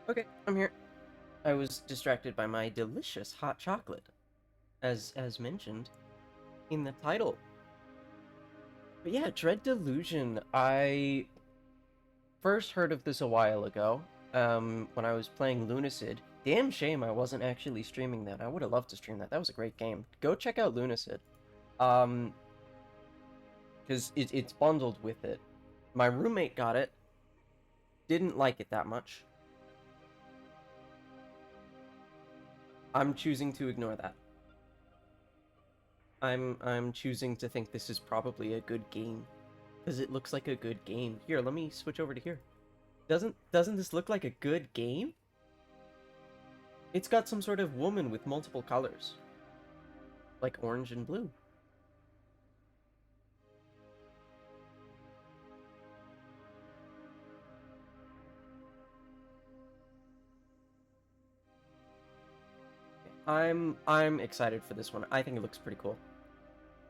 Okay, I'm here. I was distracted by my delicious hot chocolate, as mentioned in the title. But yeah, Dread Delusion. I first heard of this a while ago, when I was playing Lunacid. Damn shame I wasn't actually streaming that. I would have loved to stream that. That was a great game. Go check out Lunacid. Um, because it's bundled with it. My roommate got it. Didn't like it that much. I'm choosing to ignore that. I'm choosing to think this is probably a good game. Because it looks like a good game. Here, let me switch over to here. Doesn't this look like a good game? It's got some sort of woman with multiple colors. Like orange and blue. I'm excited for this one. I think it looks pretty cool.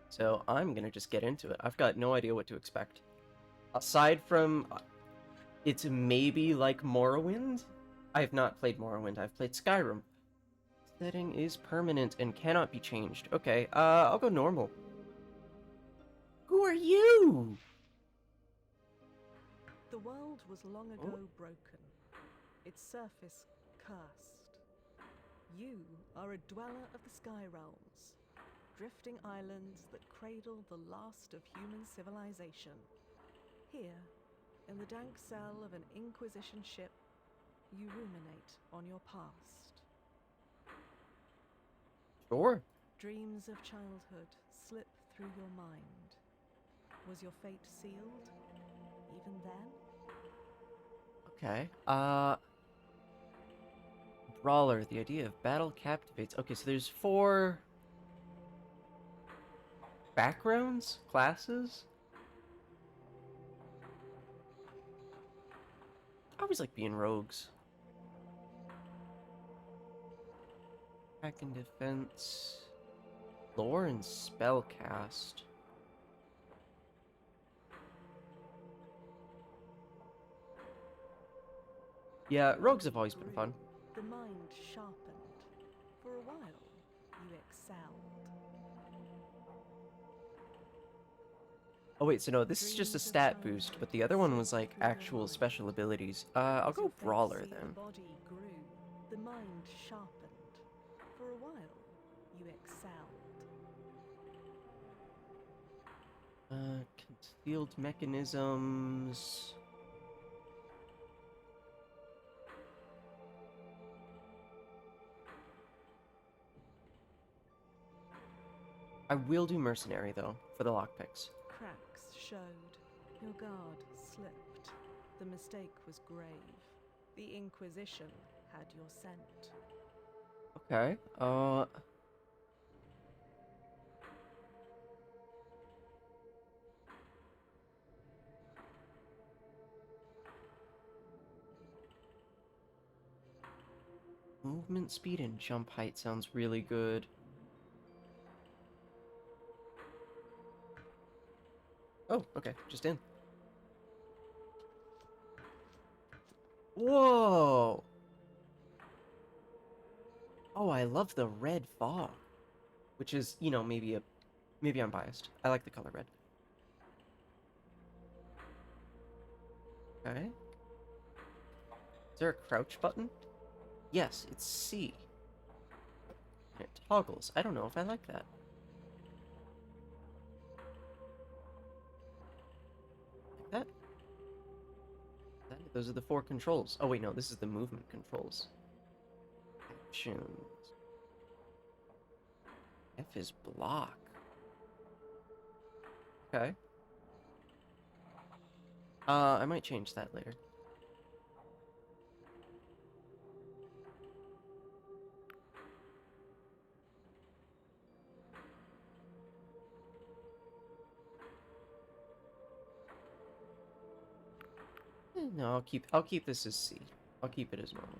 So I'm gonna just get into it. I've got no idea what to expect. Aside from it's maybe like Morrowind. I have not played Morrowind. I've played Skyrim. Setting is permanent and cannot be changed. Okay, I'll go normal. Who are you? The world was long ago broken, its surface cursed. You are a dweller of the sky realms, drifting islands that cradle the last of human civilization. Here, in the dank cell of an Inquisition ship, you ruminate on your past. Sure. Dreams of childhood slip through your mind. Was your fate sealed, even then? Okay. Brawler, the idea of battle captivates. Okay, so there's 4 backgrounds? Classes? I always like being rogues. Attack and defense. Lore and spellcast. Yeah, rogues have always been fun. The mind sharpened. For a while, you excelled. Oh wait, so no, this is just a stat boost, but the other one was like actual special abilities. I'll go Brawler then. The body grew, the mind sharpened. For a while, you excelled. Concealed mechanisms. I will do Mercenary, though, for the lockpicks. Cracks showed. Your guard slipped. The mistake was grave. The Inquisition had your scent. Okay, movement speed and jump height sounds really good. Oh, okay, just in. Whoa! Oh, I love the red fog. Which is, you know, maybe I'm biased. I like the color red. Okay. Is there a crouch button? Yes, it's C. And it toggles. I don't know if I like that. Like that? Those are the 4 controls. Oh wait, no, this is the movement controls. Actions. F is block. Okay. I might change that later. No, I'll keep this as C. I'll keep it as normal.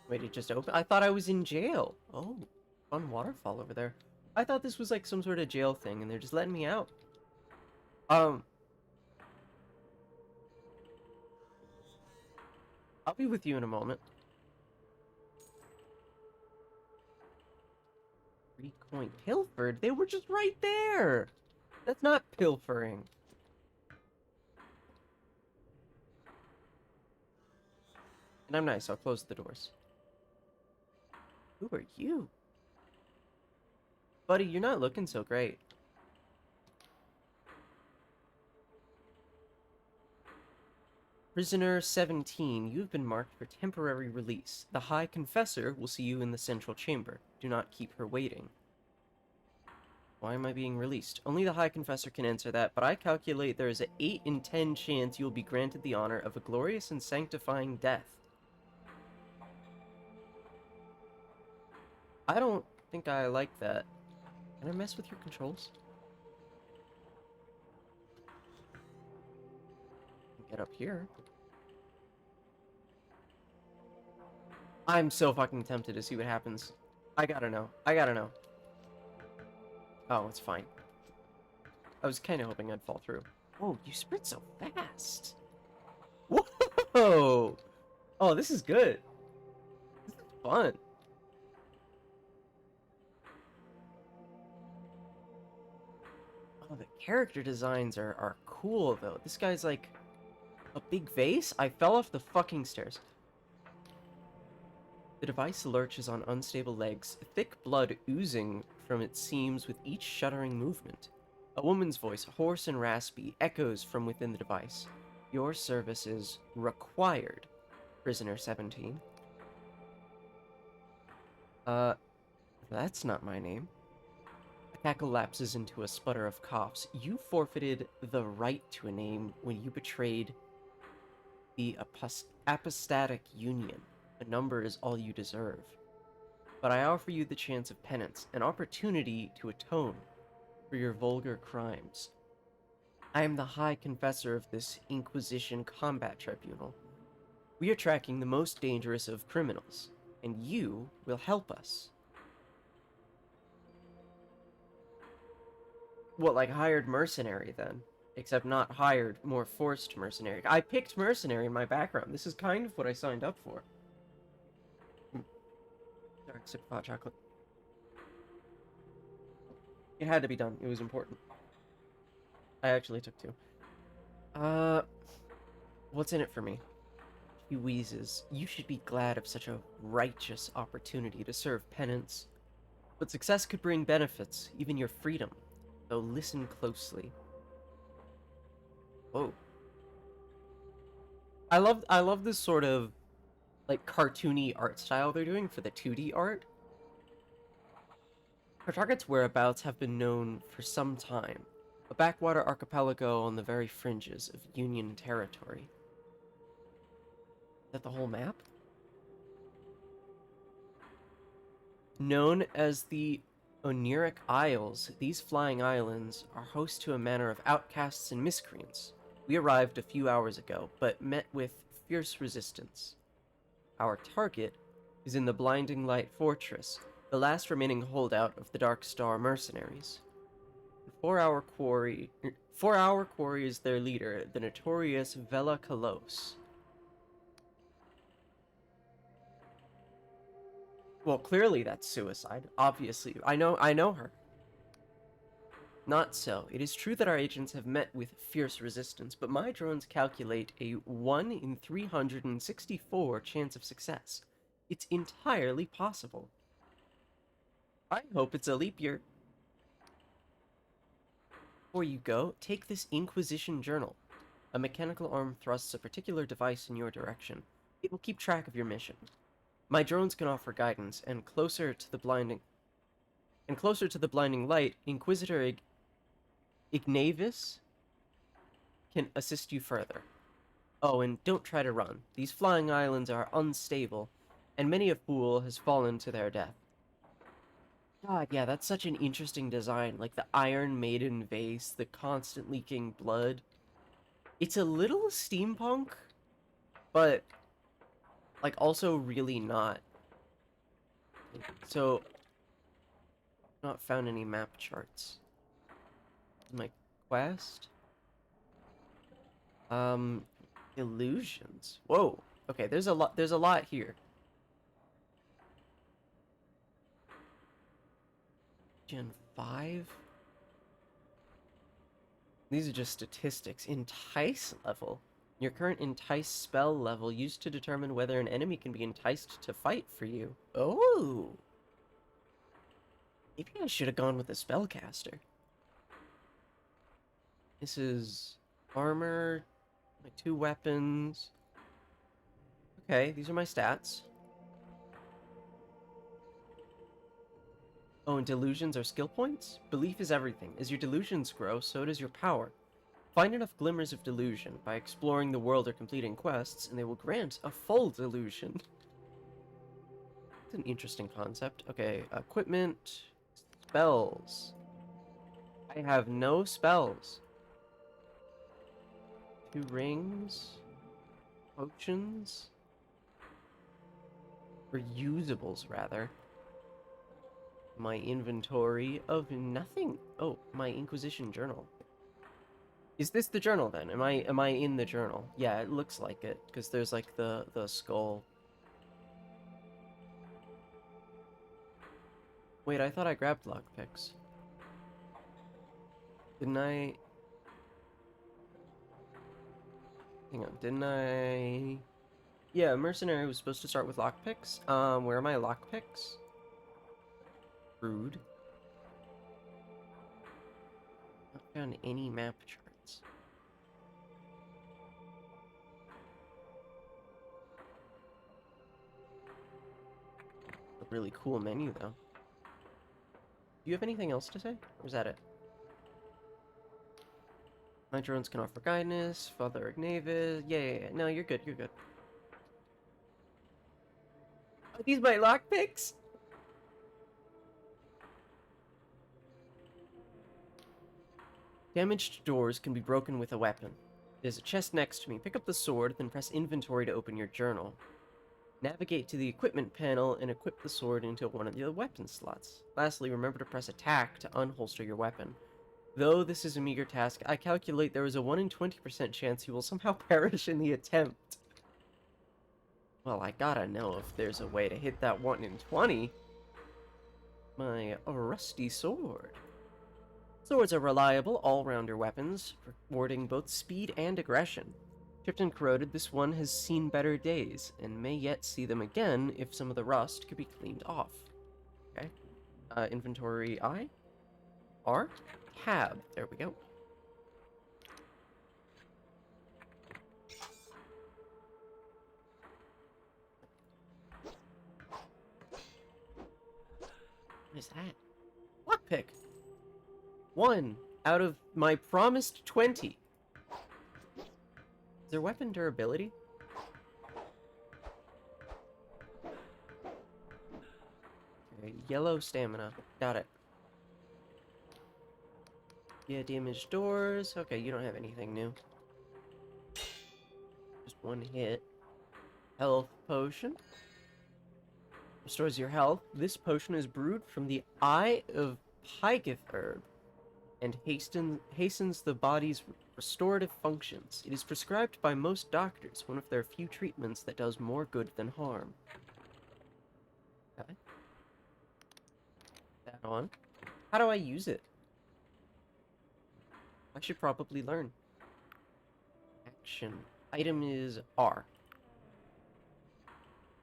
Wait, it just opened? I thought I was in jail. Oh, fun waterfall over there. I thought this was like some sort of jail thing and they're just letting me out. I'll be with you in a moment. 3 coin pilfered? They were just right there! That's not pilfering. And I'm nice, I'll close the doors. Who are you? Buddy, you're not looking so great. Prisoner 17, you've been marked for temporary release. The High Confessor will see you in the central chamber. Do not keep her waiting. Why am I being released? Only the High Confessor can answer that, but I calculate there is an 8 in 10 chance you will be granted the honor of a glorious and sanctifying death. I don't think I like that. Can I mess with your controls? Get up here. I'm so fucking tempted to see what happens. I gotta know. I gotta know. Oh, it's fine. I was kind of hoping I'd fall through. Whoa, you sprint so fast. Whoa! Oh, this is good. This is fun. Oh, the character designs are cool, though. This guy's like a big vase? I fell off the fucking stairs. The device lurches on unstable legs, thick blood oozing from its seams with each shuddering movement. A woman's voice, hoarse and raspy, echoes from within the device. Your service is required, Prisoner 17. That's not my name. A cackle lapses into a sputter of coughs. You forfeited the right to a name when you betrayed the apostatic union. A number is all you deserve. But I offer you the chance of penance, an opportunity to atone for your vulgar crimes. I am the High Confessor of this Inquisition Combat Tribunal. We are tracking the most dangerous of criminals, and you will help us. What, like hired mercenary, then? Except not hired, more forced mercenary. I picked mercenary in my background. This is kind of what I signed up for. Dark sip of hot chocolate. It had to be done. It was important. I actually took 2. What's in it for me? He wheezes. You should be glad of such a righteous opportunity to serve penance. But success could bring benefits, even your freedom. So listen closely. Whoa. I love this sort of like cartoony art style they're doing for the 2D art. Our target's whereabouts have been known for some time. A backwater archipelago on the very fringes of Union territory. Is that the whole map? Known as the Oniric Isles, these flying islands are host to a manner of outcasts and miscreants. We arrived a few hours ago, but met with fierce resistance. Our target is in the Blinding Light Fortress, the last remaining holdout of the Dark Star mercenaries. Four-hour quarry is their leader, the notorious Vela Kalos. Well, clearly that's suicide. Obviously, I know her. Not so. It is true that our agents have met with fierce resistance, but my drones calculate a 1 in 364 chance of success. It's entirely possible. I hope it's a leap year. Before you go, take this Inquisition journal. A mechanical arm thrusts a particular device in your direction. It will keep track of your mission. My drones can offer guidance, and closer to the blinding light, Inquisitor Ignavis can assist you further. Oh, and don't try to run. These flying islands are unstable, and many a fool has fallen to their death. God, yeah, that's such an interesting design. Like the Iron Maiden vase, the constant leaking blood. It's a little steampunk, but like also really not. So, not found any map charts. My quest? Illusions. Whoa. Okay, there's a lot here. Gen 5? These are just statistics. Entice level. Your current entice spell level used to determine whether an enemy can be enticed to fight for you. Oh! Maybe I should have gone with a spellcaster. This is armor, my 2 weapons. Okay, these are my stats. Oh, and delusions are skill points? Belief is everything. As your delusions grow, so does your power. Find enough glimmers of delusion by exploring the world or completing quests, and they will grant a full delusion. It's an interesting concept. Okay, equipment, spells. I have no spells. 2 rings, potions, or usables, rather. My inventory of nothing. Oh, my Inquisition journal. Is this the journal then? Am I in the journal? Yeah, it looks like it because there's like the skull. Wait, I thought I grabbed lockpicks. Didn't I? Hang on, didn't I? Yeah, mercenary was supposed to start with lockpicks. Where are my lockpicks? Rude. Not found any map charts. A really cool menu though. Do you have anything else to say? Or is that it? My drones can offer guidance. Father Ignavis. Yeah. No, you're good. You're good. Are these my lockpicks? Damaged doors can be broken with a weapon. There's a chest next to me. Pick up the sword, then press inventory to open your journal. Navigate to the equipment panel and equip the sword into one of the weapon slots. Lastly, remember to press attack to unholster your weapon. Though this is a meager task, I calculate there is a 1 in 20% chance you will somehow perish in the attempt. Well, I gotta know if there's a way to hit that 1 in 20. My rusty sword. Swords are reliable, all-rounder weapons, rewarding both speed and aggression. Chipped and corroded, this one has seen better days, and may yet see them again if some of the rust could be cleaned off. Okay. Inventory I? R? Tab. There we go. What is that? Lockpick! 1 out of my promised 20. Is there weapon durability? Okay, yellow stamina. Got it. Yeah, damaged doors. Okay, you don't have anything new. Just 1 hit. Health potion. Restores your health. This potion is brewed from the Eye of Pygeth herb and hastens the body's restorative functions. It is prescribed by most doctors, one of their few treatments that does more good than harm. Okay. That on. How do I use it? I should probably learn. Action. Item is R.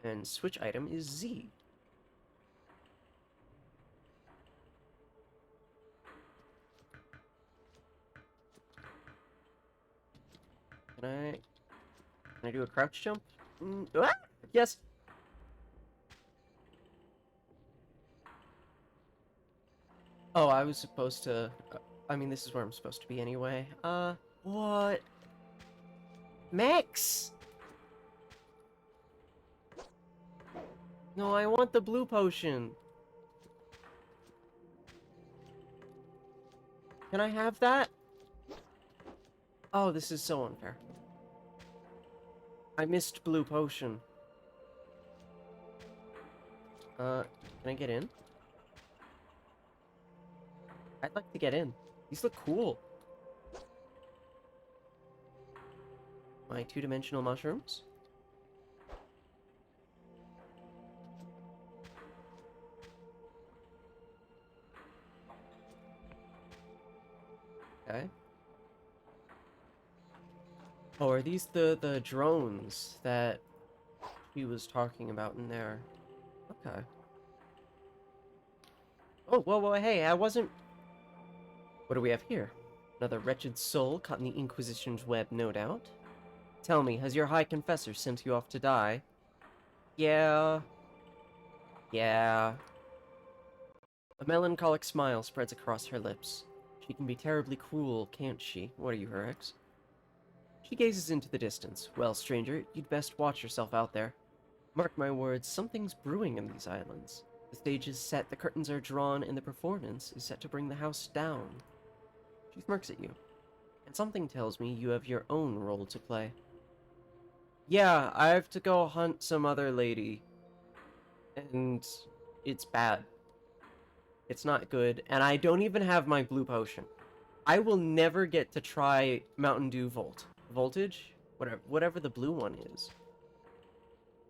And switch item is Z. Can I do a crouch jump? Ah! Yes! Oh, I was supposed to... I mean, this is where I'm supposed to be anyway. What? Max! No, I want the blue potion. Can I have that? Oh, this is so unfair. I missed blue potion. Can I get in? I'd like to get in. These look cool. My 2-dimensional mushrooms. Okay. Oh, are these the drones that he was talking about in there? Okay. Oh, whoa, whoa, hey, I wasn't... What do we have here? Another wretched soul caught in the Inquisition's web, no doubt. Tell me, has your High Confessor sent you off to die? Yeah. Yeah. A melancholic smile spreads across her lips. She can be terribly cruel, can't she? What are you, her ex? She gazes into the distance. Well, stranger, you'd best watch yourself out there. Mark my words, something's brewing in these islands. The stage is set, the curtains are drawn, and the performance is set to bring the house down. She smirks at you, and something tells me you have your own role to play. Yeah, I have to go hunt some other lady, and it's bad. It's not good, and I don't even have my blue potion. I will never get to try Mountain Dew Voltage? Whatever the blue one is.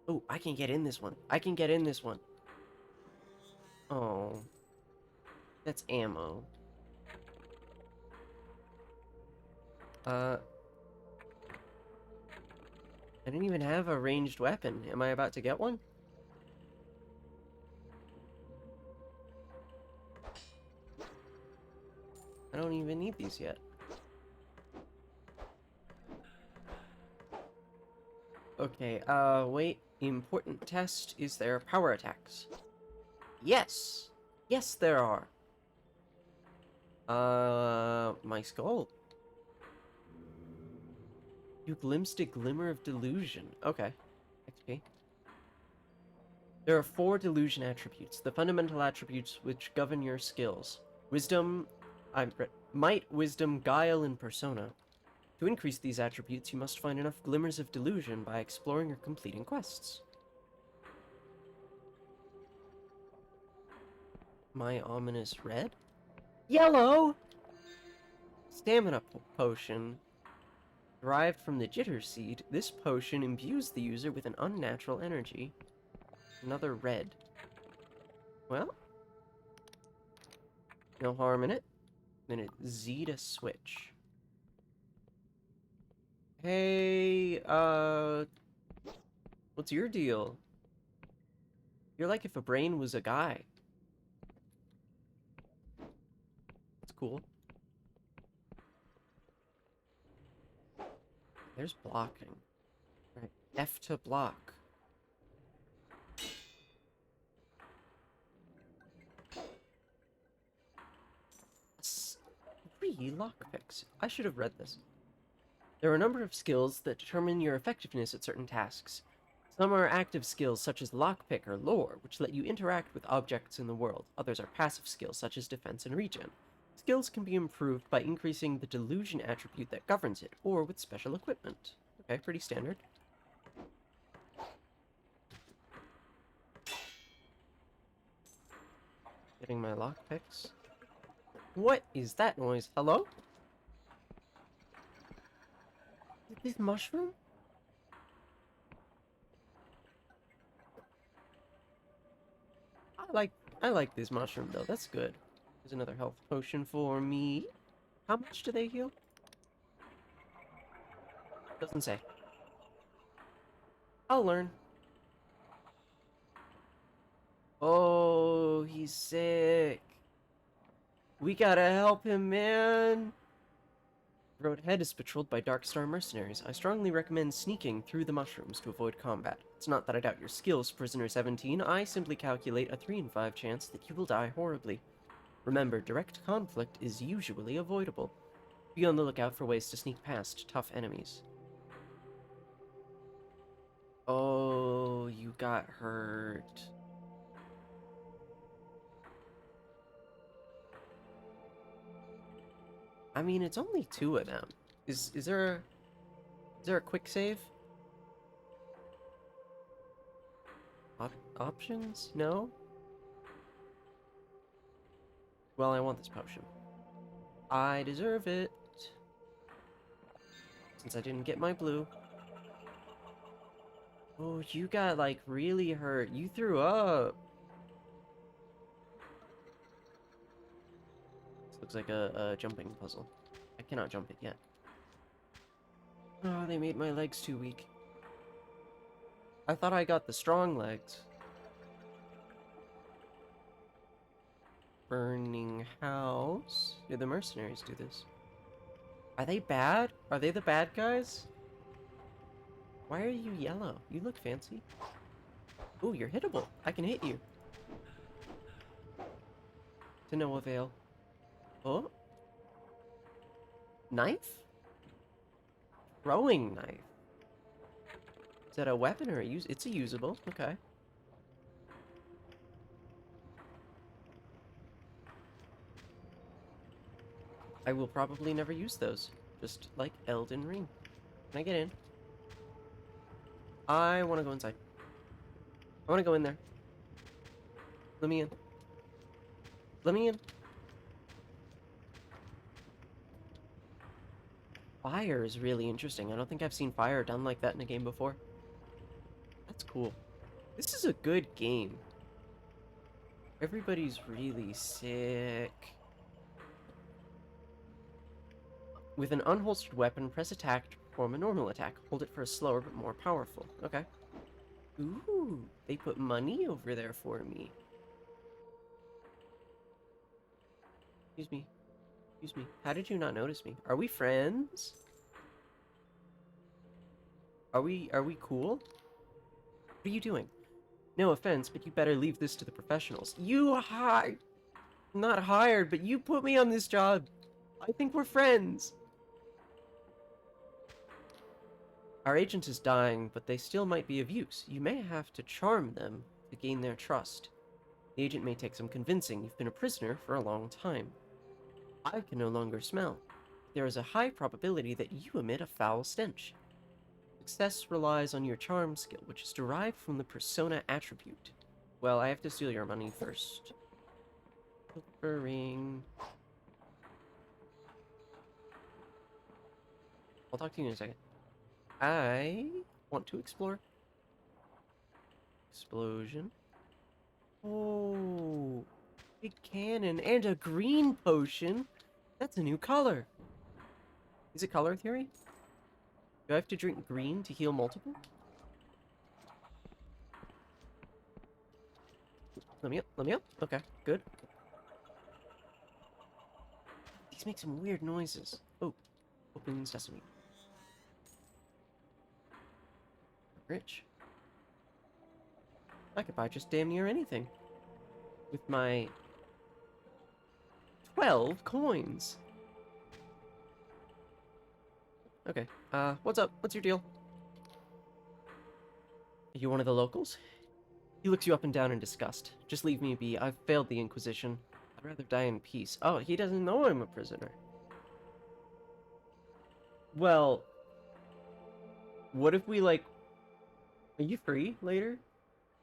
Oh, I can get in this one. I can get in this one. Oh. That's ammo. I didn't even have a ranged weapon. Am I about to get one? I don't even need these yet. Okay, wait. Important test. Is there power attacks? Yes! Yes, there are. My skull. You glimpsed a glimmer of delusion. Okay. XP. There are 4 delusion attributes, the fundamental attributes which govern your skills. Wisdom, might, wisdom, guile, and persona. To increase these attributes, you must find enough glimmers of delusion by exploring or completing quests. My ominous red? Yellow! Stamina potion. Derived from the jitter seed, this potion imbues the user with an unnatural energy. Another red. Well, no harm in it. Then it's Z to switch. Hey, what's your deal? You're like if a brain was a guy. It's cool. There's blocking. Right, F to block. 3 lockpicks. I should have read this. There are a number of skills that determine your effectiveness at certain tasks. Some are active skills such as lockpick or lore, which let you interact with objects in the world. Others are passive skills such as defense and regen. Skills can be improved by increasing the delusion attribute that governs it, or with special equipment. Okay, pretty standard. Getting my lockpicks. What is that noise? Hello? Is this mushroom? I like this mushroom though. That's good. There's another health potion for me. How much do they heal? Doesn't say. I'll learn. Oh, he's sick. We gotta help him, man. The road ahead is patrolled by Dark Star mercenaries. I strongly recommend sneaking through the mushrooms to avoid combat. It's not that I doubt your skills, Prisoner 17. I simply calculate a 3 in 5 chance that you will die horribly. Remember, direct conflict is usually avoidable. Be on the lookout for ways to sneak past tough enemies. Oh, you got hurt. I mean, it's only 2 of them. Is there a quick save? Options? No? Well, I want this potion. I deserve it. Since I didn't get my blue. Oh, you got, like, really hurt. You threw up. This looks like a jumping puzzle. cannot jump it yet. Oh, they made my legs too weak. I thought I got the strong legs. Burning house. Did the mercenaries do this? Are they bad? Are they the bad guys? Why are you yellow? You look fancy. Ooh, you're hittable. I can hit you. To no avail. Oh? Knife? Throwing knife. Is that a weapon or a use? It's a usable. Okay. I will probably never use those. Just like Elden Ring. Can I get in? I want to go inside. I want to go in there. Let me in. Let me in. Fire is really interesting. I don't think I've seen fire done like that in a game before. That's cool. This is a good game. Everybody's really sick. With an unholstered weapon, press attack to perform a normal attack. Hold it for a slower but more powerful. Okay. Ooh, they put money over there for me. Excuse me. Excuse me. How did you not notice me? Are we friends? Are we cool? What are you doing? No offense, but you better leave this to the professionals. Not hired, but you put me on this job. I think we're friends. Our agent is dying, but they still might be of use. You may have to charm them to gain their trust. The agent may take some convincing. You've been a prisoner for a long time. I can no longer smell. There is a high probability that you emit a foul stench. Success relies on your charm skill, which is derived from the persona attribute. Well, I have to steal your money first. Pilfering. I'll talk to you in a second. I want to explore. Explosion. Oh, big cannon and a green potion. That's a new color. Is it color theory? Do I have to drink green to heal multiple? Let me up, let me up. Okay, good. These make some weird noises. Oh, open sesame. Rich. I could buy just damn near anything. With my 12 coins. Okay, what's up? What's your deal? Are you one of the locals? He looks you up and down in disgust. Just leave me be. I've failed the Inquisition. I'd rather die in peace. Oh, he doesn't know I'm a prisoner. Well, what if we, like... Are you free later?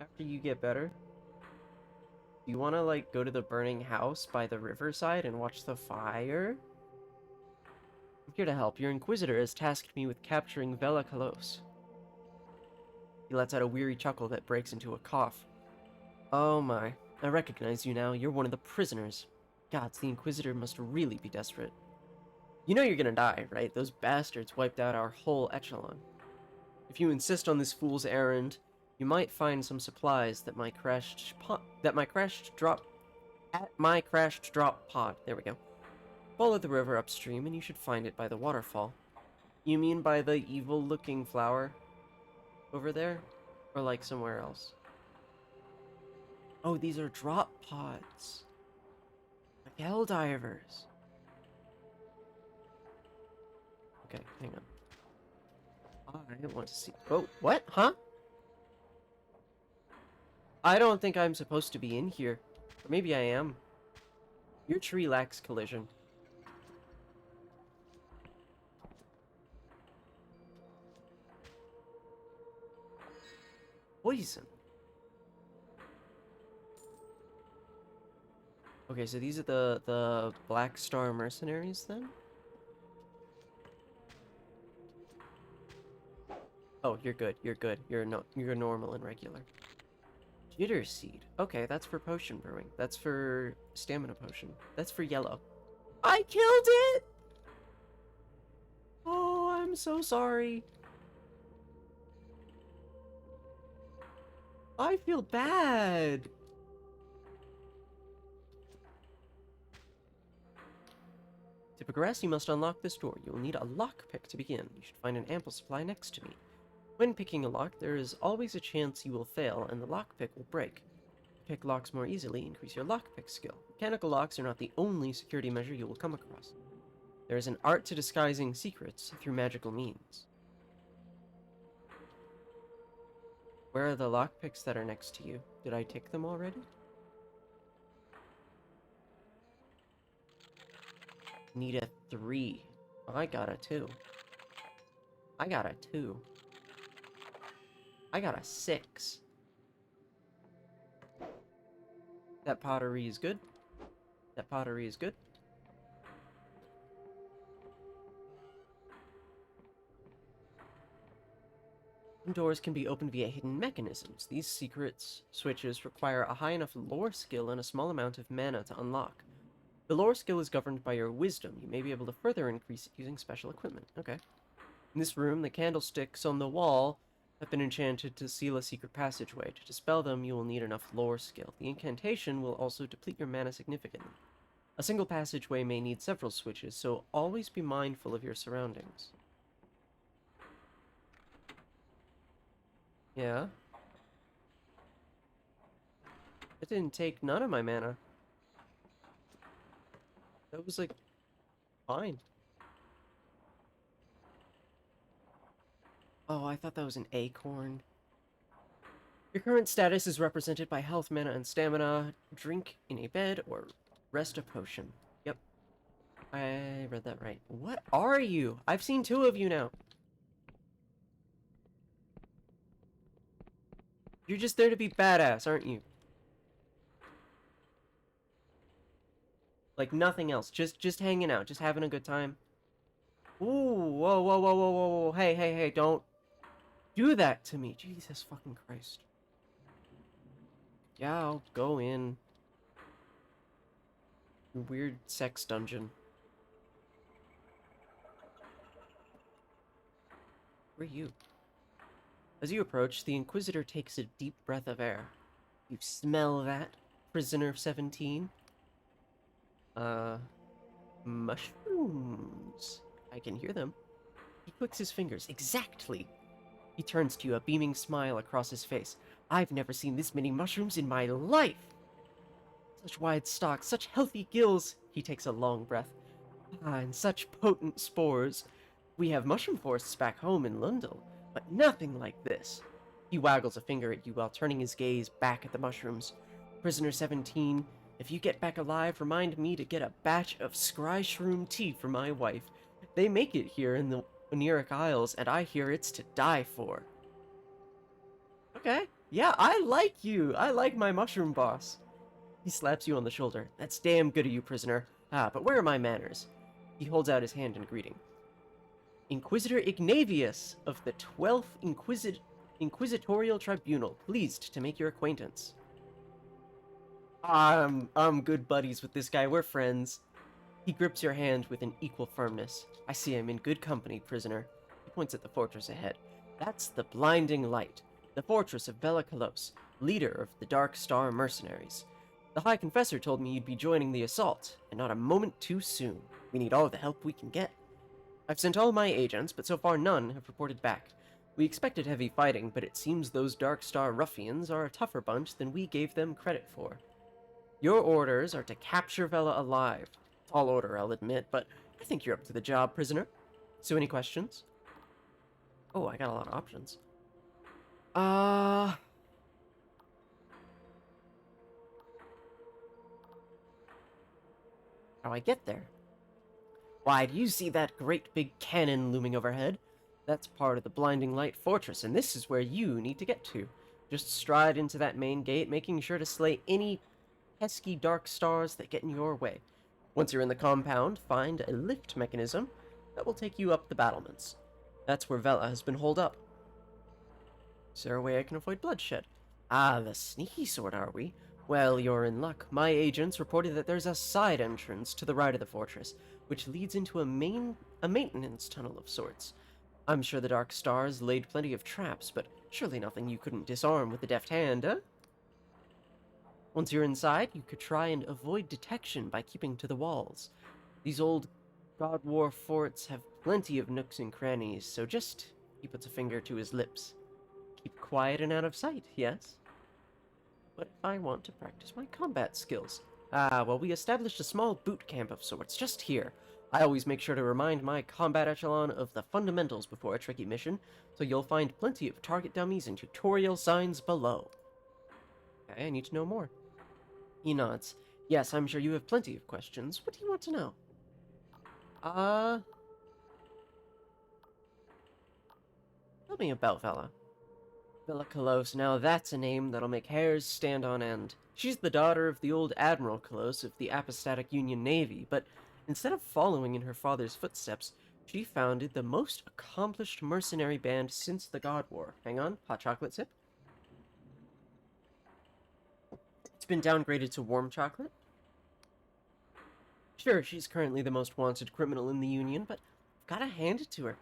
After you get better? Do you want to, like, go to the burning house by the riverside and watch the fire? I'm here to help. Your Inquisitor has tasked me with capturing Vela Kalos. He lets out a weary chuckle that breaks into a cough. Oh my, I recognize you now. You're one of the prisoners. Gods, the Inquisitor must really be desperate. You know you're gonna die, right? Those bastards wiped out our whole echelon. If you insist on this fool's errand, you might find some supplies that my crashed drop pod. There we go. Follow the river upstream and you should find it by the waterfall. You mean by the evil-looking flower over there? Or like somewhere else? Oh, these are drop pods. Like Helldivers. Okay, hang on. I want to see... Oh, what? Huh? I don't think I'm supposed to be in here. Or maybe I am. Your tree lacks collision. Poison. Okay, so these are the Black Star mercenaries then? Oh, you're good. You're good. You're normal and regular. Jitter seed. Okay, that's for potion brewing. That's for stamina potion. That's for yellow. I killed it! I'm so sorry. I feel bad. To progress, you must unlock this door. You will need a lockpick to begin. You should find an ample supply next to me. When picking a lock, there is always a chance you will fail, and the lockpick will break. To pick locks more easily, increase your lockpick skill. Mechanical locks are not the only security measure you will come across. There is an art to disguising secrets through magical means. Where are the lockpicks that are next to you? Did I tick them already? Need a 3. I got a 2. I got a 2. I got a 6. That pottery is good. That pottery is good. Doors can be opened via hidden mechanisms. These secret switches require a high enough lore skill and a small amount of mana to unlock. The lore skill is governed by your wisdom. You may be able to further increase it using special equipment. Okay. In this room, the candlesticks on the wall have been enchanted to seal a secret passageway. To dispel them, you will need enough lore skill. The incantation will also deplete your mana significantly. A single passageway may need several switches, so always be mindful of your surroundings. Yeah? It didn't take none of my mana. That was, like, fine. Oh, I thought that was an acorn. Your current status is represented by health, mana, and stamina. Drink in a bed or rest a potion. Yep. I read that right. What are you? I've seen 2 of you now. You're just there to be badass, aren't you? Like nothing else. Just hanging out, just having a good time. Ooh, whoa, whoa, whoa, whoa, whoa, whoa. Hey, hey, hey, don't do that to me. Jesus fucking Christ. Yeah, I'll go in. Weird sex dungeon. Where are you? As you approach, the Inquisitor takes a deep breath of air. You smell that, prisoner 17? Mushrooms. I can hear them. He clicks his fingers. Exactly! He turns to you, a beaming smile across his face. I've never seen this many mushrooms in my life! Such wide stalks, such healthy gills! He takes a long breath. Ah, and such potent spores. We have mushroom forests back home in Lundel, but nothing like this. He waggles a finger at you while turning his gaze back at the mushrooms. Prisoner 17, if you get back alive, remind me to get a batch of scry shroom tea for my wife. They make it here in the Oniric Isles, and I hear it's to die for. Okay. Yeah, I like you. I like my mushroom boss. He slaps you on the shoulder. That's damn good of you, prisoner. Ah, but where are my manners? He holds out his hand in greeting. Inquisitor Ignavius of the 12th Inquisitorial Tribunal, pleased to make your acquaintance. I'm good buddies with this guy. We're friends. He grips your hand with an equal firmness. I see I'm in good company, prisoner. He points at the fortress ahead. That's the Blinding Light, the fortress of Bella Kalos, leader of the Dark Star mercenaries. The High Confessor told me you'd be joining the assault, and not a moment too soon. We need all the help we can get. I've sent all my agents, but so far none have reported back. We expected heavy fighting, but it seems those Dark Star ruffians are a tougher bunch than we gave them credit for. Your orders are to capture Vela alive. Tall order, I'll admit, but I think you're up to the job, prisoner. So any questions? Oh, I got a lot of options. How do I get there? Why, do you see that great big cannon looming overhead? That's part of the Blinding Light Fortress, and this is where you need to get to. Just stride into that main gate, making sure to slay any pesky dark stars that get in your way. Once you're in the compound, find a lift mechanism that will take you up the battlements. That's where Vela has been holed up. Is there a way I can avoid bloodshed? Ah, the sneaky sort, are we? Well, you're in luck. My agents reported that there's a side entrance to the right of the fortress, which leads into a maintenance tunnel of sorts. I'm sure the Dark Stars laid plenty of traps, but surely nothing you couldn't disarm with a deft hand, eh? Once you're inside, you could try and avoid detection by keeping to the walls. These old God War forts have plenty of nooks and crannies, so just... He puts a finger to his lips. Keep quiet and out of sight, yes? But I want to practice my combat skills. Well, we established a small boot camp of sorts just here. I always make sure to remind my combat echelon of the fundamentals before a tricky mission, so you'll find plenty of target dummies and tutorial signs below. Okay, I need to know more. He nods. Yes, I'm sure you have plenty of questions. What do you want to know? Tell me about Vela. Vela Kalos, now that's a name that'll make hairs stand on end. She's the daughter of the old Admiral Kalos of the Apostatic Union Navy, but instead of following in her father's footsteps, she founded the most accomplished mercenary band since the God War. Hang on, hot chocolate sip. It's been downgraded to warm chocolate. Sure, she's currently the most wanted criminal in the Union, but I've gotta hand it to her.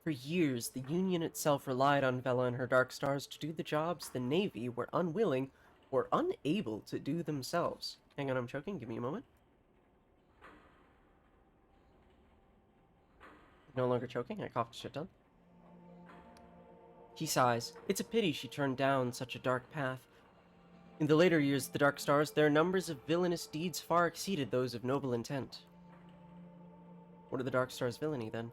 For years, the Union itself relied on Vela and her Dark Stars to do the jobs the Navy were unwilling or unable to do themselves. Hang on, I'm choking. Give me a moment. No longer choking. I coughed shit done. He sighs. It's a pity she turned down such a dark path. In the later years of the Dark Stars, their numbers of villainous deeds far exceeded those of noble intent. What are the Dark Stars' villainy, then?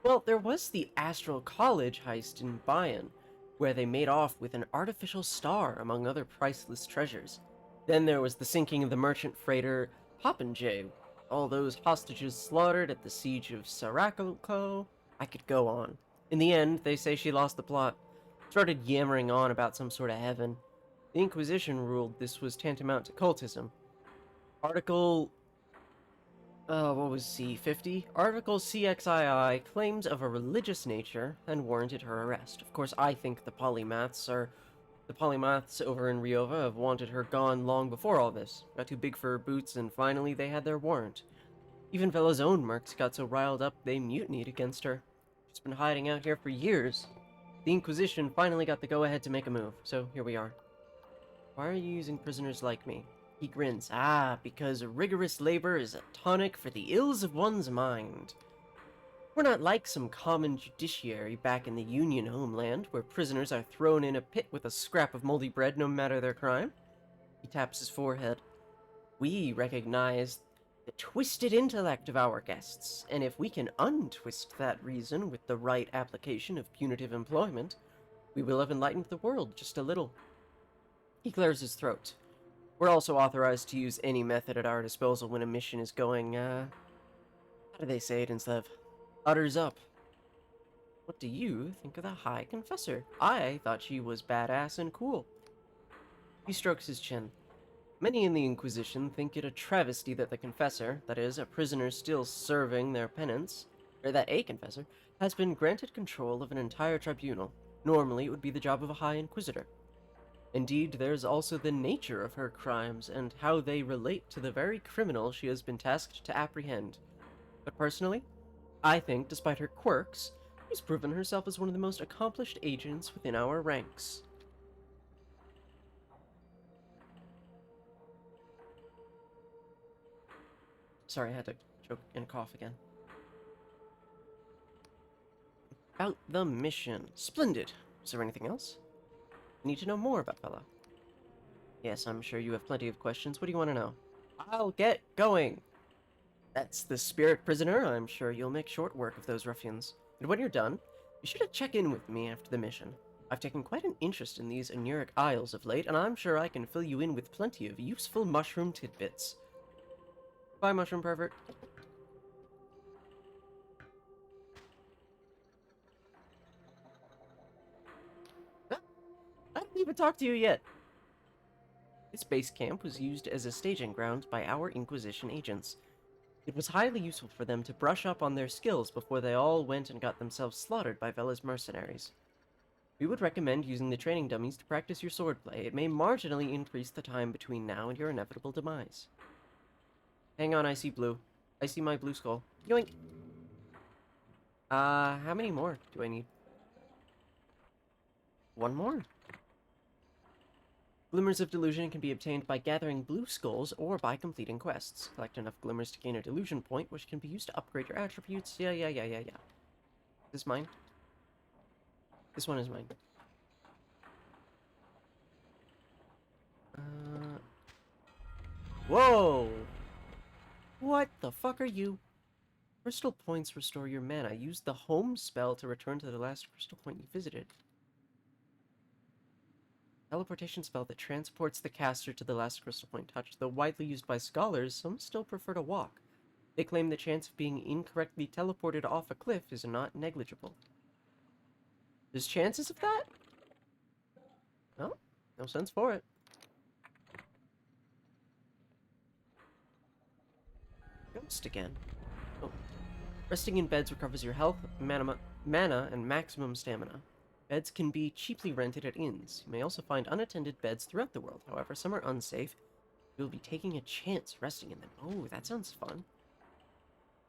Well, there was the Astral College heist in Bayan, where they made off with an artificial star, among other priceless treasures. Then there was the sinking of the merchant freighter Popinjay, all those hostages slaughtered at the siege of Sarajevo. I could go on. In the end, they say she lost the plot, started yammering on about some sort of heaven. The Inquisition ruled this was tantamount to cultism. Article what was C50? Article CXII claims of a religious nature and warranted her arrest. Of course, I think the polymaths over in Riova have wanted her gone long before all this. Got too big for her boots, and finally they had their warrant. Even Vela's own mercs got so riled up they mutinied against her. She's been hiding out here for years. The Inquisition finally got the go-ahead to make a move, so here we are. Why are you using prisoners like me? He grins. Because rigorous labor is a tonic for the ills of one's mind. We're not like some common judiciary back in the Union homeland, where prisoners are thrown in a pit with a scrap of moldy bread no matter their crime. He taps his forehead. We recognize the twisted intellect of our guests, and if we can untwist that reason with the right application of punitive employment, we will have enlightened the world just a little. He clears his throat. We're also authorized to use any method at our disposal when a mission is going, how do they say it in Slev? Utters up. What do you think of the High Confessor? I thought she was badass and cool. He strokes his chin. Many in the Inquisition think it a travesty that the Confessor, that is, a prisoner still serving their penance, or that a Confessor, has been granted control of an entire tribunal. Normally, it would be the job of a High Inquisitor. Indeed, there's also the nature of her crimes and how they relate to the very criminal she has been tasked to apprehend. But personally, I think, despite her quirks, she's proven herself as one of the most accomplished agents within our ranks. Sorry, I had to choke and cough again. About the mission. Splendid. Is there anything else? I need to know more about Vela. Yes, I'm sure you have plenty of questions. What do you want to know? I'll get going. That's the spirit prisoner. I'm sure you'll make short work of those ruffians. And when you're done, be sure to check in with me after the mission. I've taken quite an interest in these Anuric Isles of late, and I'm sure I can fill you in with plenty of useful mushroom tidbits. Bye, mushroom pervert. I haven't even talked to you yet. This base camp was used as a staging ground by our Inquisition agents. It was highly useful for them to brush up on their skills before they all went and got themselves slaughtered by Vela's mercenaries. We would recommend using the training dummies to practice your swordplay. It may marginally increase the time between now and your inevitable demise. Hang on, I see blue. I see my blue skull. Yoink! How many more do I need? One more. Glimmers of delusion can be obtained by gathering blue skulls or by completing quests. Collect enough glimmers to gain a delusion point, which can be used to upgrade your attributes. Yeah. Is this mine? This one is mine. Whoa! What the fuck are you? Crystal points restore your mana. Use the home spell to return to the last crystal point you visited. Teleportation spell that transports the caster to the last crystal point touched. Though widely used by scholars, some still prefer to walk. They claim the chance of being incorrectly teleported off a cliff is not negligible. There's chances of that? No? No sense for it. Ghost again. Oh. Resting in beds recovers your health, mana, and maximum stamina. Beds can be cheaply rented at inns. You may also find unattended beds throughout the world. However, some are unsafe. You'll be taking a chance resting in them. Oh, that sounds fun.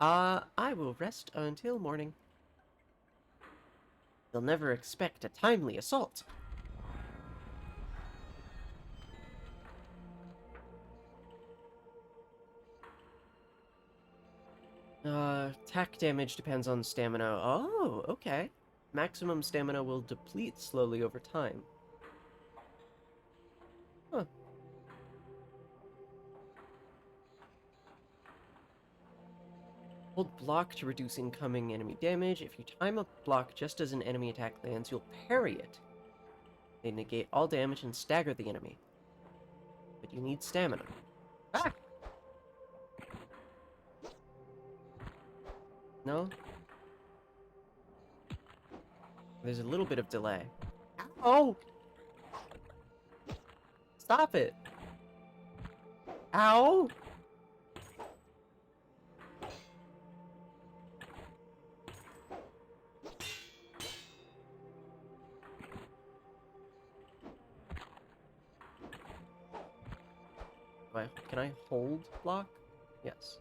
I will rest until morning. You'll never expect a timely assault. Attack damage depends on stamina. Oh, okay. Maximum stamina will deplete slowly over time. Huh. Hold block to reduce incoming enemy damage. If you time a block just as an enemy attack lands, you'll parry it. They negate all damage and stagger the enemy. But you need stamina. Ah! No? There's a little bit of delay. Oh! Stop it! Ow! Can I hold block? Yes.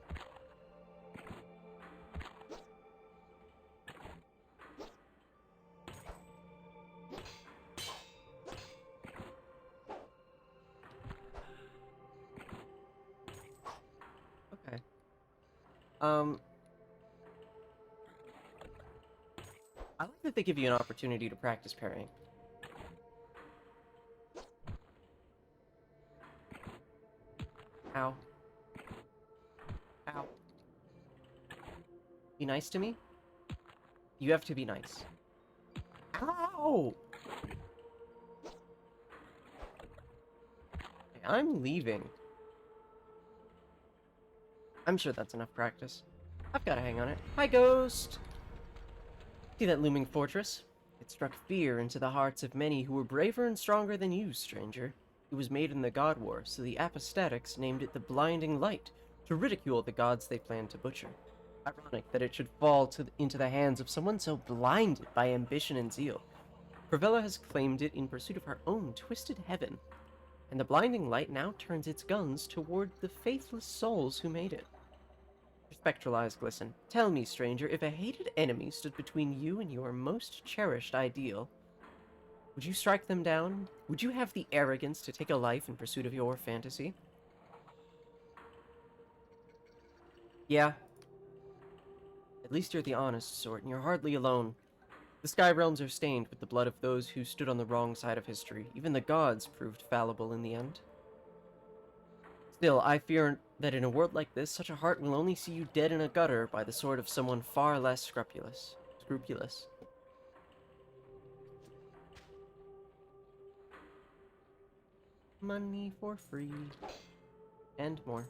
Okay. I like that they give you an opportunity to practice parrying. Ow. Ow. Be nice to me? You have to be nice. Ow! Okay, I'm leaving. I'm sure that's enough practice. I've got to hang on it. Hi, Ghost! See that looming fortress? It struck fear into the hearts of many who were braver and stronger than you, stranger. It was made in the God War, so the apostatics named it the Blinding Light, to ridicule the gods they planned to butcher. Ironic that it should fall into the hands of someone so blinded by ambition and zeal. Corvella has claimed it in pursuit of her own twisted heaven, and the Blinding Light now turns its guns toward the faithless souls who made it. Your spectral eyes glisten. Tell me, stranger, if a hated enemy stood between you and your most cherished ideal, would you strike them down? Would you have the arrogance to take a life in pursuit of your fantasy? Yeah. At least you're the honest sort, and you're hardly alone. The Sky Realms are stained with the blood of those who stood on the wrong side of history. Even the gods proved fallible in the end. Still, I fear that in a world like this, such a heart will only see you dead in a gutter by the sword of someone far less scrupulous. Money for free. And more.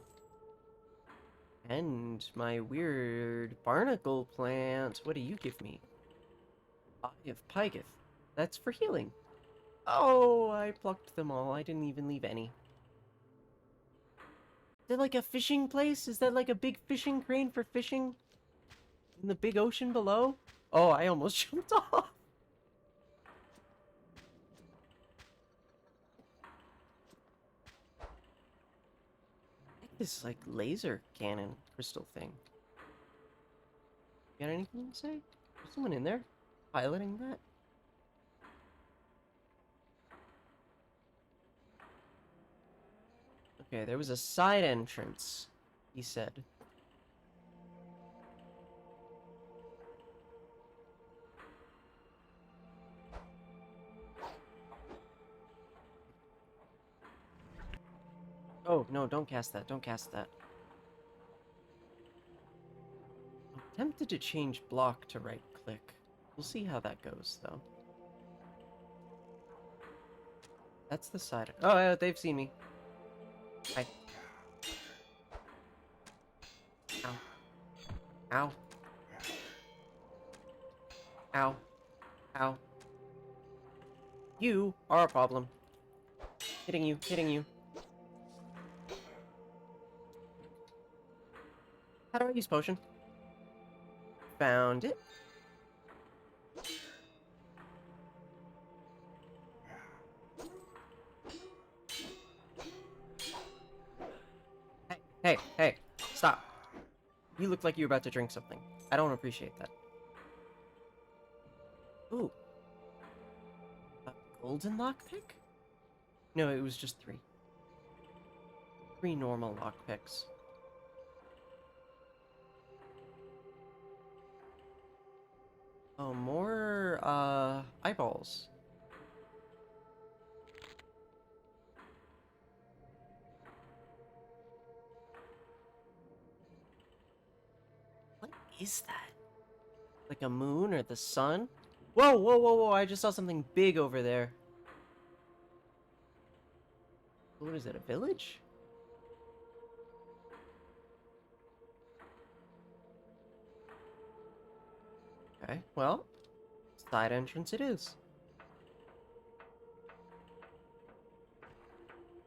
And my weird barnacle plant. What do you give me? Eye of Pygeth. That's for healing. Oh, I plucked them all. I didn't even leave any. Is that like a fishing place? Is that like a big fishing crane for fishing? In the big ocean below? Oh, I almost jumped off. This like laser cannon crystal thing. Got anything to say? There's someone in there piloting that? Okay, there was a side entrance, he said. Oh, no, don't cast that. Don't cast that. I'm tempted to change block to right click. We'll see how that goes, though. That's the side. Oh, yeah, they've seen me. Hi. Ow. Ow. Ow. Ow. You are a problem. Hitting you. Hitting you. How do I use potion? Found it. Hey, hey, hey. Stop. You look like you were about to drink something. I don't appreciate that. Ooh. A golden lockpick? No, it was just 3. 3 normal lockpicks. Oh, more, eyeballs. What is that? Like a moon or the sun? Whoa, whoa, whoa, whoa, I just saw something big over there. What is it, a village? Okay, well, side entrance it is.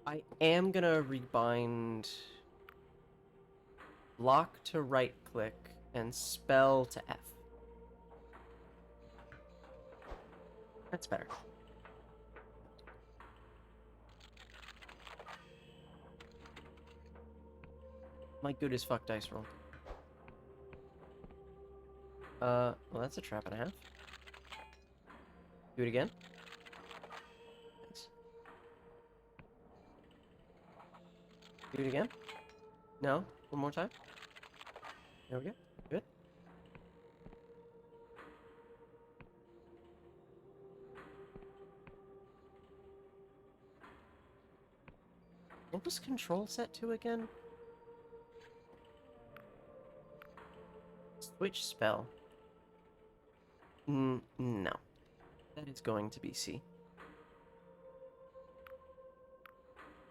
I am gonna rebind block to right click and spell to F. That's better. My good as fuck dice roll. Well, that's a trap and a half. Do it again. Nice. Do it again. No, one more time. There we go. Good. What was control set to again? Switch spell. No. That is going to be C.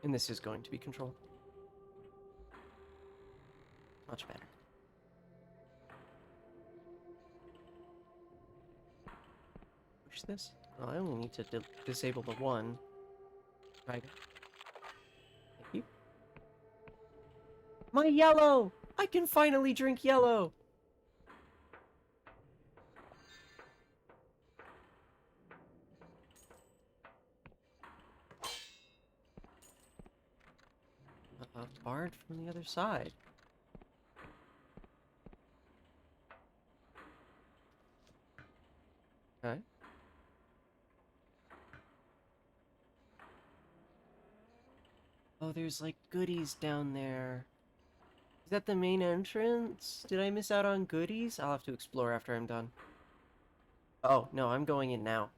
And this is going to be control. Much better. Push this? Oh, I only need to disable the one. Right. Thank you. My yellow! I can finally drink yellow! Barred from the other side. Okay. Oh, there's like goodies down there. Is that the main entrance? Did I miss out on goodies? I'll have to explore after I'm done. Oh, no, I'm going in now.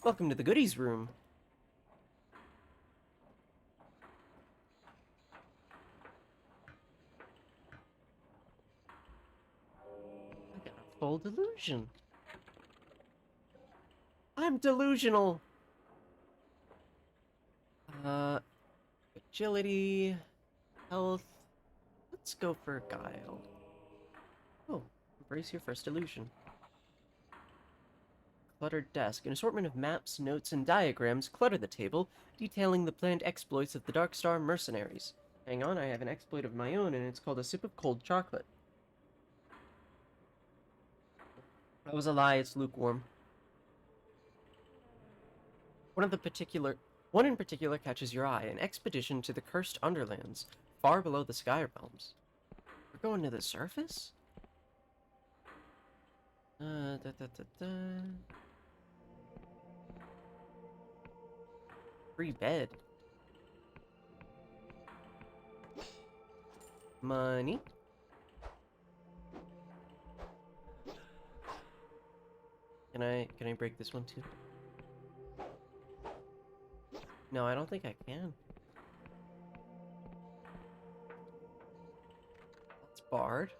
Welcome to the goodies room. I got a full delusion. I'm delusional. Agility, health. Let's go for guile. Oh, embrace your first illusion. Cluttered desk. An assortment of maps, notes, and diagrams clutter the table, detailing the planned exploits of the Dark Star mercenaries. Hang on, I have an exploit of my own, and it's called a sip of cold chocolate. That was a lie, it's lukewarm. One in particular catches your eye, an expedition to the cursed underlands, far below the sky realms. We're going to the surface? Da, da, da, da. Free bed. Money. Can I break this one too? No, I don't think I can. That's barred.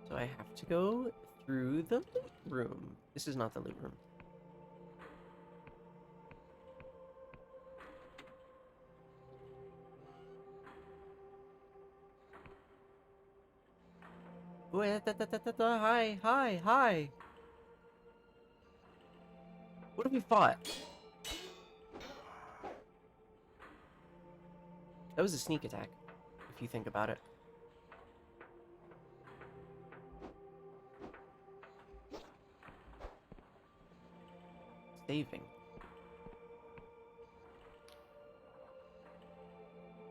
So I have to go through the loot room. This is not the loot room. Wait, hi, hi, hi. What have we fought? That was a sneak attack, if you think about it. Saving.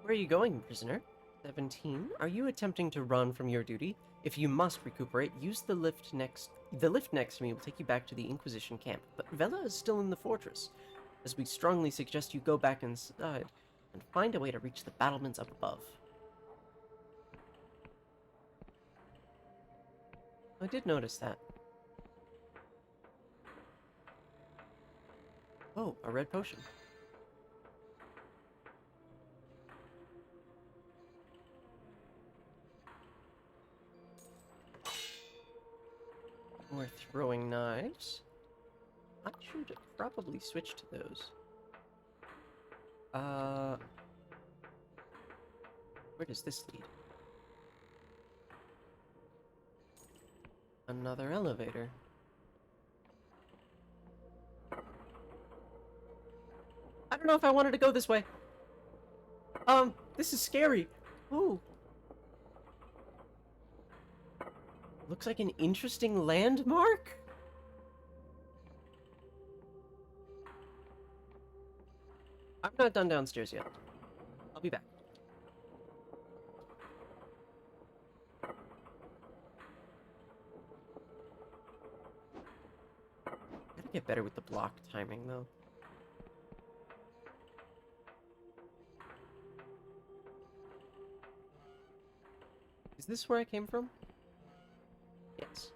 Where are you going, prisoner? 17. Are you attempting to run from your duty? If you must recuperate, use the lift next. The lift next to me will take you back to the Inquisition camp, but Vela is still in the fortress, as we strongly suggest you go back inside and find a way to reach the battlements up above. I did notice that. Oh, a red potion. More throwing knives. I should probably switch to those. Where does this lead? Another elevator. I don't know if I wanted to go this way. This is scary. Ooh. Looks like an interesting landmark? I'm not done downstairs yet. I'll be back. Gotta get better with the block timing, though. Is this where I came from? Yes.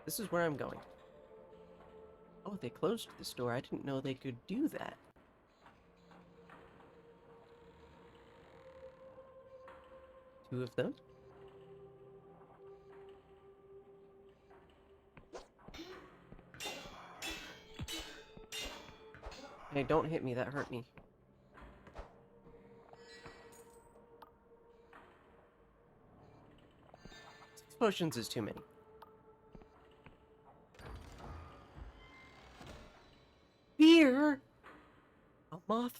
This is where I'm going. Oh, they closed this door. I didn't know they could do that. Two of them. Hey, don't hit me. That hurt me. 6 potions is too many. Beer! A mug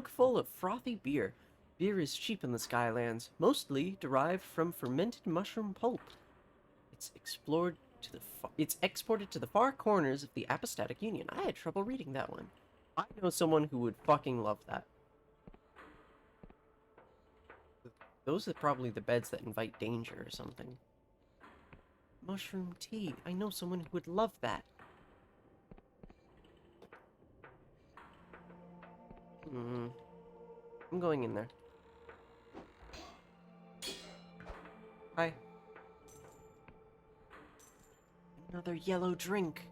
full of frothy beer. Beer is cheap in the Skylands, mostly derived from fermented mushroom pulp. It's exported to the far corners of the Apostatic Union. I had trouble reading that one. I know someone who would fucking love that. Those are probably the beds that invite danger or something. Mushroom tea. I know someone who would love that. I'm going in there. Hi. Another yellow drink.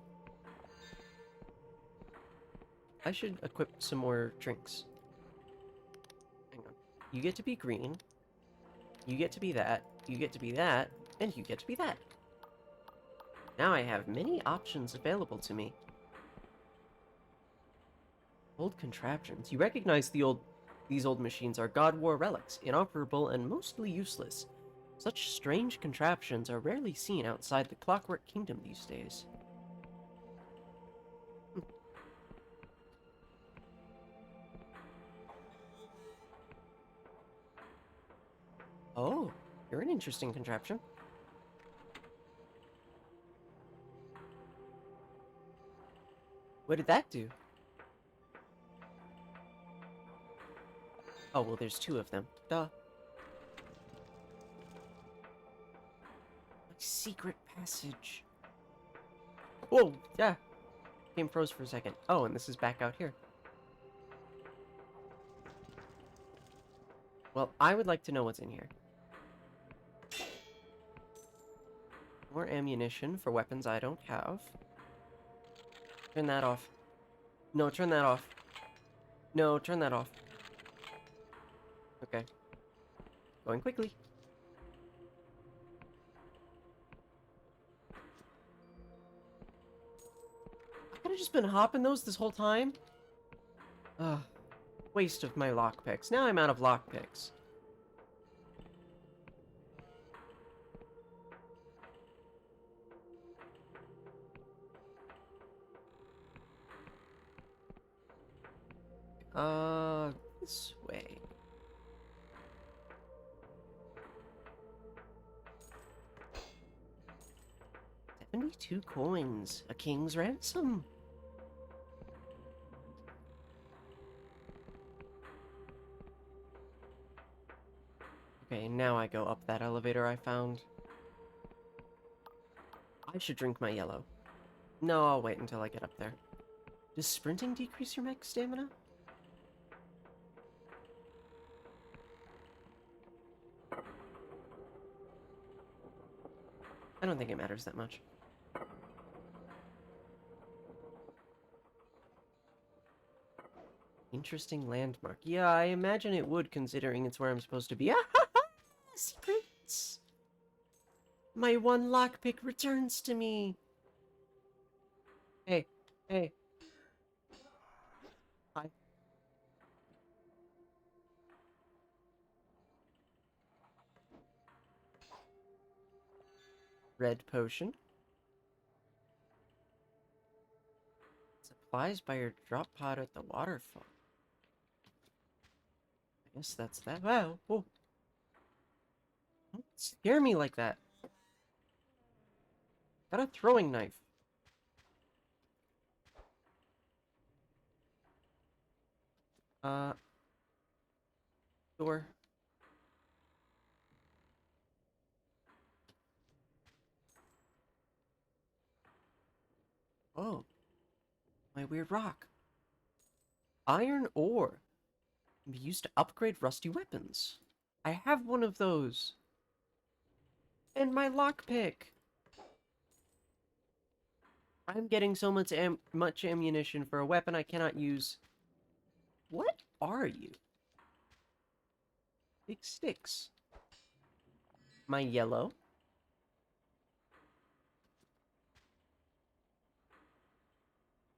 I should equip some more drinks. Hang on. You get to be green. You get to be that. You get to be that. And you get to be that. Now I have many options available to me. Old contraptions. You recognize these old machines are God War relics, inoperable and mostly useless. Such strange contraptions are rarely seen outside the Clockwork Kingdom these days. Oh, you're an interesting contraption. What did that do? Oh, well, there's 2 of them. Duh. secret passage. Whoa, yeah. Game froze for a second. Oh, and this is back out here. Well, I would like to know what's in here. More ammunition for weapons I don't have. Turn that off. No, turn that off. No, turn that off. Okay. Going quickly. I could have just been hopping those this whole time. Ugh. Waste of my lockpicks. Now I'm out of lockpicks. This way. $72 coins. A king's ransom. Okay, now I go up that elevator I found. I should drink my yellow. No, I'll wait until I get up there. Does sprinting decrease your mech stamina? I don't think it matters that much. Interesting landmark. Yeah, I imagine it would, considering it's where I'm supposed to be. Ah, ha, ha! Secrets! My one lockpick returns to me! Hey, hey. Hi. Red potion. Supplies by your drop pod at the waterfall. I guess that's that. Wow. Whoa. Don't scare me like that. Got a throwing knife. Door. Oh. My weird rock. Iron ore. Can be used to upgrade rusty weapons. I have one of those. And my lockpick. I'm getting so much ammunition for a weapon I cannot use. What are you? Big sticks. My yellow.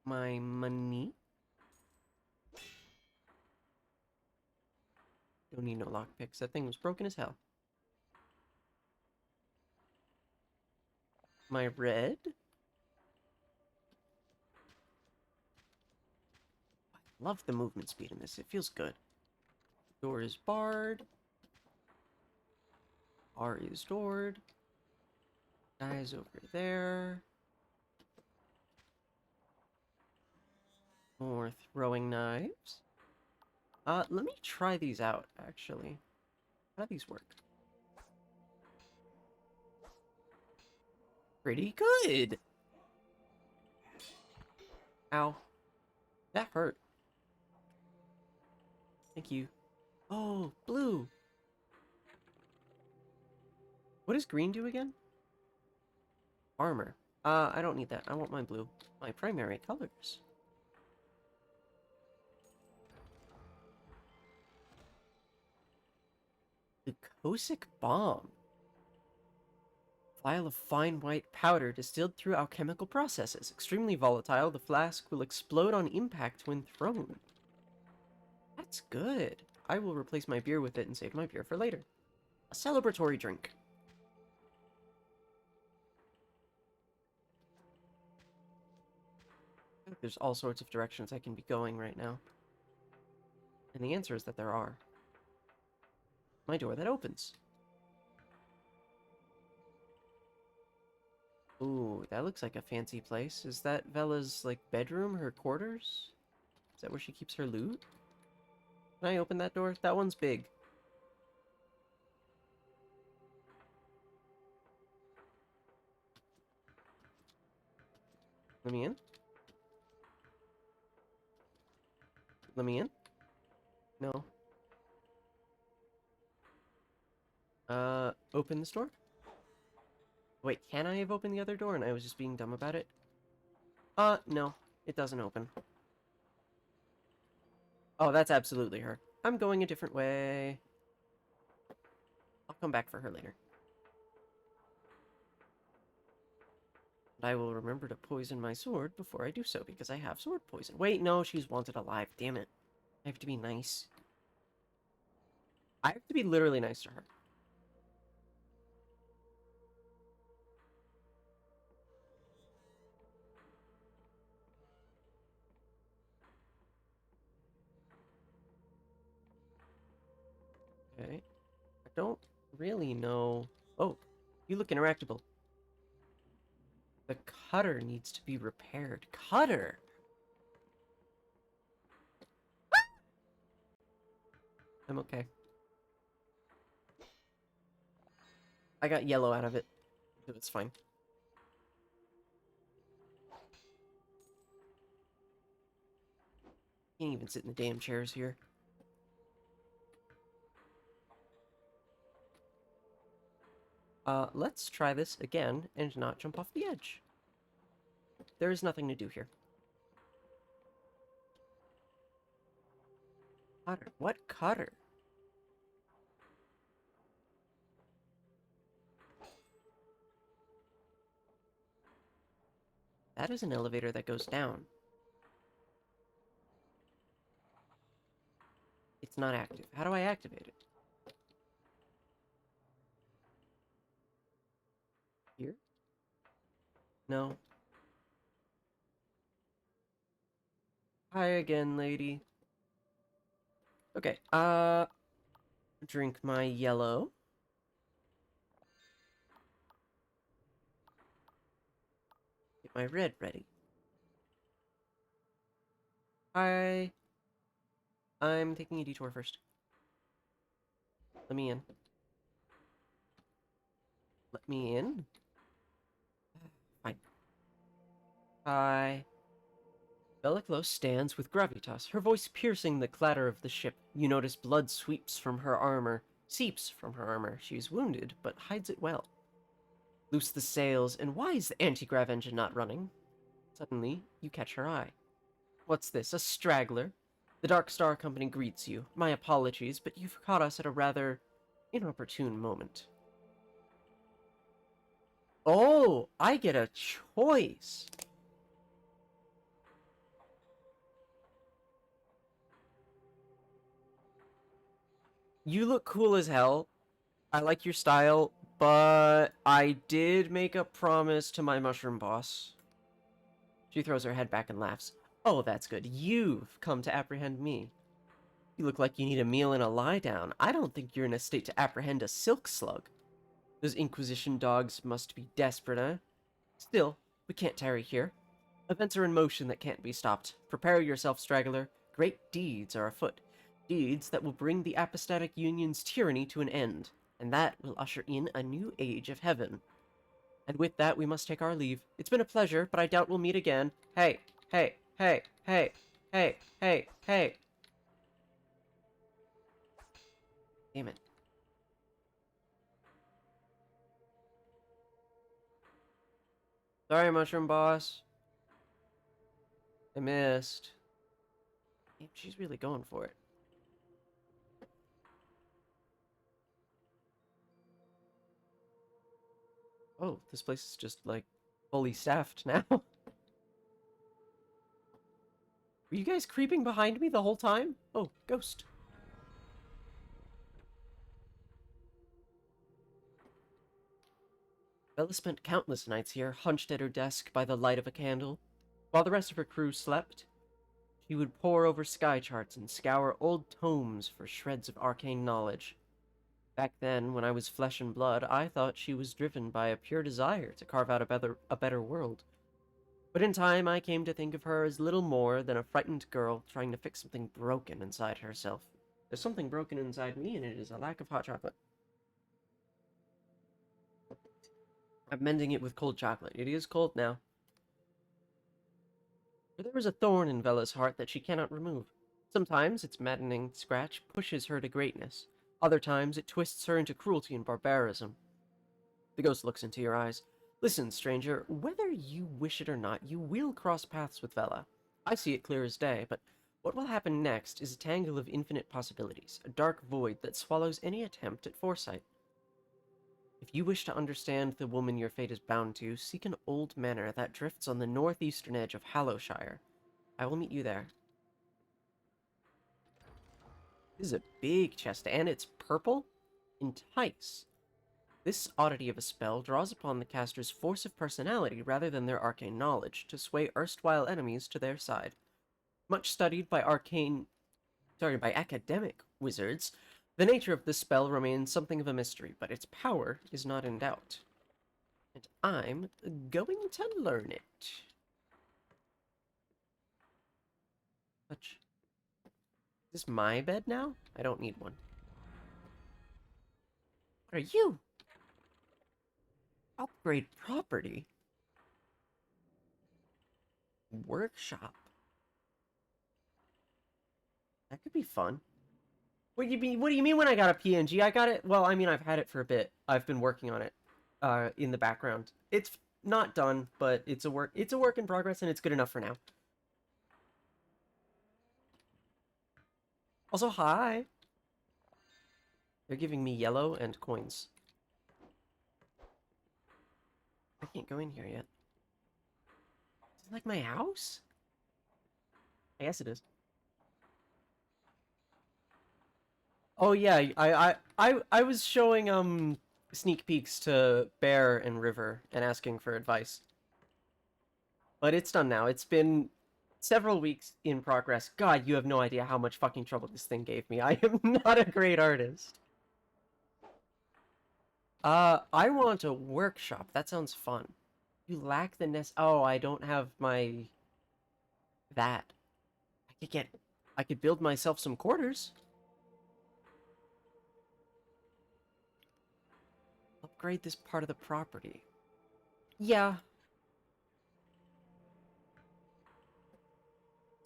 My money. Don't need no lockpicks. That thing was broken as hell. My red. I love the movement speed in this. It feels good. Door is barred. R is doored. Guys over there. More throwing knives. Let me try these out, actually. How do these work? Pretty good! Ow. That hurt. Thank you. Oh, blue! What does green do again? Armor. I don't need that. I want my blue. My primary colors. The Cosic bomb. Vial of fine white powder distilled through alchemical processes. Extremely volatile, the flask will explode on impact when thrown. That's good. I will replace my beer with it and save my beer for later. A celebratory drink. There's all sorts of directions I can be going right now. And the answer is that there are. My door that opens. Ooh, that looks like a fancy place. Is that Vella's, like, bedroom, her quarters? Is that where she keeps her loot? Can I open that door? That one's big. Let me in. Let me in. No. Open this door? Wait, can I have opened the other door and I was just being dumb about it? No. It doesn't open. Oh, that's absolutely her. I'm going a different way. I'll come back for her later. And I will remember to poison my sword before I do so, because I have sword poison. Wait, no, she's wanted alive. Damn it. I have to be nice. I have to be literally nice to her. Okay. I don't really know... Oh, you look interactable. The cutter needs to be repaired. Cutter! I'm okay. I got yellow out of it, so it's fine. Can't even sit in the damn chairs here. Let's try this again and not jump off the edge. There is nothing to do here. Cutter? What cutter? That is an elevator that goes down. It's not active. How do I activate it? Here? No. Hi again, lady. Okay, drink my yellow. Get my red ready. Hi. I'm taking a detour first. Let me in. Let me in? Fine. Hi. Bella Close stands with gravitas, her voice piercing the clatter of the ship. You notice blood seeps from her armor. She's wounded, but hides it well. Loose the sails, and why is the anti-grav engine not running? Suddenly, you catch her eye. What's this, a straggler? The Dark Star Company greets you. My apologies, but you've caught us at a rather inopportune moment. Oh, I get a choice. You look cool as hell. I like your style, but I did make a promise to my mushroom boss. She throws her head back and laughs. Oh, that's good. You've come to apprehend me. You look like you need a meal and a lie down. I don't think you're in a state to apprehend a silk slug. Those Inquisition dogs must be desperate, eh? Still, we can't tarry here. Events are in motion that can't be stopped. Prepare yourself, straggler. Great deeds are afoot. Deeds that will bring the apostatic union's tyranny to an end, and that will usher in a new age of heaven. And with that, we must take our leave. It's been a pleasure, but I doubt we'll meet again. Hey, hey, hey, hey, hey, hey, hey. Damn it. Sorry, Mushroom Boss. I missed. Damn, she's really going for it. Oh, this place is just, like, fully staffed now. Were you guys creeping behind me the whole time? Oh, ghost. Bella spent countless nights here, hunched at her desk by the light of a candle. While the rest of her crew slept, she would pore over sky charts and scour old tomes for shreds of arcane knowledge. Back then, when I was flesh and blood, I thought she was driven by a pure desire to carve out a better world. But in time, I came to think of her as little more than a frightened girl trying to fix something broken inside herself. There's something broken inside me, and it is a lack of hot chocolate. I'm mending it with cold chocolate. It is cold now. For there is a thorn in Vela's heart that she cannot remove. Sometimes its maddening scratch pushes her to greatness. Other times it twists her into cruelty and barbarism. The ghost looks into your eyes. Listen, stranger, whether you wish it or not, you will cross paths with Vela. I see it clear as day, but what will happen next is a tangle of infinite possibilities, a dark void that swallows any attempt at foresight. If you wish to understand the woman your fate is bound to, seek an old manor that drifts on the northeastern edge of Hallowshire. I will meet you there. This is a big chest, and it's purple? Entice. This oddity of a spell draws upon the caster's force of personality rather than their arcane knowledge to sway erstwhile enemies to their side. Much studied by academic wizards, the nature of this spell remains something of a mystery, but its power is not in doubt. And I'm going to learn it. Touch. Is this my bed now? I don't need one. What are you? Upgrade property? Workshop. That could be fun. What do you mean when I got a PNG? I got it. Well, I mean, I've had it for a bit. I've been working on it in the background. It's not done, but it's a work in progress, and it's good enough for now. Also, hi. They're giving me yellow and coins. I can't go in here yet. Is it like my house? I guess it is. Oh yeah, I was showing sneak peeks to Bear and River and asking for advice. But it's done now. It's been several weeks in progress. God, you have no idea how much fucking trouble this thing gave me. I am not a great artist. I want a workshop. That sounds fun. You lack the Oh, I don't have my... That. I could build myself some quarters. Upgrade this part of the property. Yeah.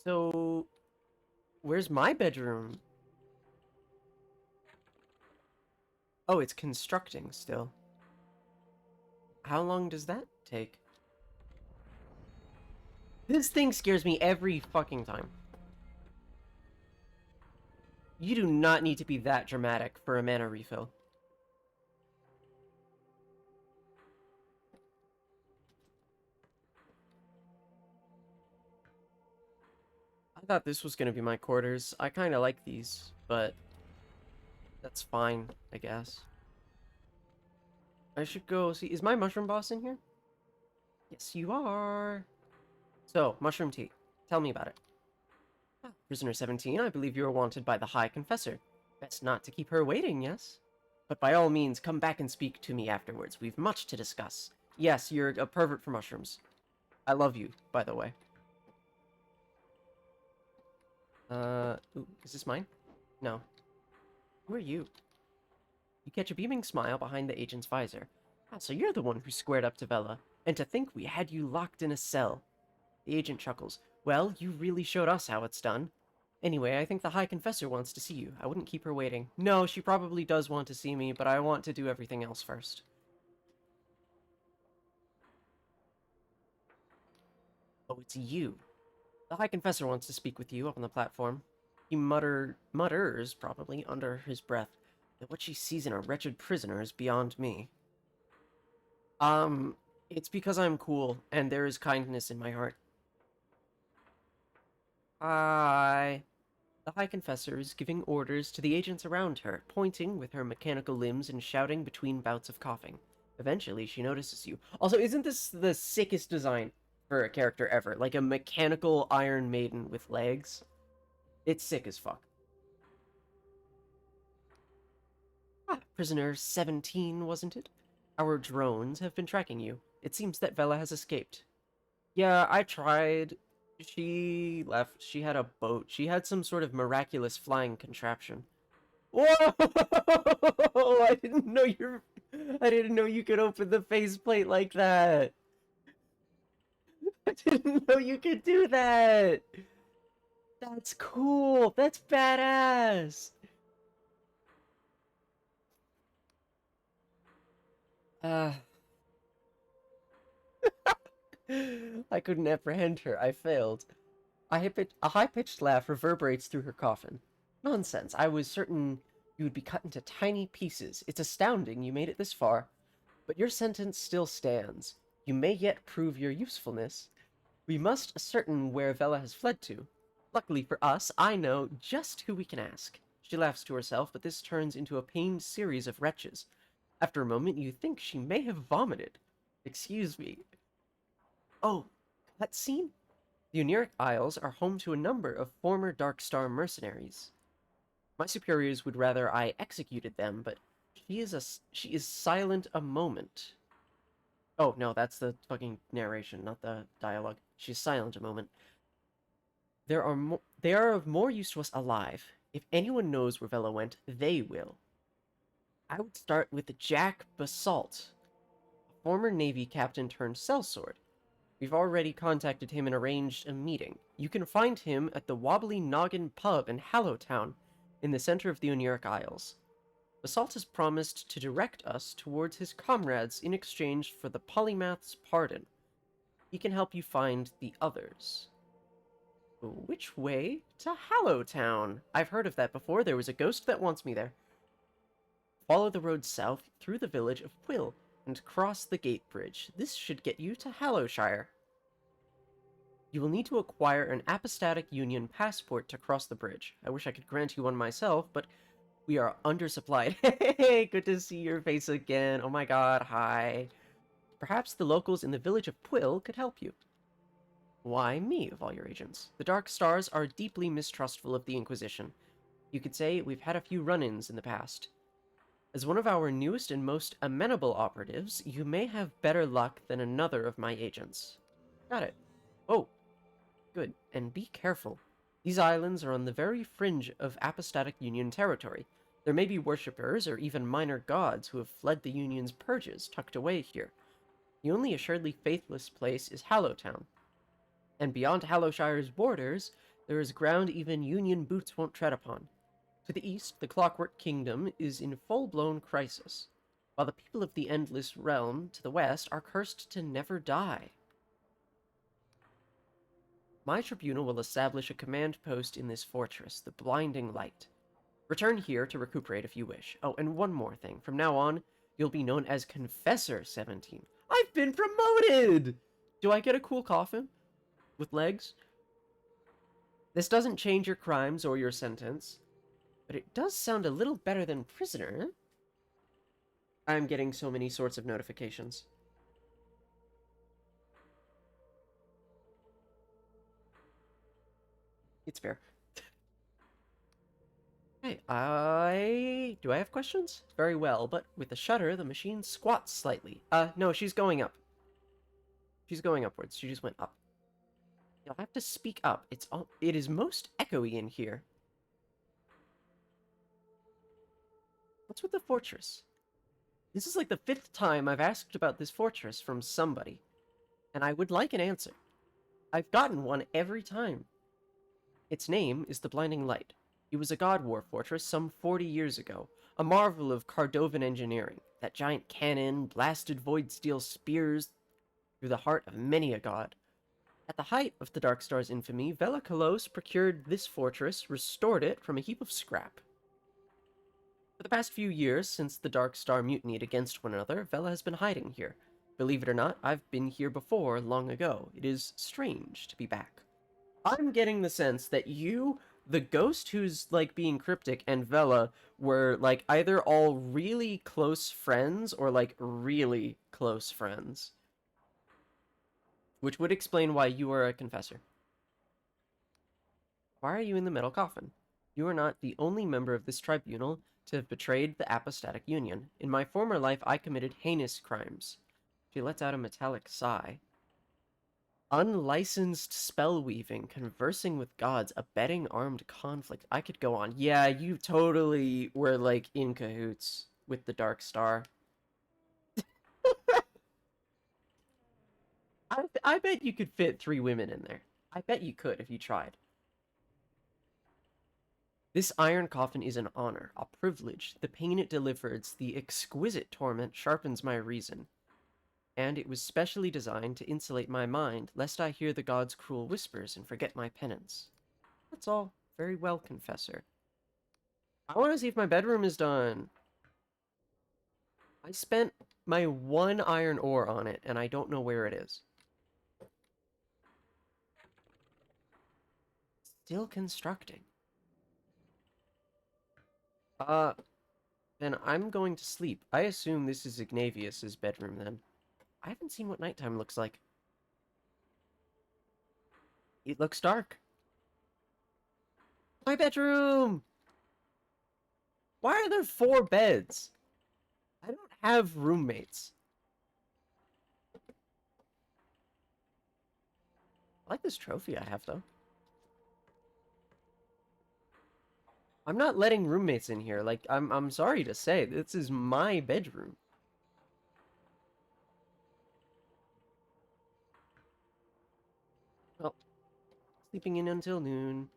So, where's my bedroom? Oh, it's constructing still. How long does that take? This thing scares me every fucking time. You do not need to be that dramatic for a mana refill. I thought this was gonna be my quarters. I kind of like these, but that's fine, I guess. I should go see... Is my mushroom boss in here? Yes, you are. So, mushroom tea. Tell me about it. Prisoner 17, I believe you are wanted by the High Confessor. Best not to keep her waiting, yes? But by all means, come back and speak to me afterwards. We've much to discuss. Yes, you're a pervert for mushrooms. I love you, by the way. Ooh, is this mine? No. Who are you? You catch a beaming smile behind the agent's visor. Ah, so you're the one who squared up to Vela. And to think we had you locked in a cell. The agent chuckles. Well, you really showed us how it's done. Anyway, I think the High Confessor wants to see you. I wouldn't keep her waiting. No, she probably does want to see me, but I want to do everything else first. Oh, it's you. The High Confessor wants to speak with you up on the platform. He mutters, probably, under his breath, that what she sees in a wretched prisoner is beyond me. It's because I'm cool, and there is kindness in my heart. Hi. The High Confessor is giving orders to the agents around her, pointing with her mechanical limbs and shouting between bouts of coughing. Eventually, she notices you. Also, isn't this the sickest design for a character ever? Like a mechanical Iron Maiden with legs? It's sick as fuck. Ah, prisoner 17, wasn't it? Our drones have been tracking you. It seems that Vela has escaped. Yeah, I tried. She left. She had a boat. She had some sort of miraculous flying contraption. Whoa! I didn't know you could open the faceplate like that. I didn't know you could do that! That's cool! That's badass! Uh, I couldn't apprehend her. I failed. A high-pitched laugh reverberates through her coffin. Nonsense. I was certain you would be cut into tiny pieces. It's astounding you made it this far. But your sentence still stands. You may yet prove your usefulness. We must ascertain where Vela has fled to. Luckily for us, I know just who we can ask. She laughs to herself, but this turns into a pained series of retches. After a moment, you think she may have vomited. Excuse me. Oh, cutscene? The Uniric Isles are home to a number of former Dark Star mercenaries. My superiors would rather I executed them, but she is silent a moment. Oh, no, that's the fucking narration, not the dialogue. She's silent a moment. They are of more use to us alive. If anyone knows where Vela went, they will. I would start with Jack Basalt, a former Navy captain turned sellsword. We've already contacted him and arranged a meeting. You can find him at the Wobbly Noggin Pub in Hallowtown, in the center of the Uniric Isles. Basalt has promised to direct us towards his comrades in exchange for the polymath's pardon. He can help you find the others. Which way to Hallowtown? I've heard of that before. There was a ghost that wants me there. Follow the road south through the village of Quill and cross the gate bridge. This should get you to Hallowshire. You will need to acquire an Apostatic Union passport to cross the bridge. I wish I could grant you one myself, but we are undersupplied. Hey, good to see your face again. Oh my god, hi. Perhaps the locals in the village of Quill could help you. Why me, of all your agents? The Dark Stars are deeply mistrustful of the Inquisition. You could say we've had a few run-ins in the past. As one of our newest and most amenable operatives, you may have better luck than another of my agents. Got it. Oh, good. And be careful. These islands are on the very fringe of Apostatic Union territory. There may be worshippers or even minor gods who have fled the Union's purges tucked away here. The only assuredly faithless place is Hallowtown. And beyond Hallowshire's borders, there is ground even Union boots won't tread upon. To the east, the Clockwork Kingdom is in full-blown crisis, while the people of the Endless Realm to the west are cursed to never die. My tribunal will establish a command post in this fortress, the Blinding Light. Return here to recuperate if you wish. Oh, and one more thing. From now on, you'll be known as Confessor 17. I've been promoted! Do I get a cool coffin? With legs? This doesn't change your crimes or your sentence, but it does sound a little better than prisoner. I'm getting so many sorts of notifications. It's fair. Hey, do I have questions? Very well, but with the shutter, the machine squats slightly. No, she's going up. She's going upwards. She just went up. You'll have to speak up. It is most echoey in here. What's with the fortress? This is like the 5th time I've asked about this fortress from somebody, and I would like an answer. I've gotten one every time. Its name is the Blinding Light. It was a God War fortress some 40 years ago, a marvel of Cardovan engineering. That giant cannon blasted void steel spears through the heart of many a god. At the height of the Dark Star's infamy, Vela Kolos procured this fortress, restored it from a heap of scrap. For the past few years, since the Dark Star mutinied against one another, Vela has been hiding here. Believe it or not, I've been here before, long ago. It is strange to be back. I'm getting the sense that you, the ghost who's, like, being cryptic, and Vela were, like, either all really close friends or, like, really close friends. Which would explain why you are a confessor. Why are you in the metal coffin? You are not the only member of this tribunal to have betrayed the Apostatic Union. In my former life, I committed heinous crimes. She lets out a metallic sigh. Unlicensed spell-weaving, conversing with gods, abetting armed conflict. I could go on. Yeah, you totally were, like, in cahoots with the Dark Star. I bet you could fit 3 women in there. I bet you could if you tried. This iron coffin is an honor, a privilege. The pain it delivers, the exquisite torment, sharpens my reason. And it was specially designed to insulate my mind, lest I hear the gods' cruel whispers and forget my penance. That's all very well, Confessor. I want to see if my bedroom is done. I spent my 1 iron ore on it, and I don't know where it is. Still constructing. Then I'm going to sleep. I assume this is Ignavius's bedroom, then. I haven't seen what nighttime looks like. It looks dark. My bedroom! Why are there 4 beds? I don't have roommates. I like this trophy I have, though. I'm not letting roommates in here. Like, I'm sorry to say, this is my bedroom. Well, sleeping in until noon.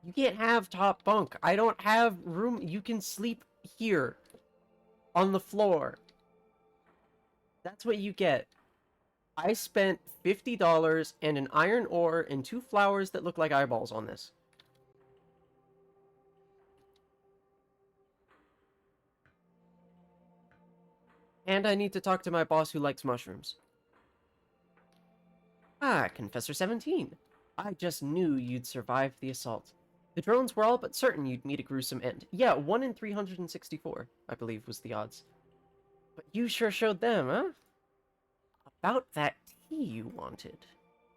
You can't have top bunk. I don't have room. You can sleep here. On the floor. That's what you get. I spent $50 and an iron ore and 2 flowers that look like eyeballs on this. And I need to talk to my boss who likes mushrooms. Ah, Confessor 17. I just knew you'd survive the assault. The drones were all but certain you'd meet a gruesome end. Yeah, 1 in 364, I believe, was the odds. But you sure showed them, huh? About that tea you wanted.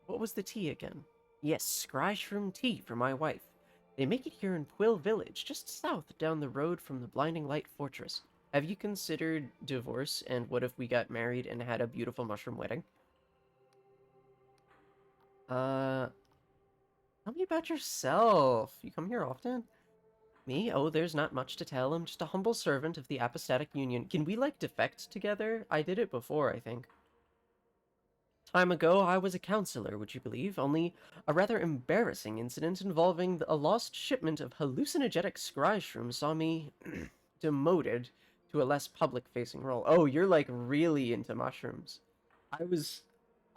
What was the tea again? Yes, Scryshroom tea for my wife. They make it here in Quill Village, just south down the road from the Blinding Light Fortress. Have you considered divorce, and what if we got married and had a beautiful mushroom wedding? Tell me about yourself. You come here often? Me? Oh, there's not much to tell. I'm just a humble servant of the Apostatic Union. Can we, like, defect together? I did it before, I think. Time ago, I was a counselor, would you believe? Only a rather embarrassing incident involving a lost shipment of hallucinogenic scryshrooms saw me demoted to a less public-facing role. Oh, you're, like, really into mushrooms. I was...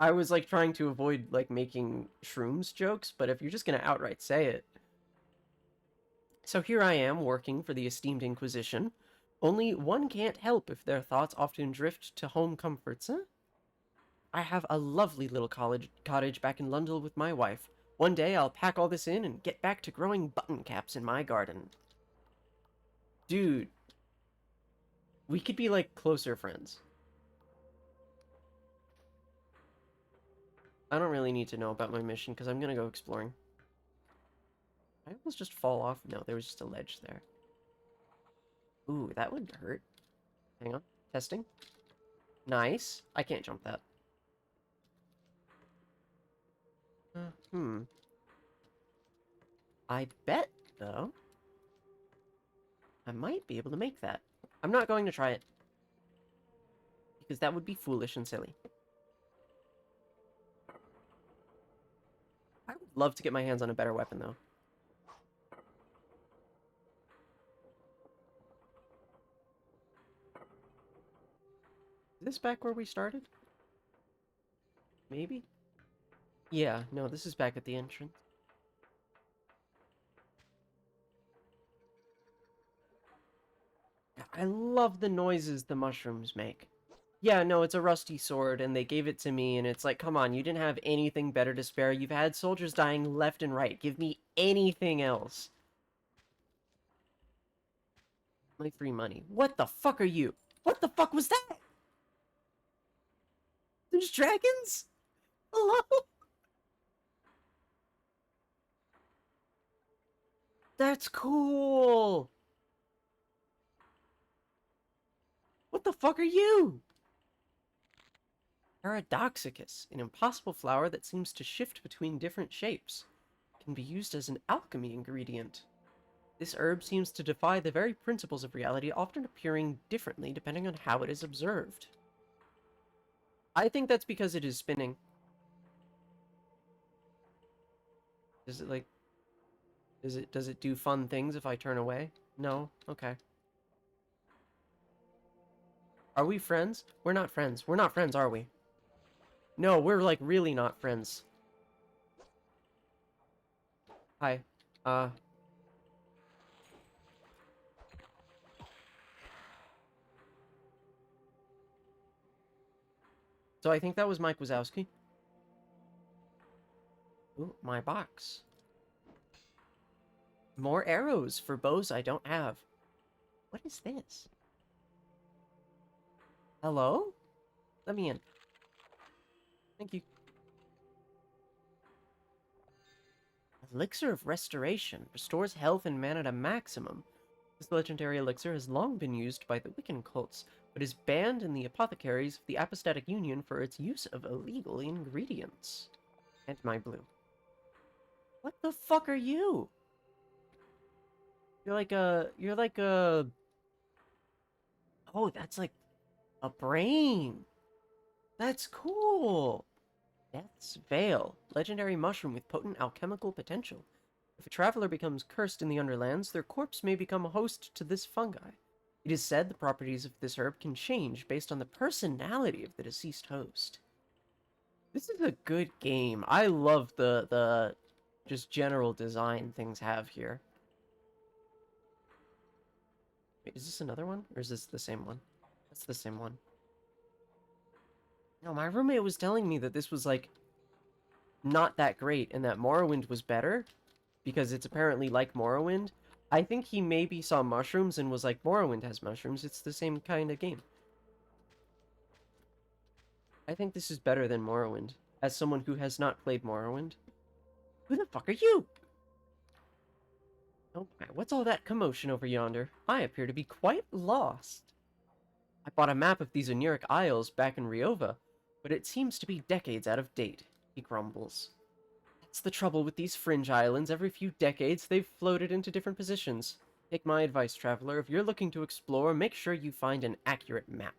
I was, like, trying to avoid, like, making shrooms jokes, but if you're just gonna outright say it... So here I am, working for the esteemed Inquisition. Only one can't help if their thoughts often drift to home comforts, huh? I have a lovely little cottage back in London with my wife. One day I'll pack all this in and get back to growing button caps in my garden. Dude, we could be, like, closer friends. I don't really need to know about my mission, because I'm gonna go exploring. I almost just fall off. No, there was just a ledge there. Ooh, that would hurt. Hang on. Testing. Nice. I can't jump that. I bet, though, I might be able to make that. I'm not going to try it. Because that would be foolish and silly. I would love to get my hands on a better weapon, though. Is this back where we started? Maybe? Yeah, no, this is back at the entrance. I love the noises the mushrooms make. Yeah, no, it's a rusty sword, and they gave it to me, and it's like, come on, you didn't have anything better to spare. You've had soldiers dying left and right. Give me anything else. My free money. What the fuck are you? What the fuck was that? There's dragons? Hello? That's cool! What the fuck are you? Paradoxicus, an impossible flower that seems to shift between different shapes. Can be used as an alchemy ingredient. This herb seems to defy the very principles of reality, often appearing differently depending on how it is observed. I think that's because it is spinning. Is it like... Does it do fun things if I turn away? No? Okay. Are we friends? We're not friends. We're not friends, are we? No, we're like really not friends. Hi. Uh... So I think that was Mike Wazowski. Ooh, my box. More arrows for bows I don't have. What is this? Hello? Let me in. Thank you. Elixir of Restoration restores health and mana to maximum. This legendary elixir has long been used by the Wiccan cults, but is banned in the apothecaries of the Apostatic Union for its use of illegal ingredients. And my blue. What the fuck are you? You're like a... Oh, that's like a brain. That's cool. Death's Veil, legendary mushroom with potent alchemical potential. If a traveler becomes cursed in the Underlands, their corpse may become a host to this fungi. It is said the properties of this herb can change based on the personality of the deceased host. This is a good game. I love the just general design things have here. Wait, is this another one? Or is this the same one? That's the same one. No, my roommate was telling me that this was, like, not that great, and that Morrowind was better, because it's apparently like Morrowind. I think he maybe saw mushrooms and was like, Morrowind has mushrooms, it's the same kind of game. I think this is better than Morrowind, as someone who has not played Morrowind. Who the fuck are you? Oh my, what's all that commotion over yonder? I appear to be quite lost. I bought a map of these Oniric Isles back in Riova, but it seems to be decades out of date, he grumbles. That's the trouble with these fringe islands. Every few decades, they've floated into different positions. Take my advice, traveler. If you're looking to explore, make sure you find an accurate map.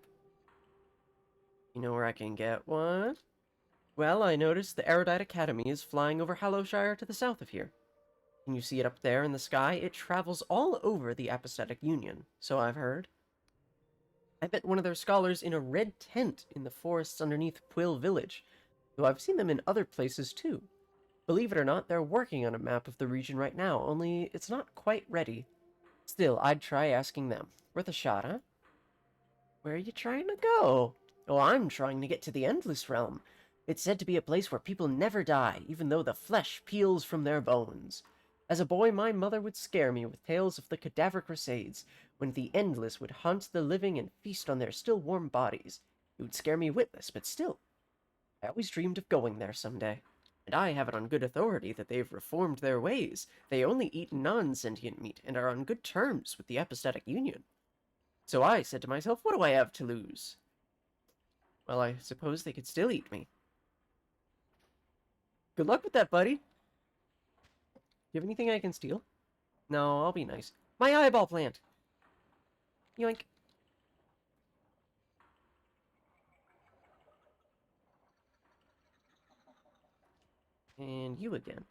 You know where I can get one? Well, I noticed the Erudite Academy is flying over Hallowshire to the south of here. Can you see it up there in the sky? It travels all over the Apostatic Union, so I've heard. I met one of their scholars in a red tent in the forests underneath Quill Village, though I've seen them in other places too. Believe it or not, they're working on a map of the region right now, only it's not quite ready. Still, I'd try asking them. Worth a shot, huh? Where are you trying to go? Oh, I'm trying to get to the Endless Realm. It's said to be a place where people never die, even though the flesh peels from their bones. As a boy, my mother would scare me with tales of the Cadaver Crusades, when the Endless would haunt the living and feast on their still warm bodies. It would scare me witless, but still, I always dreamed of going there someday. And I have it on good authority that they've reformed their ways. They only eat non-sentient meat and are on good terms with the Apostatic Union. So I said to myself, what do I have to lose? Well, I suppose they could still eat me. Good luck with that, buddy. You have anything I can steal? No, I'll be nice. My eyeball plant! Yoink. And you again.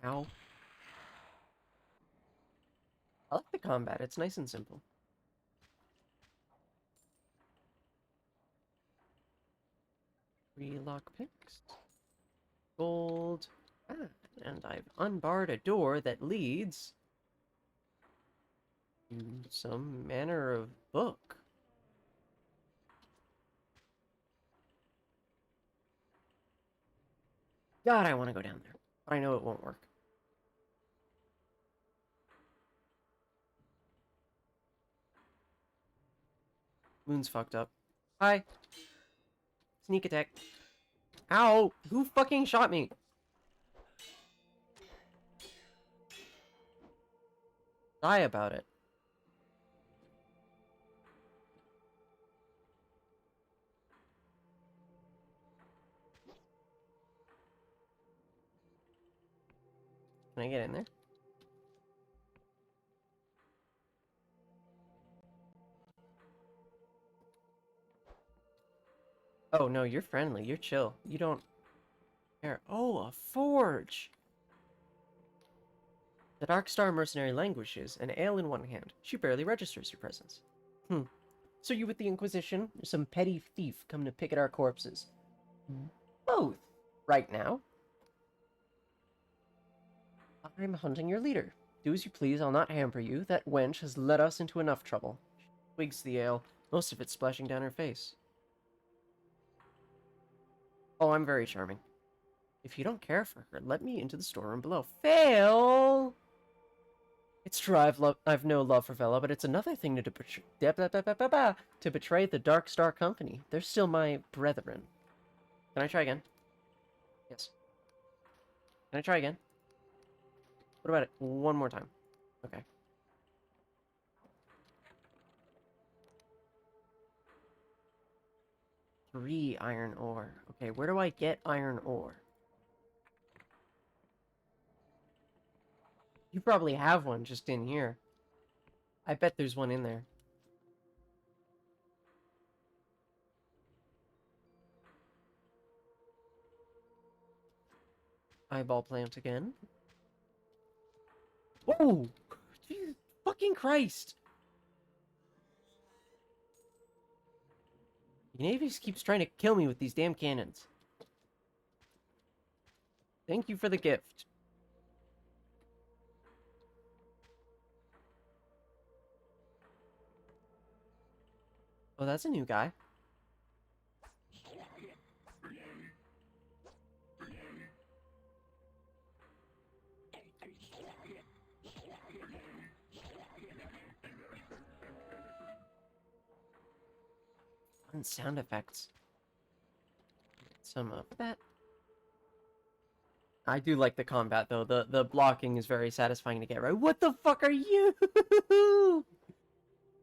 Ow. I like the combat. It's nice and simple. 3 lockpicks. Gold. Ah, and I've unbarred a door that leads to some manner of book. God, I want to go down there, but I know it won't work. Moon's fucked up. Hi. Sneak attack. Ow! Who fucking shot me? Die about it. Can I get in there? Oh, no, you're friendly. You're chill. You don't care. Oh, a forge! The Dark Star mercenary languishes, an ale in one hand. She barely registers your presence. So you with the Inquisition, or some petty thief come to pick at our corpses? Both. Right now. I'm hunting your leader. Do as you please, I'll not hamper you. That wench has led us into enough trouble. She twigs the ale, most of it splashing down her face. Oh, I'm very charming. If you don't care for her, let me into the storeroom below. Fail! It's true, I've no love for Vela, but it's another thing to betray the Dark Star Company. They're still my brethren. Can I try again? Yes. Can I try again? What about it? One more time. Okay. 3 iron ore. Okay, where do I get iron ore? You probably have one just in here. I bet there's one in there. Eyeball plant again. Whoa! Jesus fucking Christ! The Navy just keeps trying to kill me with these damn cannons. Thank you for the gift. Oh, that's a new guy. Fun sound effects. Some of that. I do like the combat, though. The blocking is very satisfying to get right. What the fuck are you?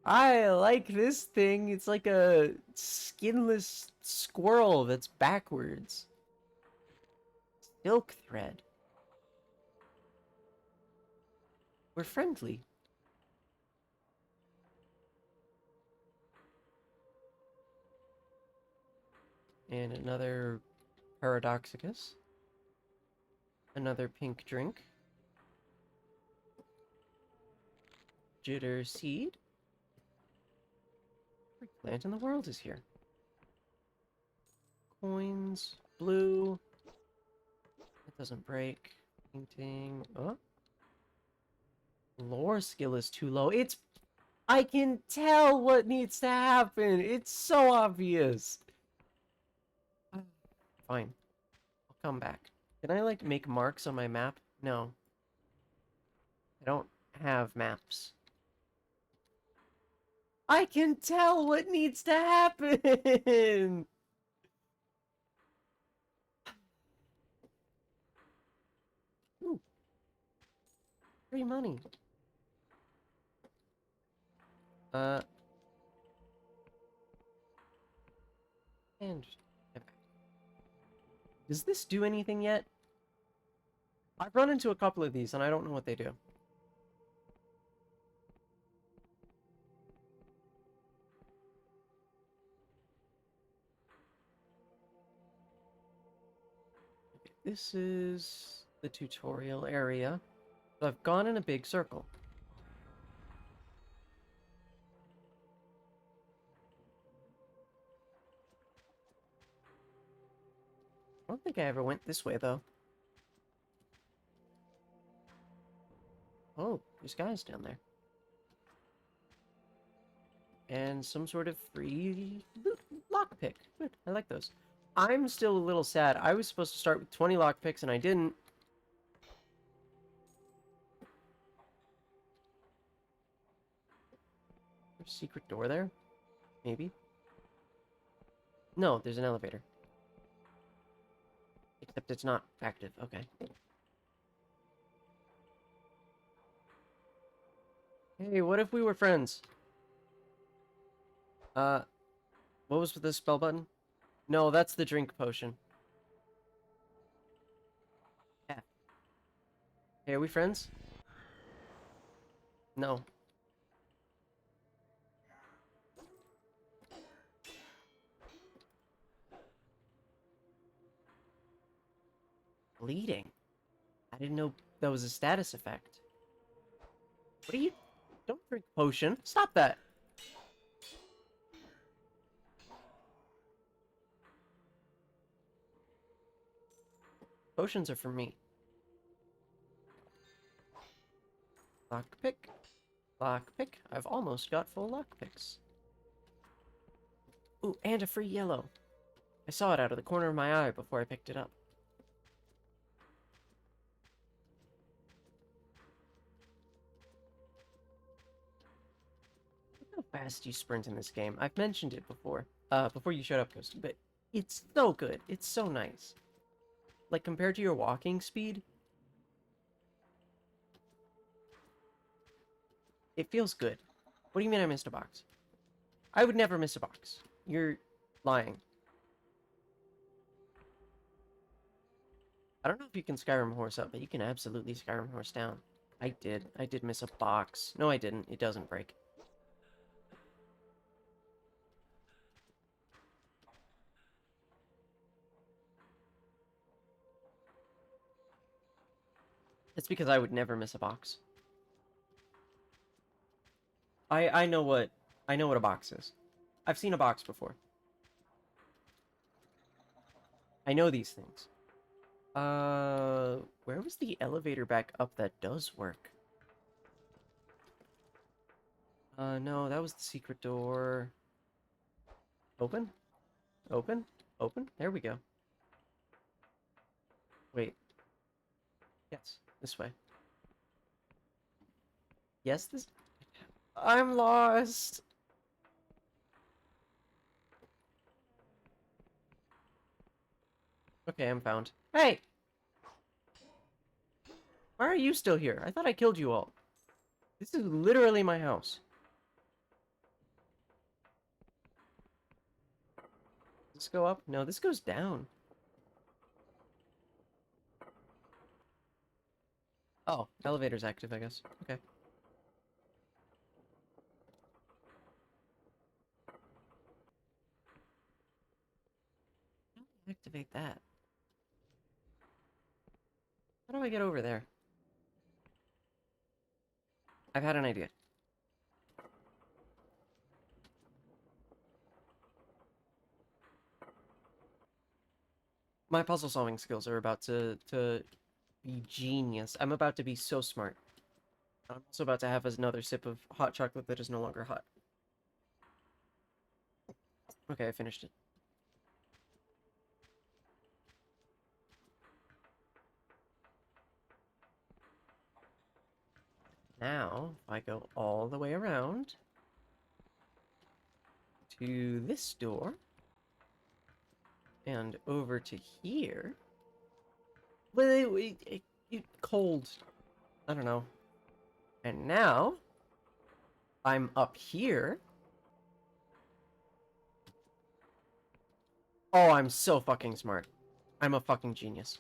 I like this thing. It's like a skinless squirrel that's backwards. Silk thread. We're friendly. And another Paradoxicus. Another pink drink. Jitter seed. Every plant in the world is here. Coins. Blue. It doesn't break. Painting. Oh. Lore skill is too low. I can tell what needs to happen. It's so obvious. Fine. I'll come back. Can I, like, make marks on my map? No. I don't have maps. I can tell what needs to happen! Ooh. Free money. And... Does this do anything yet? I've run into a couple of these, and I don't know what they do. Okay, this is the tutorial area. So I've gone in a big circle. I don't think I ever went this way, though. Oh, there's guys down there. And some sort of free lockpick. Good, I like those. I'm still a little sad. I was supposed to start with 20 lockpicks, and I didn't. There's a secret door there? Maybe? No, there's an elevator. Except it's not active. Okay. Hey, what if we were friends? What was with the spell button? No, that's the drink potion. Yeah. Hey, are we friends? No. bleeding. I didn't know that was a status effect. What are you... Don't drink potion. Stop that! Potions are for me. Lockpick. Lockpick. I've almost got full lockpicks. Ooh, and a free yellow. I saw it out of the corner of my eye before I picked it up. Look how fast you sprint in this game. I've mentioned it before. Before you showed up, Ghost, but it's so good. It's so nice. Like, compared to your walking speed, it feels good. What do you mean I missed a box? I would never miss a box. You're lying. I don't know if you can Skyrim horse up, but you can absolutely Skyrim horse down. I did. I did miss a box. No, I didn't. It doesn't break. It's because I would never miss a box. I know what a box is. I've seen a box before. I know these things. Where was the elevator back up that does work? No, that was the secret door. Open? Open? Open? There we go. Wait. Yes, this way. Yes, this... I'm lost! Okay, I'm found. Hey! Why are you still here? I thought I killed you all. This is literally my house. Does this go up? No, this goes down. Oh, elevator's active, I guess. Okay. How do I activate that? How do I get over there? I've had an idea. My puzzle-solving skills are about to be genius. I'm about to be so smart. I'm also about to have another sip of hot chocolate that is no longer hot. Okay, I finished it. Now, if I go all the way around to this door and over to here. Wait, cold. I don't know. And now, I'm up here. Oh, I'm so fucking smart. I'm a fucking genius.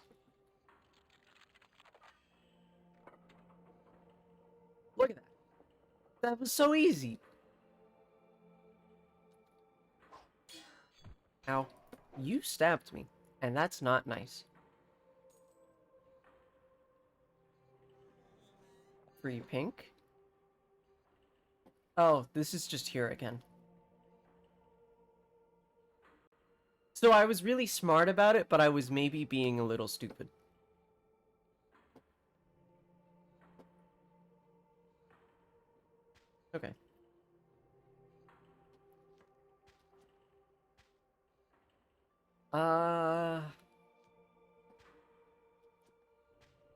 Look at that. That was so easy. Ow. You stabbed me, and that's not nice. Free pink. Oh, this is just here again. So I was really smart about it, but I was maybe being a little stupid. Okay.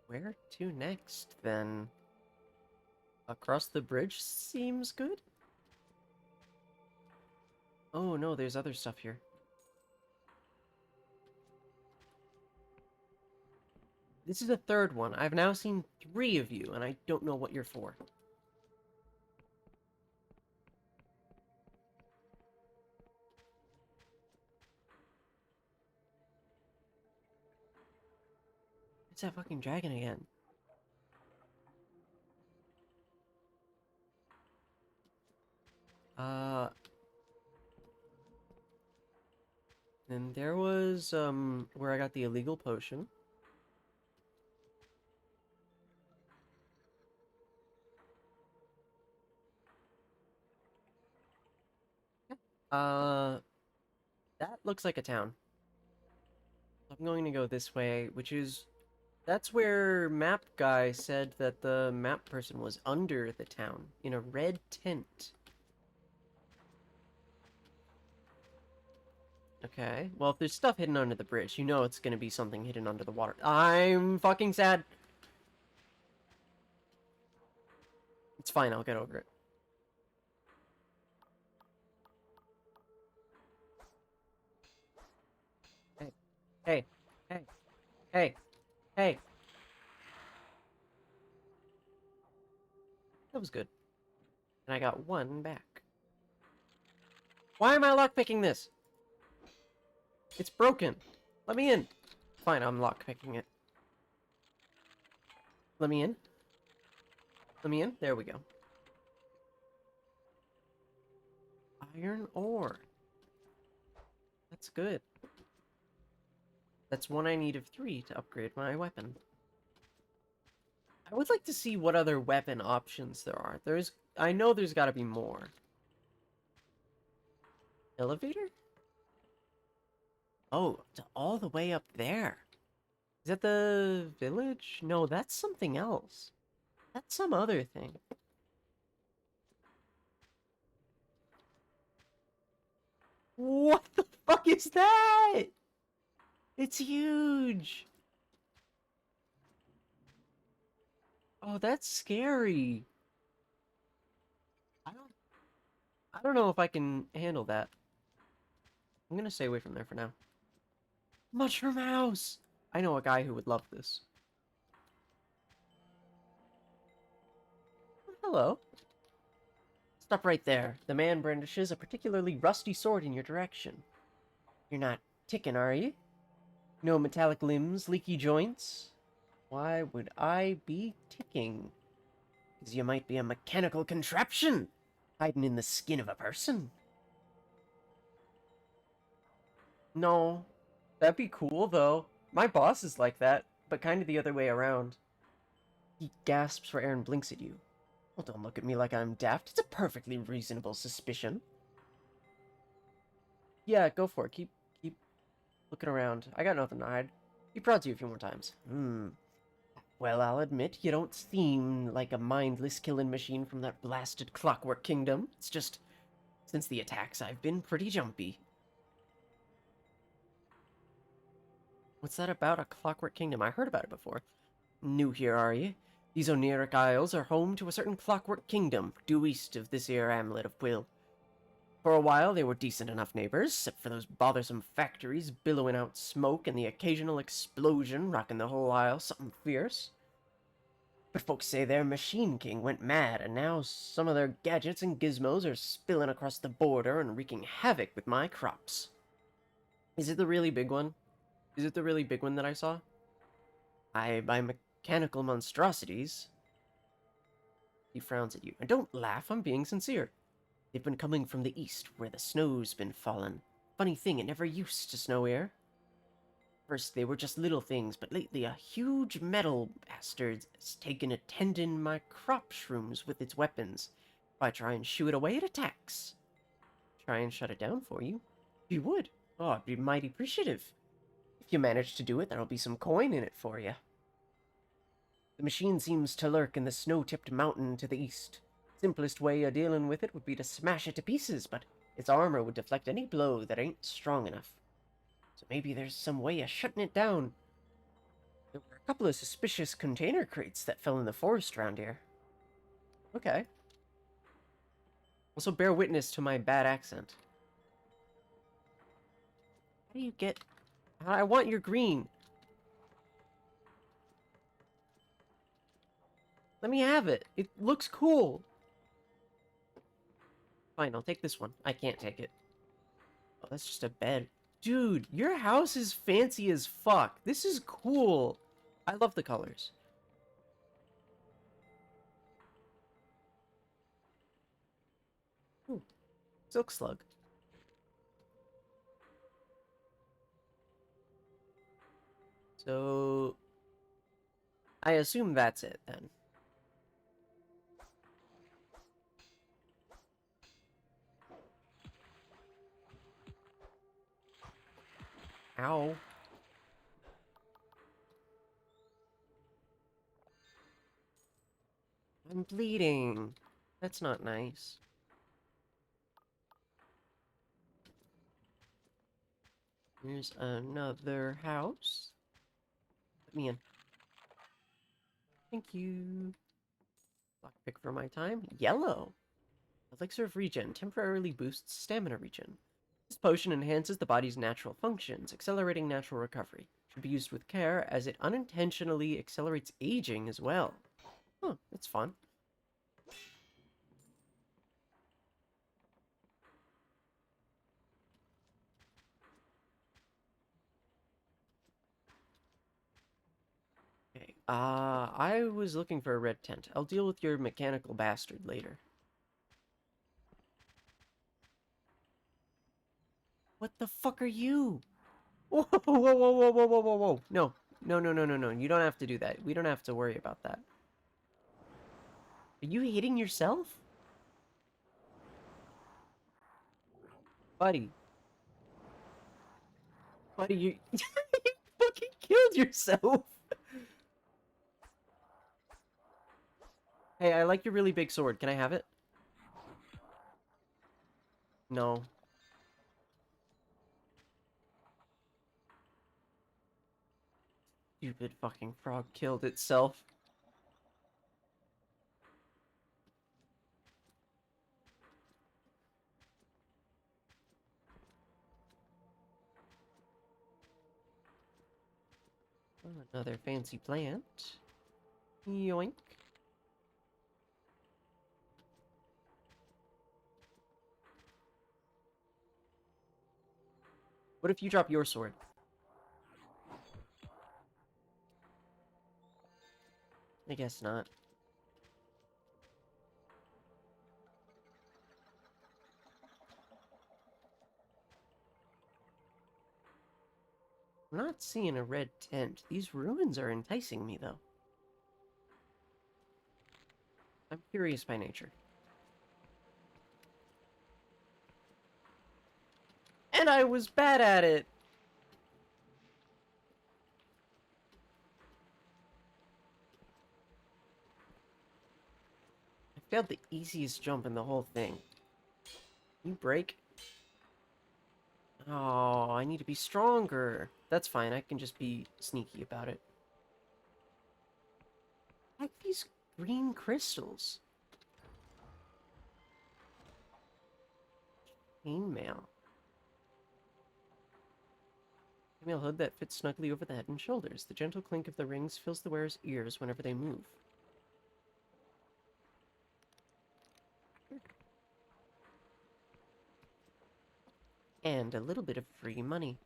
Where to next, then? Across the bridge seems good? Oh no, there's other stuff here. This is the third one. I've now seen 3 of you, and I don't know what you're for. It's that fucking dragon again. And there was, where I got the illegal potion. Uh, that looks like a town. I'm going to go this way, which is... That's where map guy said that the map person was under the town, in a red tent. Okay, well, if there's stuff hidden under the bridge, you know it's gonna be something hidden under the water. I'm fucking sad. It's fine, I'll get over it. Hey, hey, hey, hey, hey. That was good. And I got one back. Why am I lockpicking this? It's broken. Let me in. Fine, I'm lockpicking it. Let me in. Let me in. There we go. Iron ore. That's good. That's one I need of 3 to upgrade my weapon. I would like to see what other weapon options there are. I know there's gotta be more. Elevator? Oh, all the way up there. Is that the village? No, that's something else. That's some other thing. What the fuck is that? It's huge. Oh, that's scary. I don't I don't know if I can handle that. I'm gonna stay away from there for now. Mushroom house! I know a guy who would love this. Hello. Stop right there. The man brandishes a particularly rusty sword in your direction. You're not ticking, are you? No metallic limbs, leaky joints? Why would I be ticking? Because you might be a mechanical contraption, hiding in the skin of a person. No. That'd be cool, though. My boss is like that, but kind of the other way around. He gasps for air and blinks at you. Well, don't look at me like I'm daft. It's a perfectly reasonable suspicion. Yeah, go for it. Keep looking around. I got nothing to hide. He prods you a few more times. Well, I'll admit, you don't seem like a mindless killing machine from that blasted Clockwork Kingdom. It's just, since the attacks, I've been pretty jumpy. What's that about, a Clockwork Kingdom? I heard about it before. New here, are you? These Oniric Isles are home to a certain Clockwork Kingdom, due east of this here hamlet of Quill. For a while, they were decent enough neighbors, except for those bothersome factories billowing out smoke and the occasional explosion rocking the whole isle something fierce. But folks say their Machine King went mad, and now some of their gadgets and gizmos are spilling across the border and wreaking havoc with my crops. Is it the really big one? Is it the really big one that I saw? I buy mechanical monstrosities. He frowns at you. And don't laugh, I'm being sincere. They've been coming from the east, where the snow's been falling. Funny thing, it never used to snow here. First, they were just little things, but lately a huge metal bastard has taken a tendon my crop shrooms with its weapons. If I try and shoo it away, it attacks. Try and shut it down for you? You would. Oh, I'd be mighty appreciative. If you manage to do it, there'll be some coin in it for you. The machine seems to lurk in the snow-tipped mountain to the east. Simplest way of dealing with it would be to smash it to pieces, but its armor would deflect any blow that ain't strong enough. So maybe there's some way of shutting it down. There were a couple of suspicious container crates that fell in the forest around here. Okay. Also bear witness to my bad accent. How do you get... I want your green. Let me have it. It looks cool. Fine, I'll take this one. I can't take it. Oh, that's just a bed. Dude, your house is fancy as fuck. This is cool. I love the colors. Ooh, silk slug. So, I assume that's it then. Ow. I'm bleeding. That's not nice. Here's another house. Let me in. Thank you. Lockpick for my time. Yellow. Elixir of Regen temporarily boosts stamina regen. This potion enhances the body's natural functions, accelerating natural recovery. Should be used with care, as it unintentionally accelerates aging as well. Huh, that's fun. Okay, I was looking for a red tent. I'll deal with your mechanical bastard later. What the fuck are you? Whoa, whoa, whoa, whoa, whoa, whoa, whoa, whoa. No. No, no, no, no, no. You don't have to do that. We don't have to worry about that. Are you hitting yourself? Buddy. Buddy, you... you fucking killed yourself! Hey, I like your really big sword. Can I have it? No. Stupid fucking frog killed itself. Oh, another fancy plant. Yoink. What if you drop your sword? I guess not. I'm not seeing a red tent. These ruins are enticing me, though. I'm curious by nature. And I was bad at it! I failed the easiest jump in the whole thing. You break? Oh, I need to be stronger. That's fine, I can just be sneaky about it. I like these green crystals. Chainmail. Chainmail hood that fits snugly over the head and shoulders. The gentle clink of the rings fills the wearer's ears whenever they move. And a little bit of free money.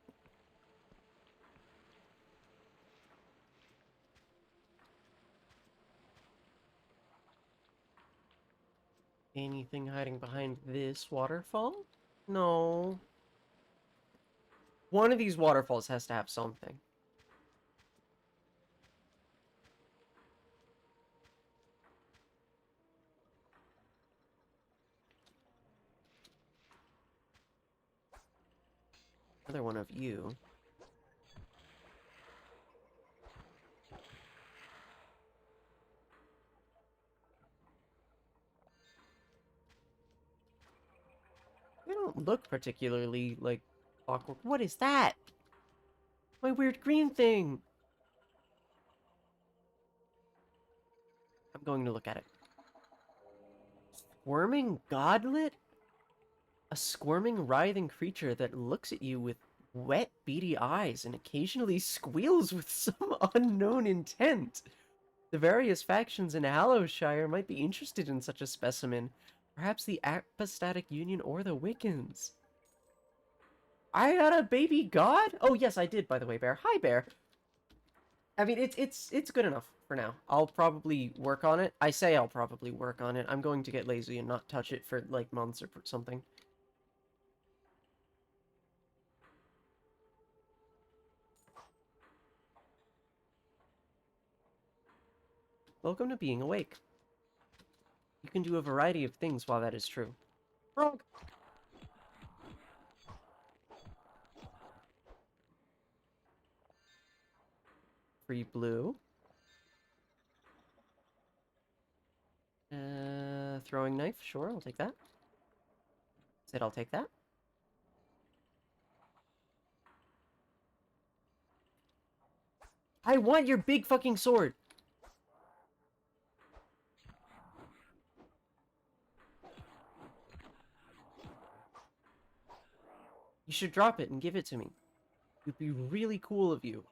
Anything hiding behind this waterfall? No. One of these waterfalls has to have something. Another one of you. They don't look particularly, like, awkward. What is that? My weird green thing! I'm going to look at it. Squirming godlet? A squirming, writhing creature that looks at you with wet, beady eyes and occasionally squeals with some unknown intent. The various factions in Hallowshire might be interested in such a specimen. Perhaps the Apostatic Union or the Wiccans. I got a baby god? Oh, yes, I did, by the way, Bear. Hi, Bear. I mean, it's good enough for now. I'll probably work on it. I say I'll probably work on it. I'm going to get lazy and not touch it for, like, months or something. Welcome to being awake. You can do a variety of things while that is true. Frog! Free blue. Throwing knife, sure, I'll take that. Said I'll take that. I want your big fucking sword! You should drop it and give it to me. It'd be really cool of you.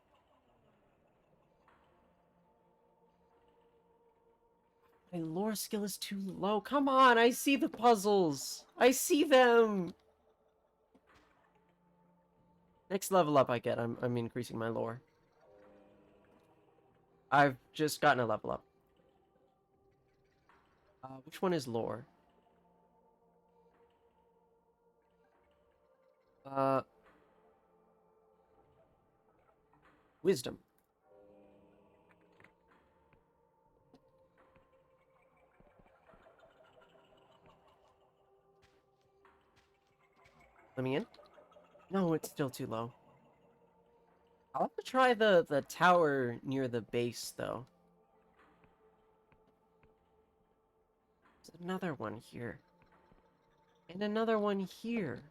My lore skill is too low. Come on, I see the puzzles. I see them. Next level up I get, I'm increasing my lore. I've just gotten a level up. Which one is lore? Wisdom. Let me in? No, it's still too low. I'll have to try the tower near the base, though. There's another one here. And another one here.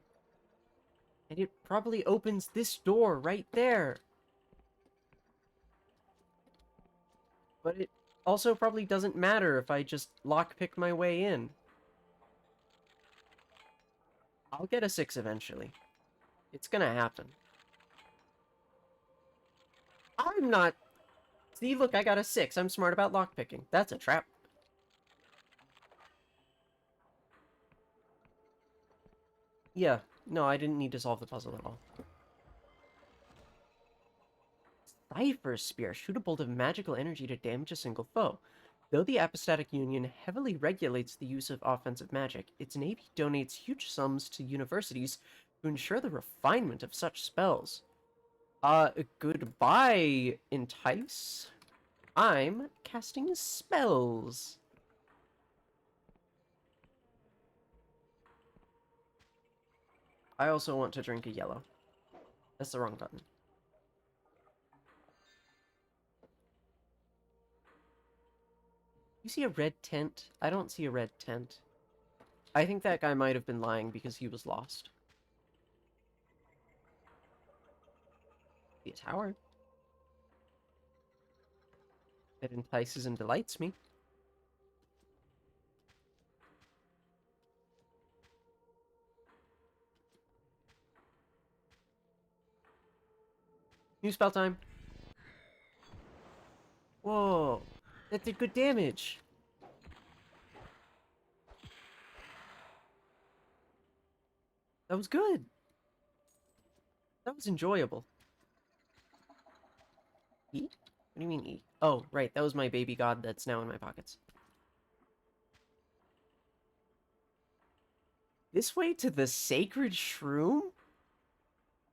And it probably opens this door right there. But it also probably doesn't matter if I just lockpick my way in. I'll get a 6 eventually. It's gonna happen. I'm not... See, look, I got a 6. I'm smart about lockpicking. That's a trap. Yeah, no, I didn't need to solve the puzzle at all. Cipher Spear. Shoot a bolt of magical energy to damage a single foe. Though the Apostatic Union heavily regulates the use of offensive magic, its navy donates huge sums to universities to ensure the refinement of such spells. Goodbye, Entice. I'm casting spells. I also want to drink a yellow. That's the wrong button. You see a red tent? I don't see a red tent. I think that guy might have been lying because he was lost. See a tower. It entices and delights me. New spell time. Whoa. That did good damage. That was good. That was enjoyable. E? What do you mean E? Oh, right. That was my baby god that's now in my pockets. This way to the sacred shroom?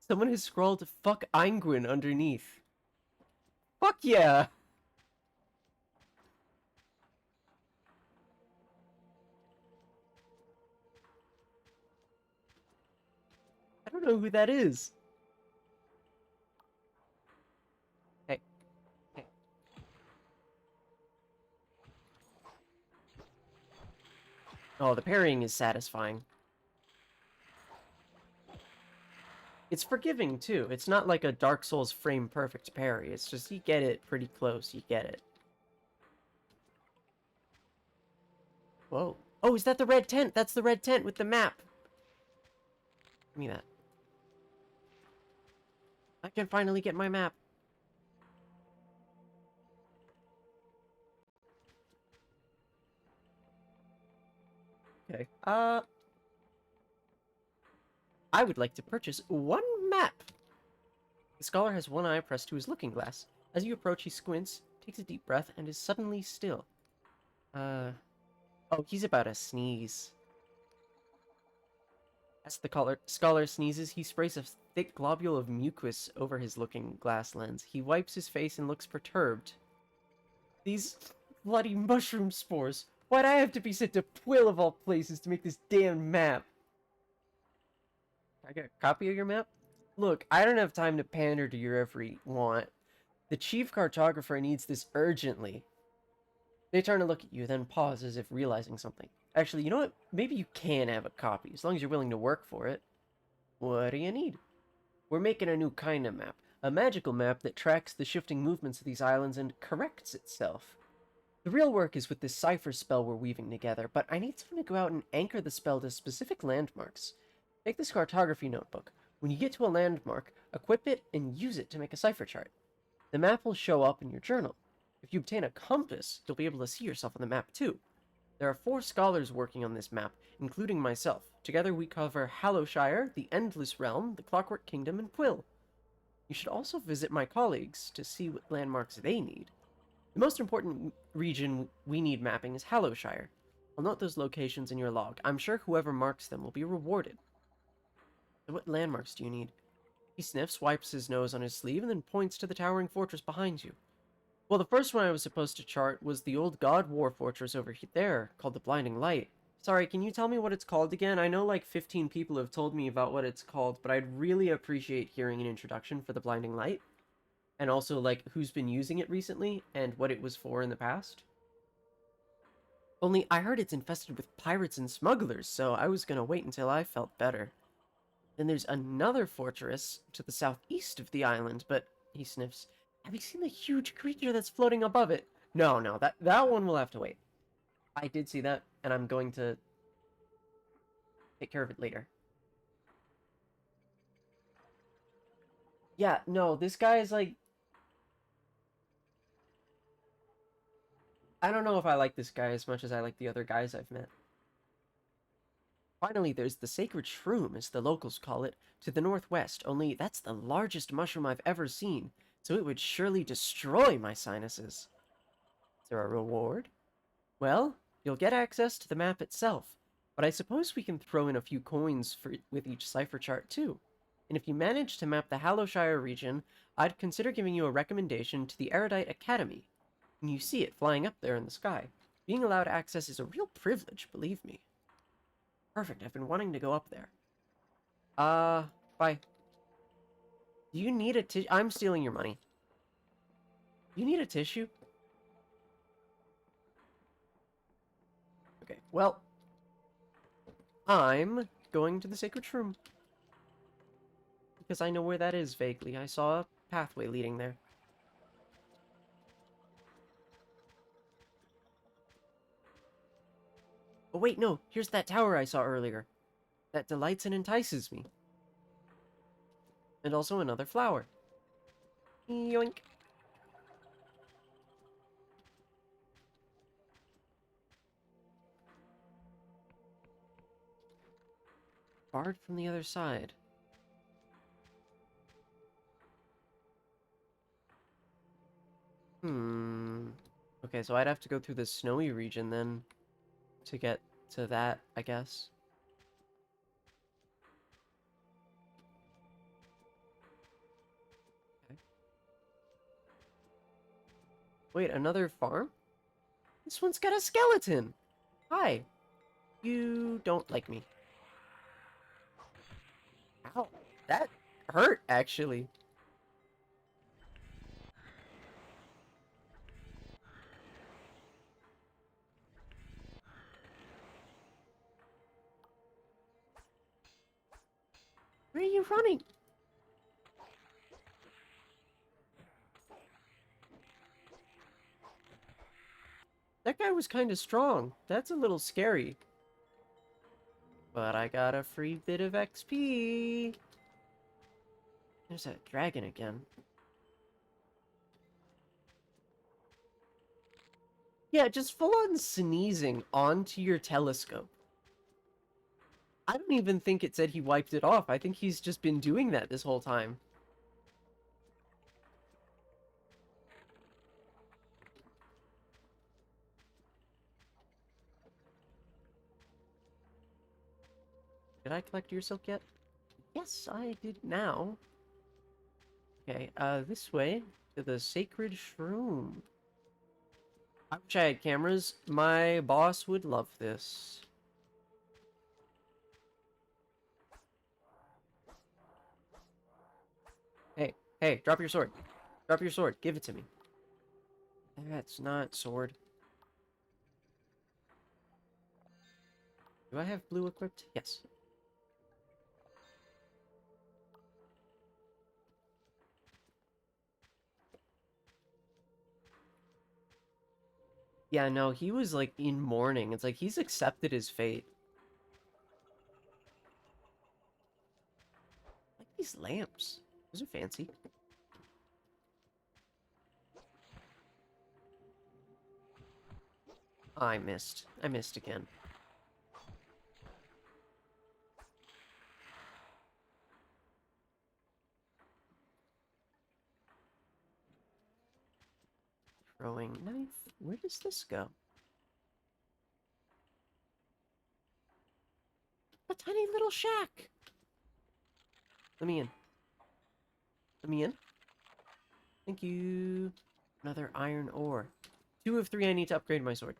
Someone has scrawled "fuck Eingwin" underneath. Fuck yeah! I don't know who that is. Hey. Hey. Oh, the parrying is satisfying. It's forgiving, too. It's not like a Dark Souls frame-perfect parry. It's just, you get it pretty close. You get it. Whoa. Oh, is that the red tent? That's the red tent with the map. Give me that. I can finally get my map. Okay. I would like to purchase one map. The scholar has one eye pressed to his looking glass. As you approach, he squints, takes a deep breath, and is suddenly still. Oh, he's about to sneeze. As the scholar sneezes, he sprays a thick globule of mucus over his looking glass lens. He wipes his face and looks perturbed. These bloody mushroom spores. Why'd I have to be sent to Quill of all places to make this damn map? Can I get a copy of your map? Look, I don't have time to pander to your every want. The chief cartographer needs this urgently. They turn to look at you, then pause as if realizing something. Actually, you know what? Maybe you can have a copy, as long as you're willing to work for it. What do you need? We're making a new kind of map. A magical map that tracks the shifting movements of these islands and corrects itself. The real work is with this cipher spell we're weaving together, but I need someone to go out and anchor the spell to specific landmarks. Take this cartography notebook. When you get to a landmark, equip it and use it to make a cipher chart. The map will show up in your journal. If you obtain a compass, you'll be able to see yourself on the map too. There are 4 scholars working on this map, including myself. Together we cover Hallowshire, the Endless Realm, the Clockwork Kingdom, and Quill. You should also visit my colleagues to see what landmarks they need. The most important region we need mapping is Hallowshire. I'll note those locations in your log. I'm sure whoever marks them will be rewarded. So what landmarks do you need? He sniffs, wipes his nose on his sleeve, and then points to the towering fortress behind you. Well, the first one I was supposed to chart was the old God War fortress over there, called the Blinding Light. Sorry, can you tell me what it's called again? I know like 15 people have told me about what it's called, but I'd really appreciate hearing an introduction for the Blinding Light. And also, like, who's been using it recently, and what it was for in the past. Only, I heard it's infested with pirates and smugglers, so I was gonna wait until I felt better. Then there's another fortress to the southeast of the island, but, he sniffs, have you seen the huge creature that's floating above it? No, that one will have to wait. I did see that, and I'm going to take care of it later. Yeah, no, this guy is like... I don't know if I like this guy as much as I like the other guys I've met. Finally, there's the Sacred Shroom, as the locals call it, to the northwest, only that's the largest mushroom I've ever seen, so it would surely destroy my sinuses. Is there a reward? Well, you'll get access to the map itself, but I suppose we can throw in a few coins with each cipher chart too. And if you manage to map the Hallowshire region, I'd consider giving you a recommendation to the Erudite Academy. And you see it flying up there in the sky. Being allowed access is a real privilege, believe me. Perfect, I've been wanting to go up there. Bye. Do you need a tissue? I'm stealing your money. You need a tissue? Okay, well, I'm going to the Sacred Shroom. Because I know where that is vaguely. I saw a pathway leading there. Oh wait, no, here's that tower I saw earlier. That delights and entices me. And also another flower. Yoink. Barred from the other side. Okay, so I'd have to go through the snowy region then to get to that, I guess. Okay. Wait, another farm? This one's got a skeleton! Hi. You don't like me. Ow, that hurt, actually. Where are you running? That guy was kind of strong. That's a little scary. But I got a free bit of XP. There's that dragon again. Yeah, just full on sneezing onto your telescope. I don't even think it said he wiped it off. I think he's just been doing that this whole time. Did I collect your silk yet? Yes, I did now. Okay, this way to the Sacred Shroom. I wish I had cameras. My boss would love this. Hey, drop your sword. Drop your sword. Give it to me. That's not sword. Do I have blue equipped? Yes. Yeah, no, he was, like, in mourning. It's like, he's accepted his fate. I like these lamps. Those are fancy. Oh, I missed. I missed again. Throwing knife. Where does this go? A tiny little shack. Let me in. Let me in. Thank you. Another iron ore. 2 of 3 I need to upgrade my sword.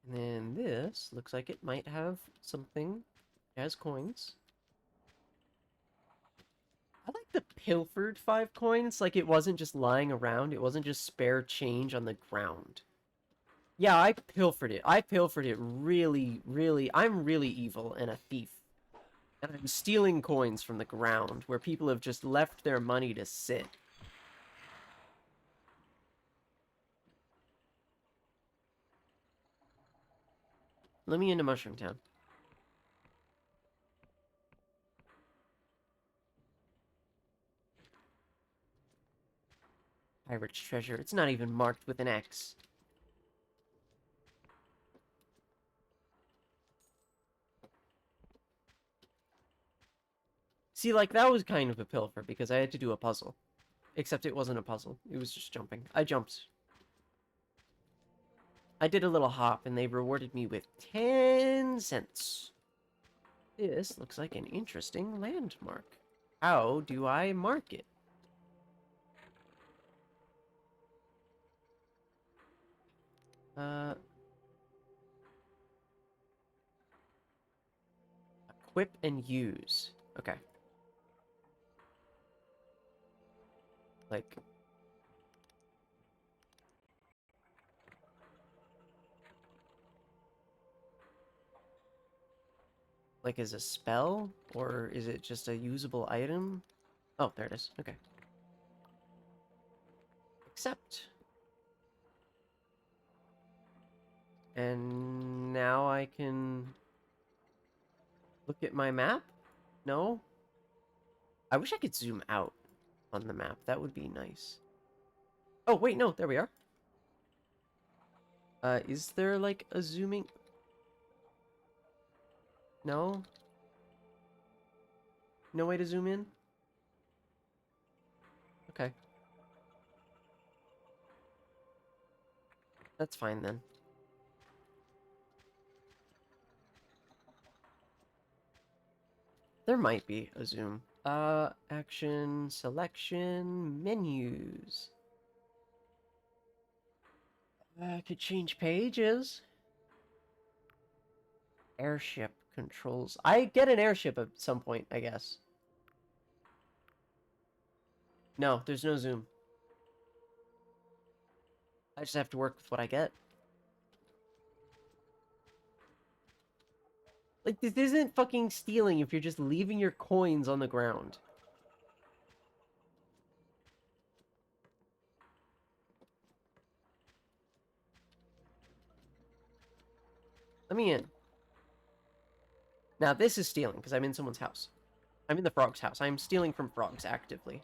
And then this looks like it might have something. It has coins. I like the pilfered 5 coins. Like, it wasn't just lying around. It wasn't just spare change on the ground. Yeah, I pilfered it. I pilfered it really, really. I'm really evil and a thief. And I'm stealing coins from the ground where people have just left their money to sit. Let me into Mushroom Town. Pirate's treasure. It's not even marked with an X. See, like, that was kind of a pilfer because I had to do a puzzle. Except it wasn't a puzzle. It was just jumping. I jumped. I did a little hop, and they rewarded me with 10 cents. This looks like an interesting landmark. How do I mark it? Equip and use. Okay. Like... Like, as a spell? Or is it just a usable item? Oh, there it is. Okay. Accept. And now I can look at my map? No? I wish I could zoom out on the map. That would be nice. Oh, wait, no. There we are. Is there, like, a zooming... No? No way to zoom in? Okay. That's fine, then. There might be a zoom. Action, selection, menus. I could change pages. Airship controls. I get an airship at some point, I guess. No, there's no zoom. I just have to work with what I get. Like, this isn't fucking stealing if you're just leaving your coins on the ground. Let me in. Now, this is stealing, because I'm in someone's house. I'm in the frog's house. I'm stealing from frogs actively.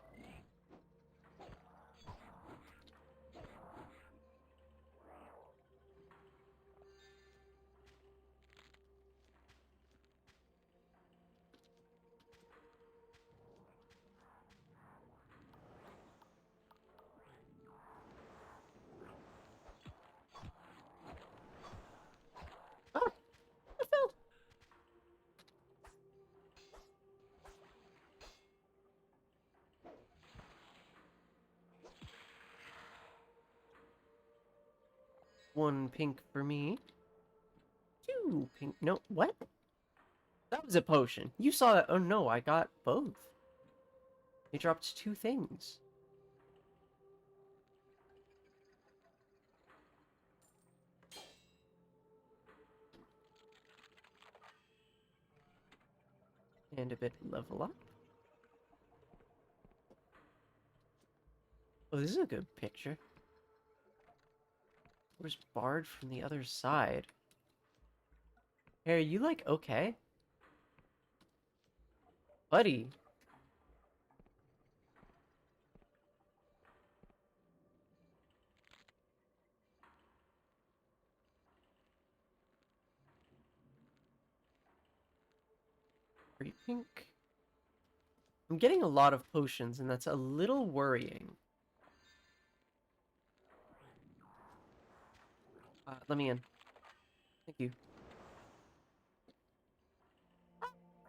Oh, I fell. 1 pink for me. 2 pink. No, what? That was a potion. You saw that. Oh no, I got both. He dropped 2 things. And a bit level up. Oh, this is a good picture. Where's Bard from the other side? Hey, are you like okay? Buddy. Are you pink? I'm getting a lot of potions, and that's a little worrying. Let me in. Thank you.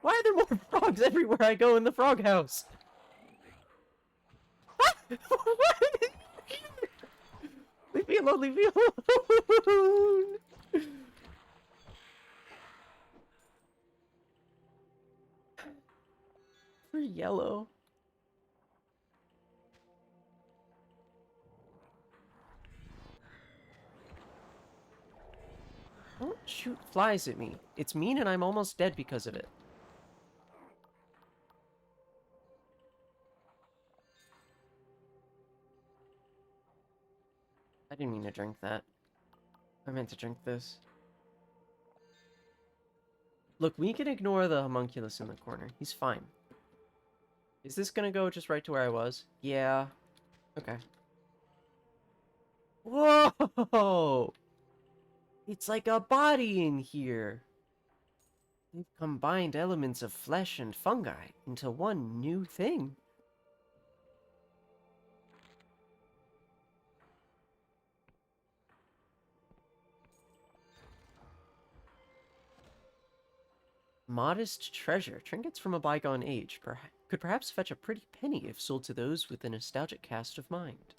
Why are there more frogs everywhere I go in the frog house? Leave me alone, leave me alone! For yellow. Don't shoot flies at me. It's mean and I'm almost dead because of it. I didn't mean to drink that. I meant to drink this. Look, we can ignore the homunculus in the corner. He's fine. Is this gonna go just right to where I was? Yeah. Okay. Whoa! It's like a body in here. They've combined elements of flesh and fungi into one new thing. Modest treasure. Trinkets from a bygone age. Could perhaps fetch a pretty penny if sold to those with a nostalgic cast of mind.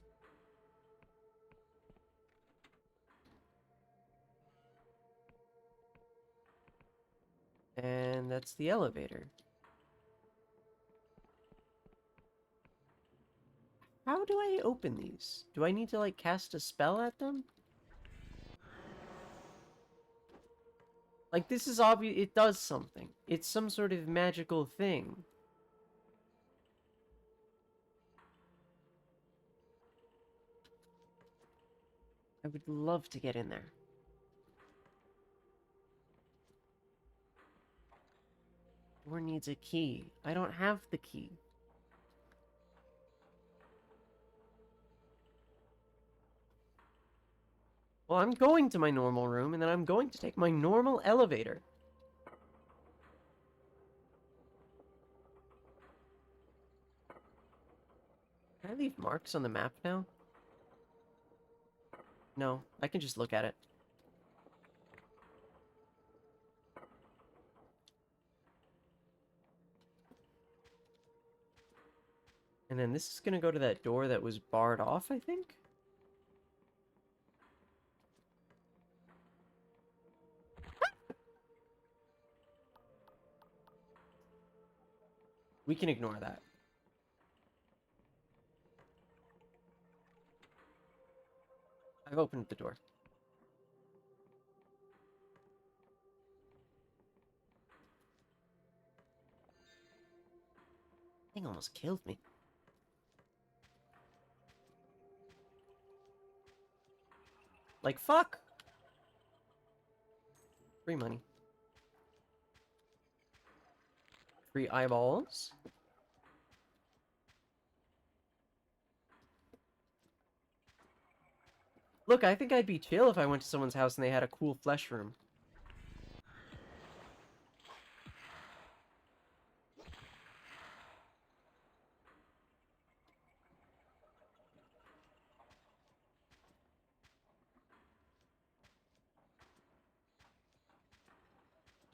And that's the elevator. How do I open these? Do I need to, like, cast a spell at them? Like, this is obvious. It does something. It's some sort of magical thing. I would love to get in there. Door needs a key. I don't have the key. Well, I'm going to my normal room, and then I'm going to take my normal elevator. Can I leave marks on the map now? No, I can just look at it. And then this is gonna go to that door that was barred off, I think? We can ignore that. I've opened the door. Thing almost killed me. Like, fuck! Free money. Free eyeballs. Look, I think I'd be chill if I went to someone's house and they had a cool flesh room.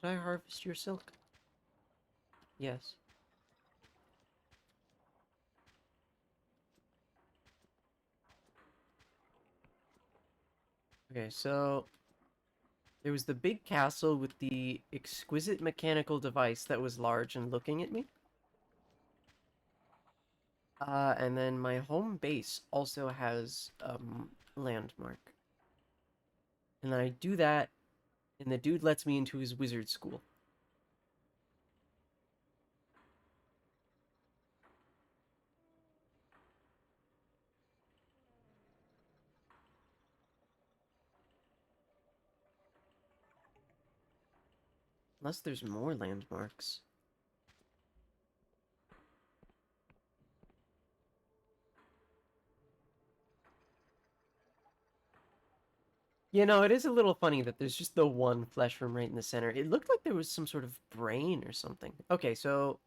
Did I harvest your silk? Yes. Okay, so there was the big castle with the exquisite mechanical device that was large and looking at me. And then my home base also has landmark. And I do that, and the dude lets me into his wizard school. Unless there's more landmarks. You know, it is a little funny that there's just the one flesh room right in the center. It looked like there was some sort of brain or something. Okay, so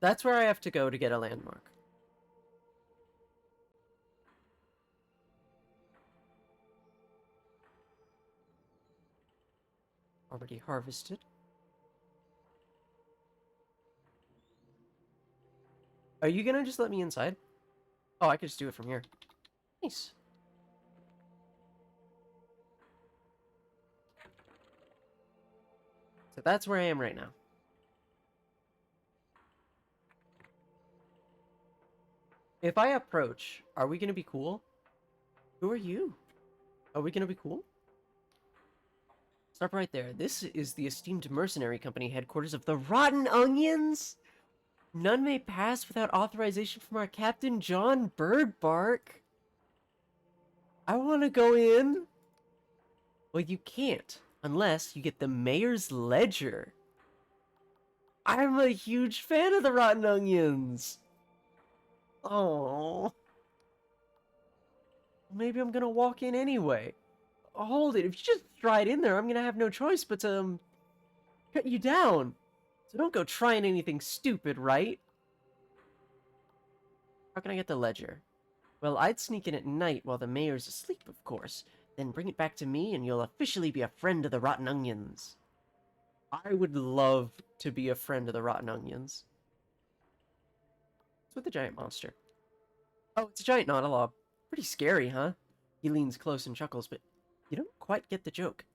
that's where I have to go to get a landmark. Already harvested. Are you gonna just let me inside? Oh, I could just do it from here. Nice. So that's where I am right now. If I approach, are we gonna be cool? Who are you? Are we gonna be cool? Stop right there. This is the esteemed mercenary company headquarters of the Rotten Onions. None may pass without authorization from our Captain John Birdbark. I want to go in. Well, you can't unless you get the mayor's ledger. I'm a huge fan of the Rotten Onions. Oh. Maybe I'm gonna walk in anyway. Hold it. If you just stride in there, I'm gonna have no choice but to cut you down. So don't go trying anything stupid, right? How can I get the ledger? Well, I'd sneak in at night while the mayor's asleep, of course. Then bring it back to me and you'll officially be a friend of the Rotten Onions. I would love to be a friend of the Rotten Onions. It's with the giant monster. Oh, it's a giant Nautilop. Pretty scary, huh? He leans close and chuckles, but you don't quite get the joke.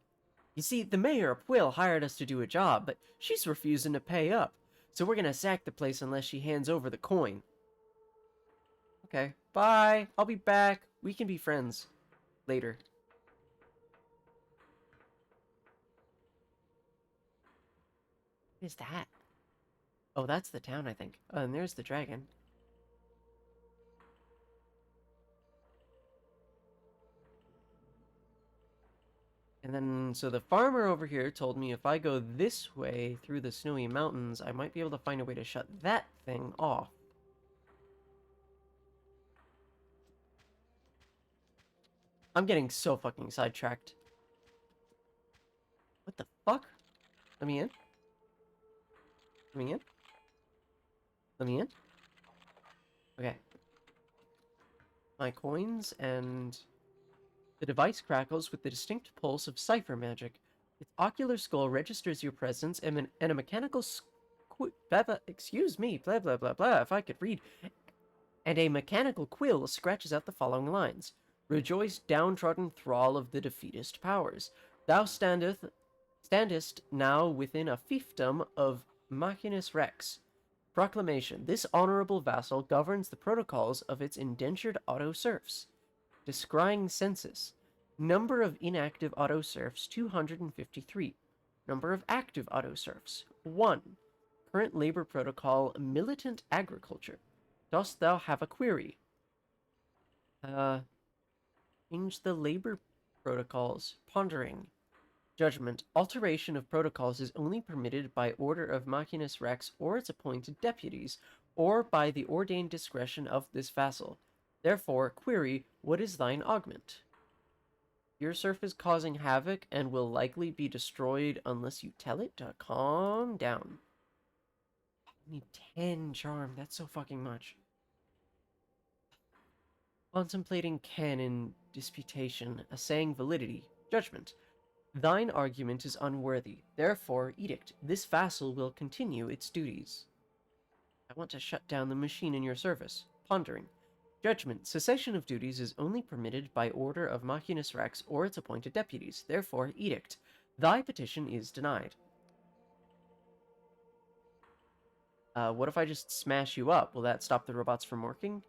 You see, the mayor of Quill hired us to do a job, but she's refusing to pay up. So we're gonna sack the place unless she hands over the coin. Okay, bye. I'll be back. We can be friends. Later. What is that? Oh, that's the town, I think. Oh, and there's the dragon. And then, so the farmer over here told me if I go this way through the snowy mountains, I might be able to find a way to shut that thing off. I'm getting so fucking sidetracked. What the fuck? Let me in. Let me in. Let me in. Okay. My coins and... The device crackles with the distinct pulse of cipher magic. Its ocular skull registers your presence, and a mechanical excuse me, blah blah blah blah, if I could read. And a mechanical quill scratches out the following lines. Rejoice, downtrodden thrall of the defeatist powers. Thou standest now within a fiefdom of Machinus Rex. Proclamation. This honorable vassal governs the protocols of its indentured auto-serfs. Descrying census. Number of inactive auto-serfs, 253. Number of active auto-serfs, 1. Current labor protocol, militant agriculture. Dost thou have a query? Change the labor protocols. Pondering. Judgment. Alteration of protocols is only permitted by order of Machinus Rex or its appointed deputies, or by the ordained discretion of this vassal. Therefore, query, what is thine augment? Your serf is causing havoc and will likely be destroyed unless you tell it to calm down. I need 10 charm. That's so fucking much. Contemplating canon, disputation, assaying validity, judgment. Thine argument is unworthy. Therefore, edict. This vassal will continue its duties. I want to shut down the machine in your service. Pondering. Judgment. Cessation of duties is only permitted by order of Machinus Rex or its appointed deputies. Therefore, edict. Thy petition is denied. What if I just smash you up? Will that stop the robots from working?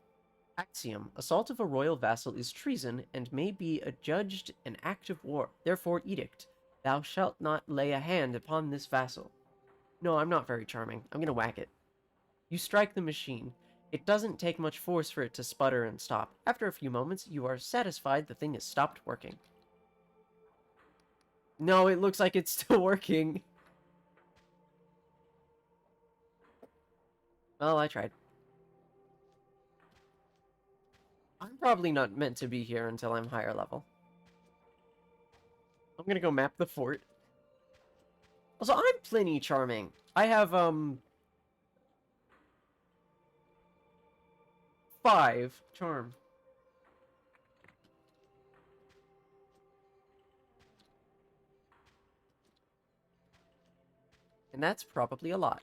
Axiom. Assault of a royal vassal is treason and may be adjudged an act of war. Therefore, edict. Thou shalt not lay a hand upon this vassal. No, I'm not very charming. I'm gonna whack it. You strike the machine. It doesn't take much force for it to sputter and stop. After a few moments, you are satisfied the thing has stopped working. No, it looks like it's still working. Well, I tried. I'm probably not meant to be here until I'm higher level. I'm gonna go map the fort. Also, I'm plenty charming. I have, 5 charm. And that's probably a lot.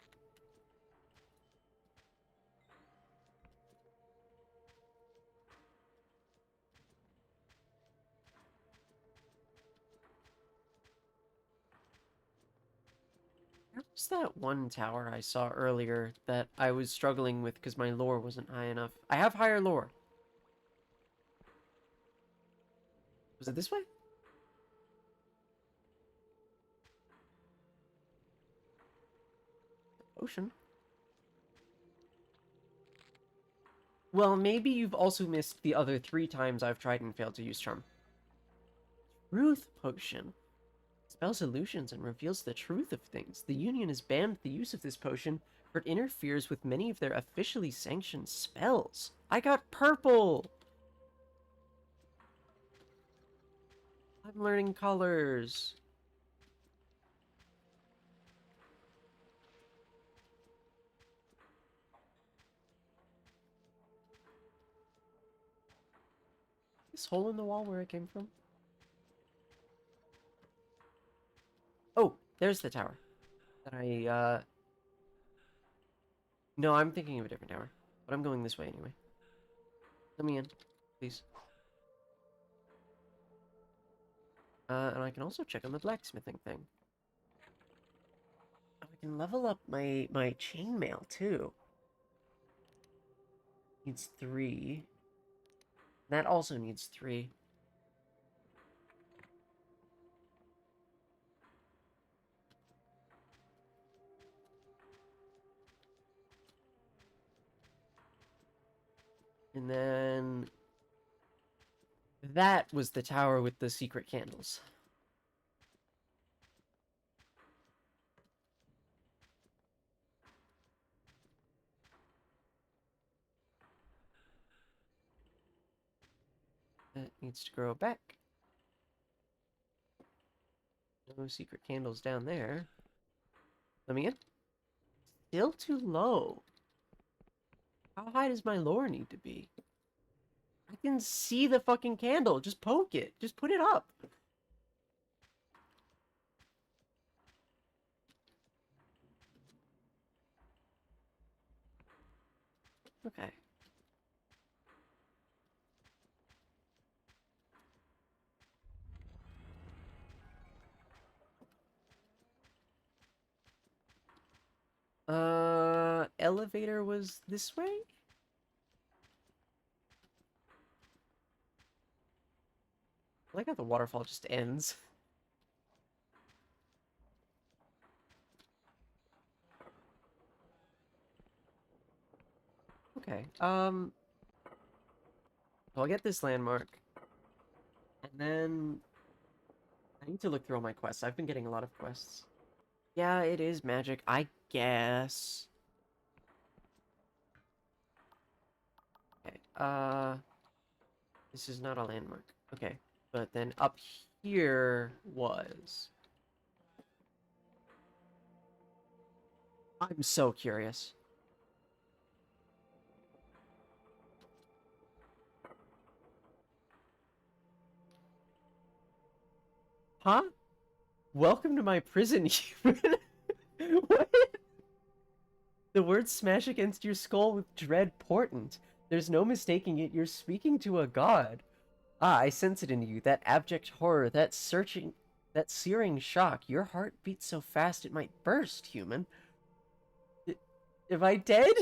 What's that one tower I saw earlier that I was struggling with because my lore wasn't high enough? I have higher lore. Was it this way? Ocean. Well, maybe you've also missed the other 3 times I've tried and failed to use charm. Truth potion. Spells illusions and reveals the truth of things. The Union has banned the use of this potion, for it interferes with many of their officially sanctioned spells. I got purple! I'm learning colors. This hole in the wall where it came from? Oh, there's the tower. That I, No, I'm thinking of a different tower. But I'm going this way anyway. Let me in, please. And I can also check on the blacksmithing thing. Oh, I can level up my chainmail, too. Needs 3. That also needs 3. And then... that was the tower with the secret candles. That needs to grow back. No secret candles down there. Let me in. Still too low. How high does my lore need to be? I can see the fucking candle. Just poke it. Just put it up. Okay. Elevator was this way? I like how the waterfall just ends. Okay, so I'll get this landmark. And then... I need to look through all my quests. I've been getting a lot of quests. Yeah, it is magic, I guess. Okay, this is not a landmark. Okay, but then up here was... I'm so curious. Huh? Welcome to my prison, human. What? The words smash against your skull with dread portent. There's no mistaking it. You're speaking to a god. Ah, I sense it in you. That abject horror, that searing shock. Your heart beats so fast it might burst, human. Am I dead?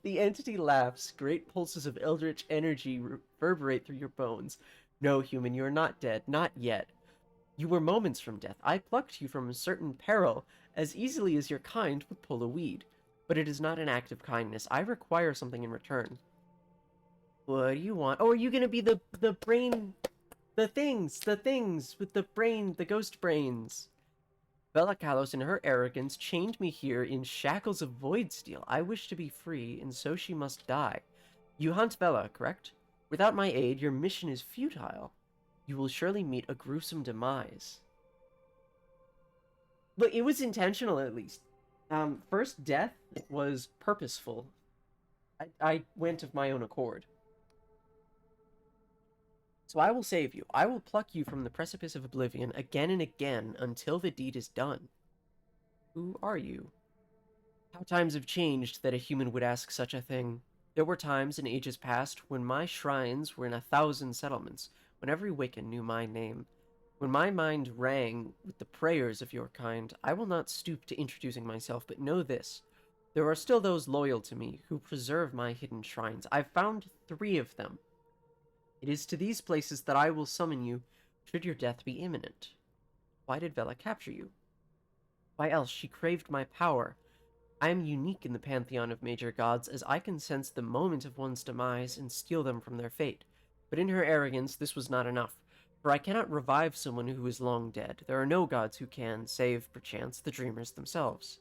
The entity laughs. Great pulses of eldritch energy reverberate through your bones. No, human, you are not dead. Not yet. You were moments from death. I plucked you from a certain peril as easily as your kind would pull a weed. But it is not an act of kindness. I require something in return. What do you want? Oh, are you gonna be the brain, the things with the brain, the ghost brains? Bella Kalos, in her arrogance, chained me here in shackles of void steel. I wish to be free, and so she must die. You hunt Bella, correct? Without my aid, your mission is futile. You will surely meet a gruesome demise. But it was intentional, at least. First death was purposeful. I went of my own accord. So I will save you. I will pluck you from the precipice of oblivion again and again until the deed is done. Who are you? How times have changed that a human would ask such a thing. There were times in ages past when my shrines were in 1,000 settlements, when every Wiccan knew my name. When my mind rang with the prayers of your kind, I will not stoop to introducing myself, but know this. There are still those loyal to me who preserve my hidden shrines. I've found 3 of them. It is to these places that I will summon you, should your death be imminent. Why did Vela capture you? Why else? She craved my power. I am unique in the pantheon of major gods, as I can sense the moment of one's demise and steal them from their fate. But in her arrogance, this was not enough, for I cannot revive someone who is long dead. There are no gods who can, save, perchance, the dreamers themselves.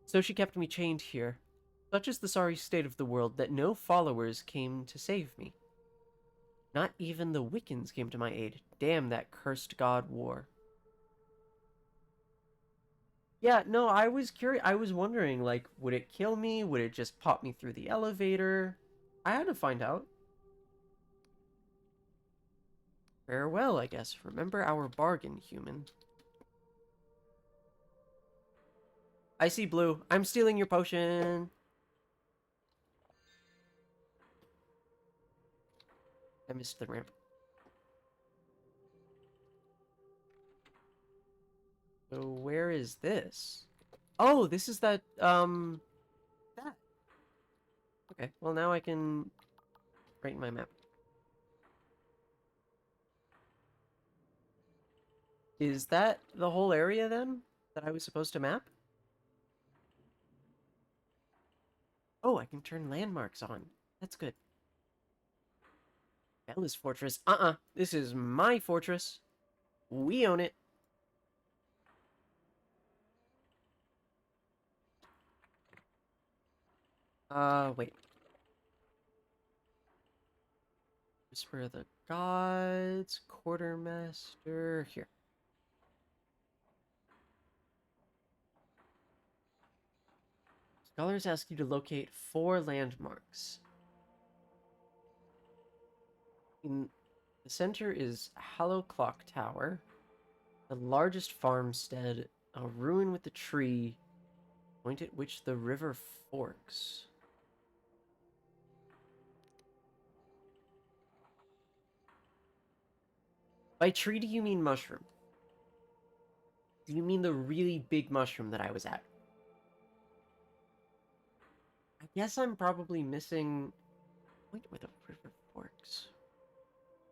So she kept me chained here. Such is the sorry state of the world that no followers came to save me. Not even the Wiccans came to my aid. Damn that cursed god war. Yeah, no, I was curious. I was wondering, like, would it kill me? Would it just pop me through the elevator? I had to find out. Farewell, I guess. Remember our bargain, human. I see blue. I'm stealing your potion. I missed the ramp. So where is this? Oh, this is that, that. Okay, well now I can write in my map. Is that the whole area, then, that I was supposed to map? Oh, I can turn landmarks on. That's good. Bella's fortress. This is my fortress. We own it. Wait. Whisper of the Gods, Quartermaster, here. Scholars ask you to locate 4 landmarks. In the center is Hollow Clock Tower, the largest farmstead, a ruin with a tree, point at which the river forks. By tree, do you mean mushroom? Do you mean the really big mushroom that I was at? I guess I'm probably missing... Point where the river forks.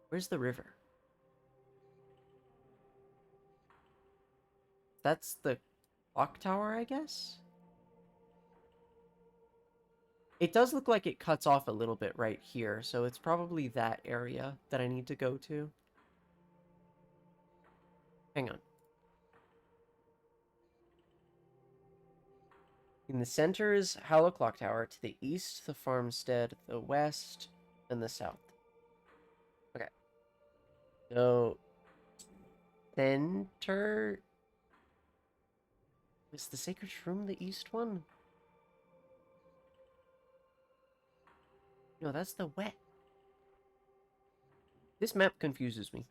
Where's the river? That's the clock tower, I guess? It does look like it cuts off a little bit right here, so it's probably that area that I need to go to. Hang on. In the center is Hollow Clock Tower, to the east, the farmstead, the west, and the south. Okay. So, center... Is the Sacred Shroom the east one? No, that's the west. This map confuses me.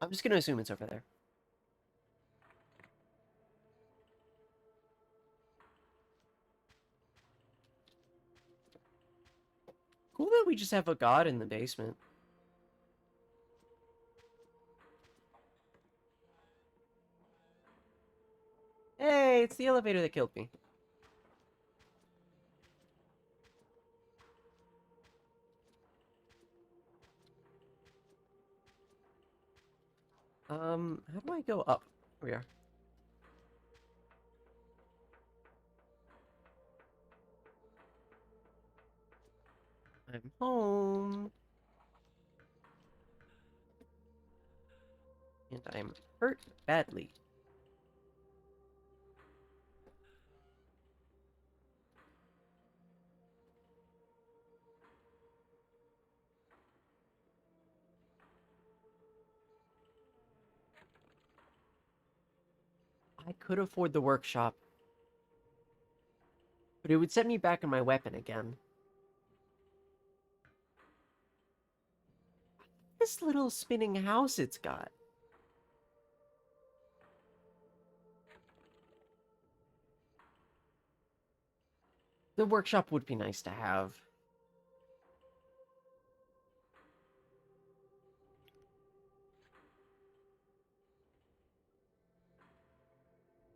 I'm just gonna assume it's over there. Cool that we just have a god in the basement. Hey, it's the elevator that killed me. How do I go up? Here we are. I'm home. And I'm hurt badly. I could afford the workshop, but it would set me back in my weapon again. This little spinning house it's got. The workshop would be nice to have.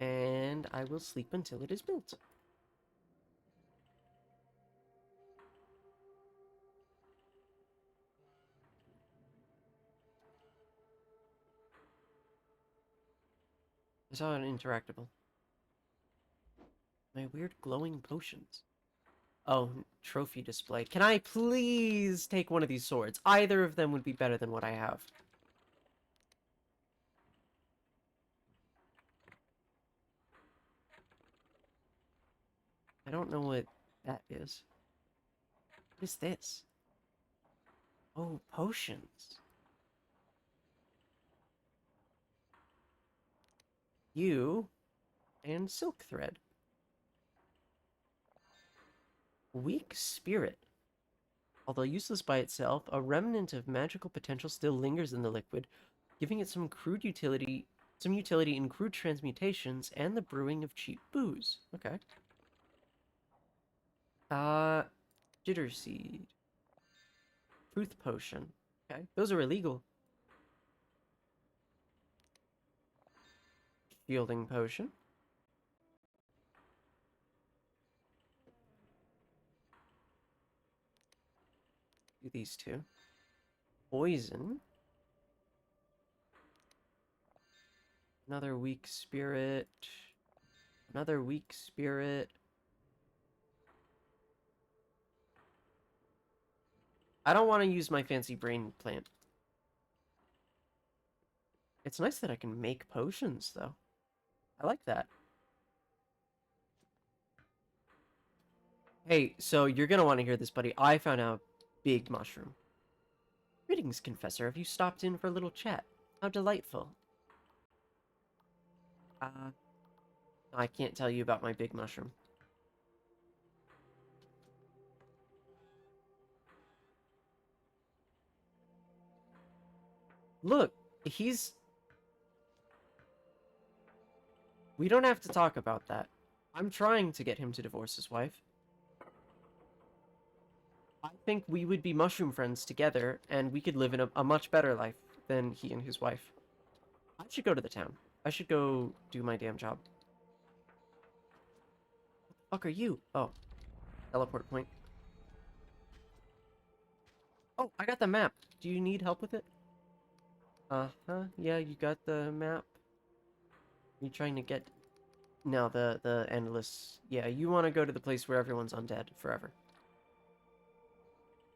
And I will sleep until it is built. I saw an interactable. My weird glowing potions. Oh, trophy display. Can I please take one of these swords? Either of them would be better than what I have. I don't know what that is. What is this? Oh, potions. You and silk thread. Weak spirit. Although useless by itself, a remnant of magical potential still lingers in the liquid, giving it some utility in crude transmutations and the brewing of cheap booze. Okay. Jitter seed. Truth potion. Okay, those are illegal. Shielding potion. Do these two. Poison. Another weak spirit. Another weak spirit. I don't want to use my fancy brain plant. It's nice that I can make potions, though. I like that. Hey, so you're gonna want to hear this, buddy. I found out big mushroom. Greetings, Confessor. Have you stopped in for a little chat? How delightful. I can't tell you about my big mushroom. Look, he's... We don't have to talk about that. I'm trying to get him to divorce his wife. I think we would be mushroom friends together, and we could live in a much better life than he and his wife. I should go to the town. I should go do my damn job. What the fuck are you? Oh. Teleport point. Oh, I got the map. Do you need help with it? Uh-huh. Yeah, you got the map. You trying to get... No, the endless... Yeah, you want to go to the place where everyone's undead forever.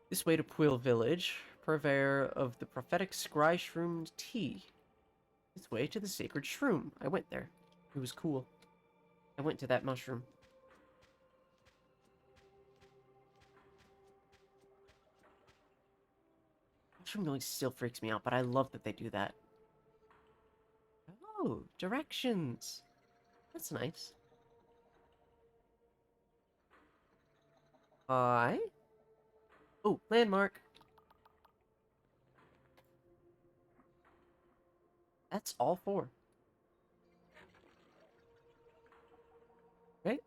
This way to Puil Village, purveyor of the prophetic scry shroomed tea. This way to the sacred shroom. I went there. It was cool. I went to that mushroom. Mushroom noise still freaks me out, but I love that they do that. Oh, directions. That's nice. Hi. Oh, landmark. That's all four. Right?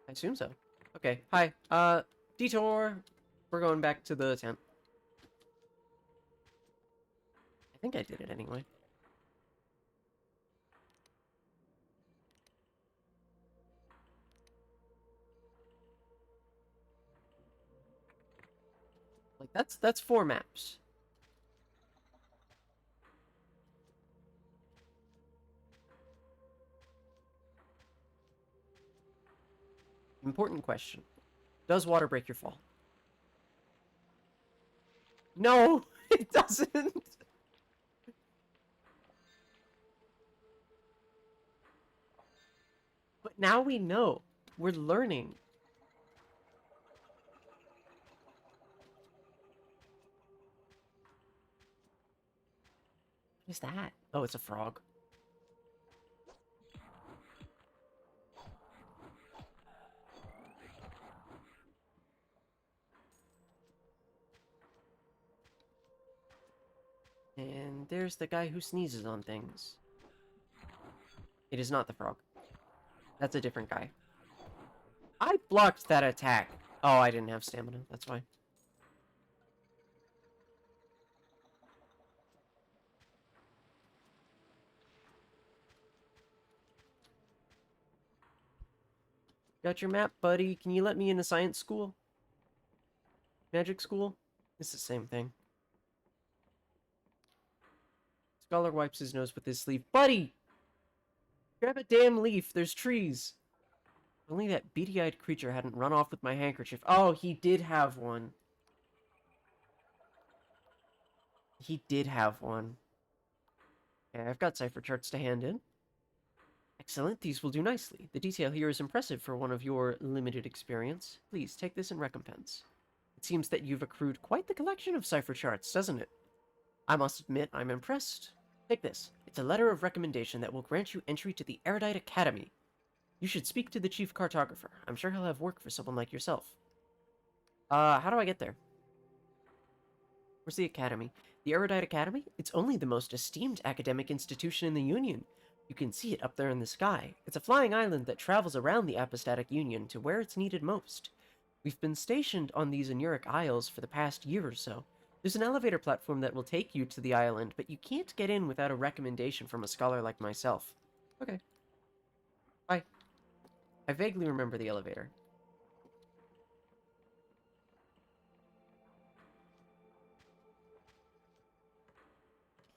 I assume so. Okay. Okay, hi. Detour. We're going back to the tent. I think I did it anyway. Like, that's 4 maps. Important question. Does water break your fall? No, it doesn't. But now we know. We're learning. What is that? Oh, it's a frog. And there's the guy who sneezes on things. It is not the frog. That's a different guy. I blocked that attack. Oh, I didn't have stamina. That's fine. Got your map, buddy. Can you let me into science school? Magic school? It's the same thing. Scholar wipes his nose with his sleeve. Buddy! Grab a damn leaf. There's trees. If only that beady-eyed creature hadn't run off with my handkerchief. Oh, he did have one. He did have one. Okay, I've got cipher charts to hand in. Excellent, these will do nicely. The detail here is impressive for one of your limited experience. Please, take this in recompense. It seems that you've accrued quite the collection of cipher charts, doesn't it? I must admit, I'm impressed. Take this. It's a letter of recommendation that will grant you entry to the Erudite Academy. You should speak to the chief cartographer. I'm sure he'll have work for someone like yourself. How do I get there? Where's the academy? The Erudite Academy? It's only the most esteemed academic institution in the Union. You can see it up there in the sky. It's a flying island that travels around the Apostatic Union to where it's needed most. We've been stationed on these Anuric Isles for the past year or so. There's an elevator platform that will take you to the island, but you can't get in without a recommendation from a scholar like myself. Okay. Bye. I vaguely remember the elevator.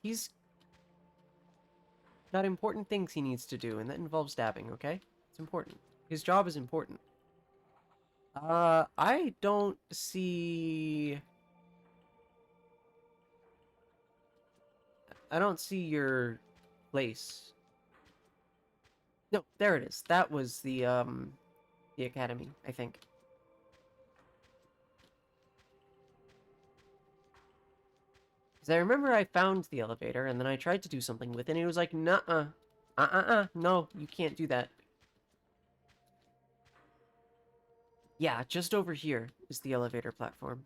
He's got important things he needs to do, and that involves dabbing, okay? It's important. His job is important. I don't see... I don't see your place. No, there it is. That was the academy, I think. Because I remember I found the elevator, and then I tried to do something with it, and it was like, nuh-uh. No, you can't do that. Yeah, just over here is the elevator platform.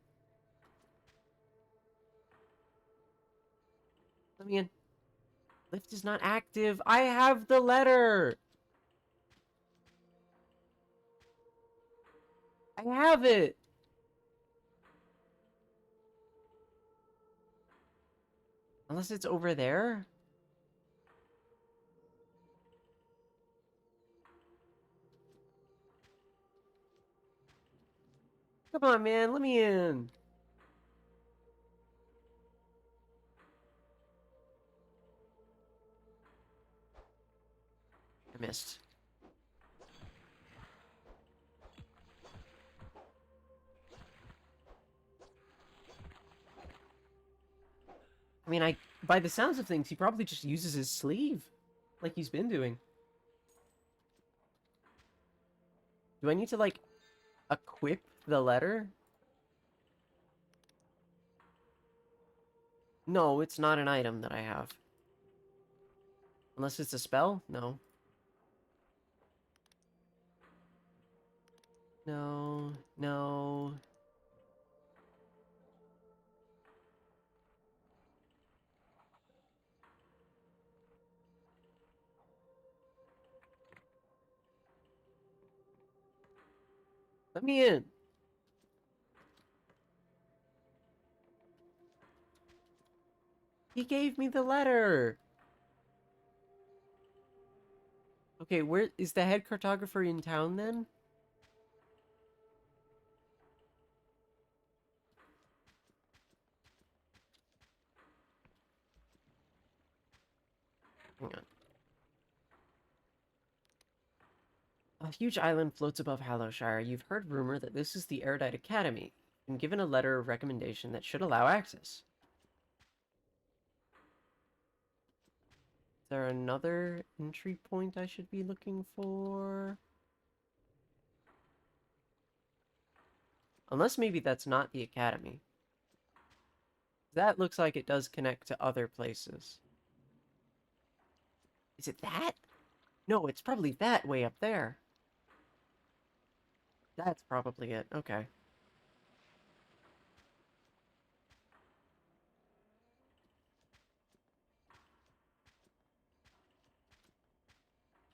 Let me in. Lift is not active. I have the letter! I have it! Unless it's over there? Come on, man, let me in. I missed. I mean, by the sounds of things, he probably just uses his sleeve. Like he's been doing. Do I need to, like, equip the letter? No, it's not an item that I have. Unless it's a spell? No. No, no. Let me in. He gave me the letter. Okay, where is the head cartographer in town then? Hang on. A huge island floats above Hallowshire. You've heard rumor that this is the Erudite Academy, and given a letter of recommendation that should allow access. Is there another entry point I should be looking for? Unless maybe that's not the academy. That looks like it does connect to other places. Is it that? No, it's probably that way up there. That's probably it. Okay.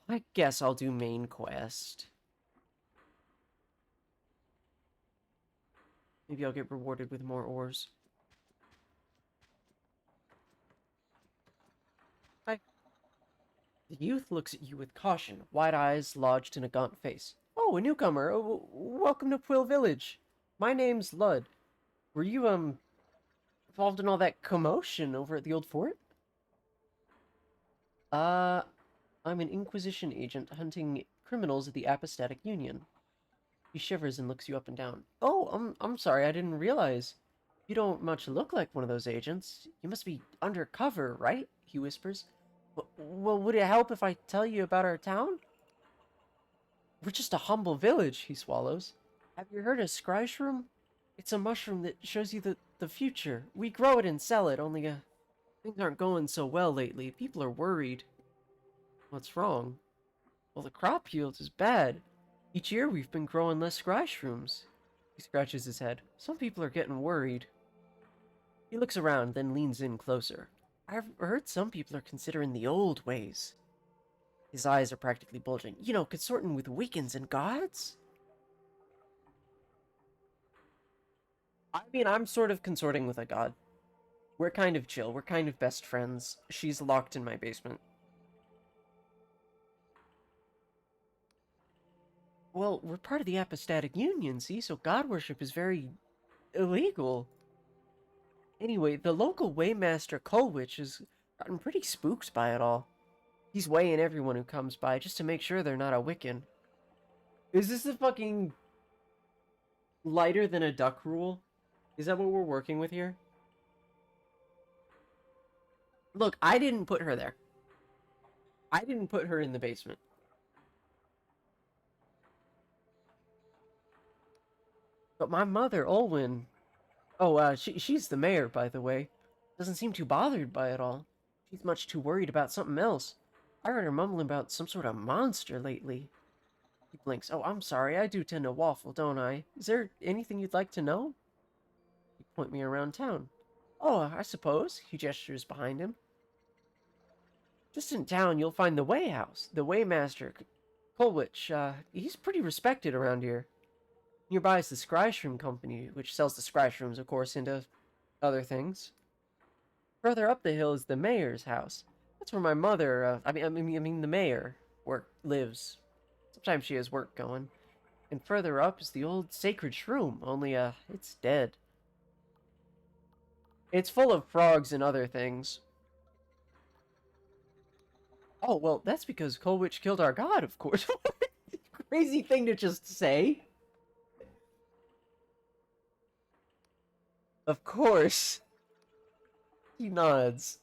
I guess I'll do main quest. Maybe I'll get rewarded with more ores. Hi. The youth looks at you with caution, wide eyes lodged in a gaunt face. Oh, a newcomer. Oh, welcome to Quill Village. My name's Lud. Were you, involved in all that commotion over at the old fort? Uh, I'm an Inquisition agent hunting criminals at the Apostatic Union. He shivers and looks you up and down. Oh, I'm sorry, I didn't realize. You don't much look like one of those agents. You must be undercover, right? He whispers. Well, would it help if I tell you about our town? We're just a humble village, he swallows. Have you heard of Scryshroom? It's a mushroom that shows you the future. We grow it and sell it, only things aren't going so well lately. People are worried. What's wrong? Well, the crop yield is bad. Each year we've been growing less Scryshrooms. He scratches his head. Some people are getting worried. He looks around, then leans in closer. I've heard some people are considering the old ways. His eyes are practically bulging. You know, consorting with Wiccans and gods? I mean, I'm sort of consorting with a god. We're kind of chill. We're kind of best friends. She's locked in my basement. Well, we're part of the Apostatic Union, see? So god worship is very illegal. Anyway, the local Waymaster Colwich has gotten pretty spooked by it all. He's weighing everyone who comes by just to make sure they're not a Wiccan. Is this the fucking lighter than a duck rule? Is that what we're working with here? Look, I didn't put her there. I didn't put her in the basement. But my mother, Olwyn... Oh, she's the mayor, by the way. Doesn't seem too bothered by it all. She's much too worried about something else. I heard her mumbling about some sort of monster lately. He blinks. Oh, I'm sorry. I do tend to waffle, don't I? Is there anything you'd like to know? You point me around town. Oh, I suppose. He gestures behind him. Just in town, you'll find the Way House. The Waymaster, Colwich. He's pretty respected around here. Nearby is the Scryshroom Company, which sells the Scryshrooms, of course, into other things. Further up the hill is the mayor's house. That's where my mother, I mean, the mayor lives. Sometimes she has work going. And further up is the old sacred shroom, only, it's dead. It's full of frogs and other things. Oh, well, that's because Colwich killed our god, of course. Crazy thing to just say. Of course. He nods.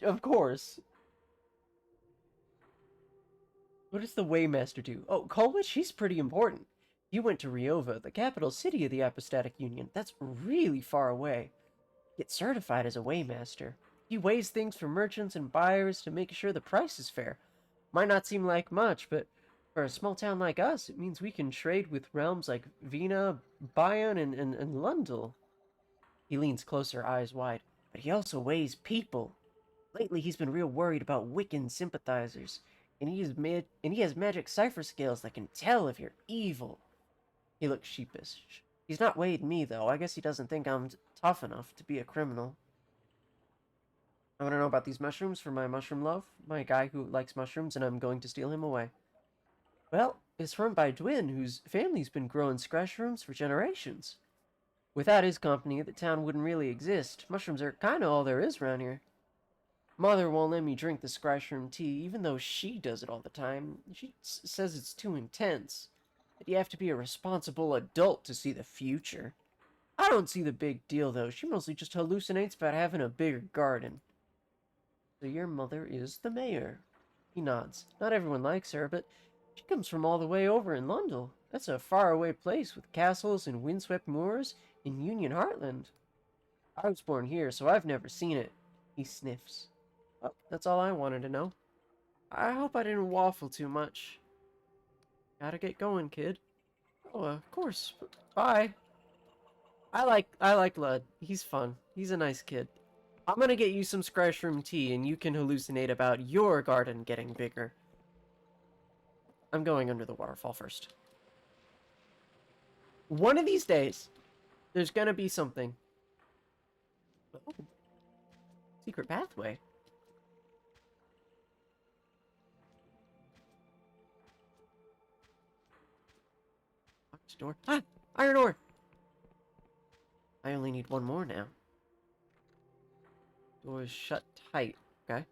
Of course. What does the Waymaster do? Oh, Colwich, he's pretty important. He went to Riova, the capital city of the Apostatic Union. That's really far away. Get certified as a Waymaster. He weighs things for merchants and buyers to make sure the price is fair. Might not seem like much, but for a small town like us, it means we can trade with realms like Vina, Bion, and Lundel. He leans closer, eyes wide. But he also weighs people. Lately, he's been real worried about Wiccan sympathizers. And he has magic cipher scales that can tell if you're evil. He looks sheepish. He's not weighed me, though. I guess he doesn't think I'm tough enough to be a criminal. I want to know about these mushrooms for my mushroom love. My guy who likes mushrooms, and I'm going to steal him away. Well, it's run by Dwin, whose family's been growing scratchrooms for generations. Without his company, the town wouldn't really exist. Mushrooms are kinda all there is around here. Mother won't let me drink the scratchroom tea, even though she does it all the time. She says it's too intense. That you have to be a responsible adult to see the future. I don't see the big deal, though. She mostly just hallucinates about having a bigger garden. So your mother is the mayor. He nods. Not everyone likes her, but she comes from all the way over in Lundell. That's a faraway place with castles and windswept moors in Union Heartland. I was born here, so I've never seen it. He sniffs. Well, that's all I wanted to know. I hope I didn't waffle too much. Gotta get going, kid. Oh, of course. Bye. I like Lud. He's fun. He's a nice kid. I'm gonna get you some scratchroom tea, and you can hallucinate about your garden getting bigger. I'm going under the waterfall first. One of these days, there's gonna be something. Oh, secret pathway. Locked door. Ah! Iron ore! I only need one more now. Door is shut tight. Okay.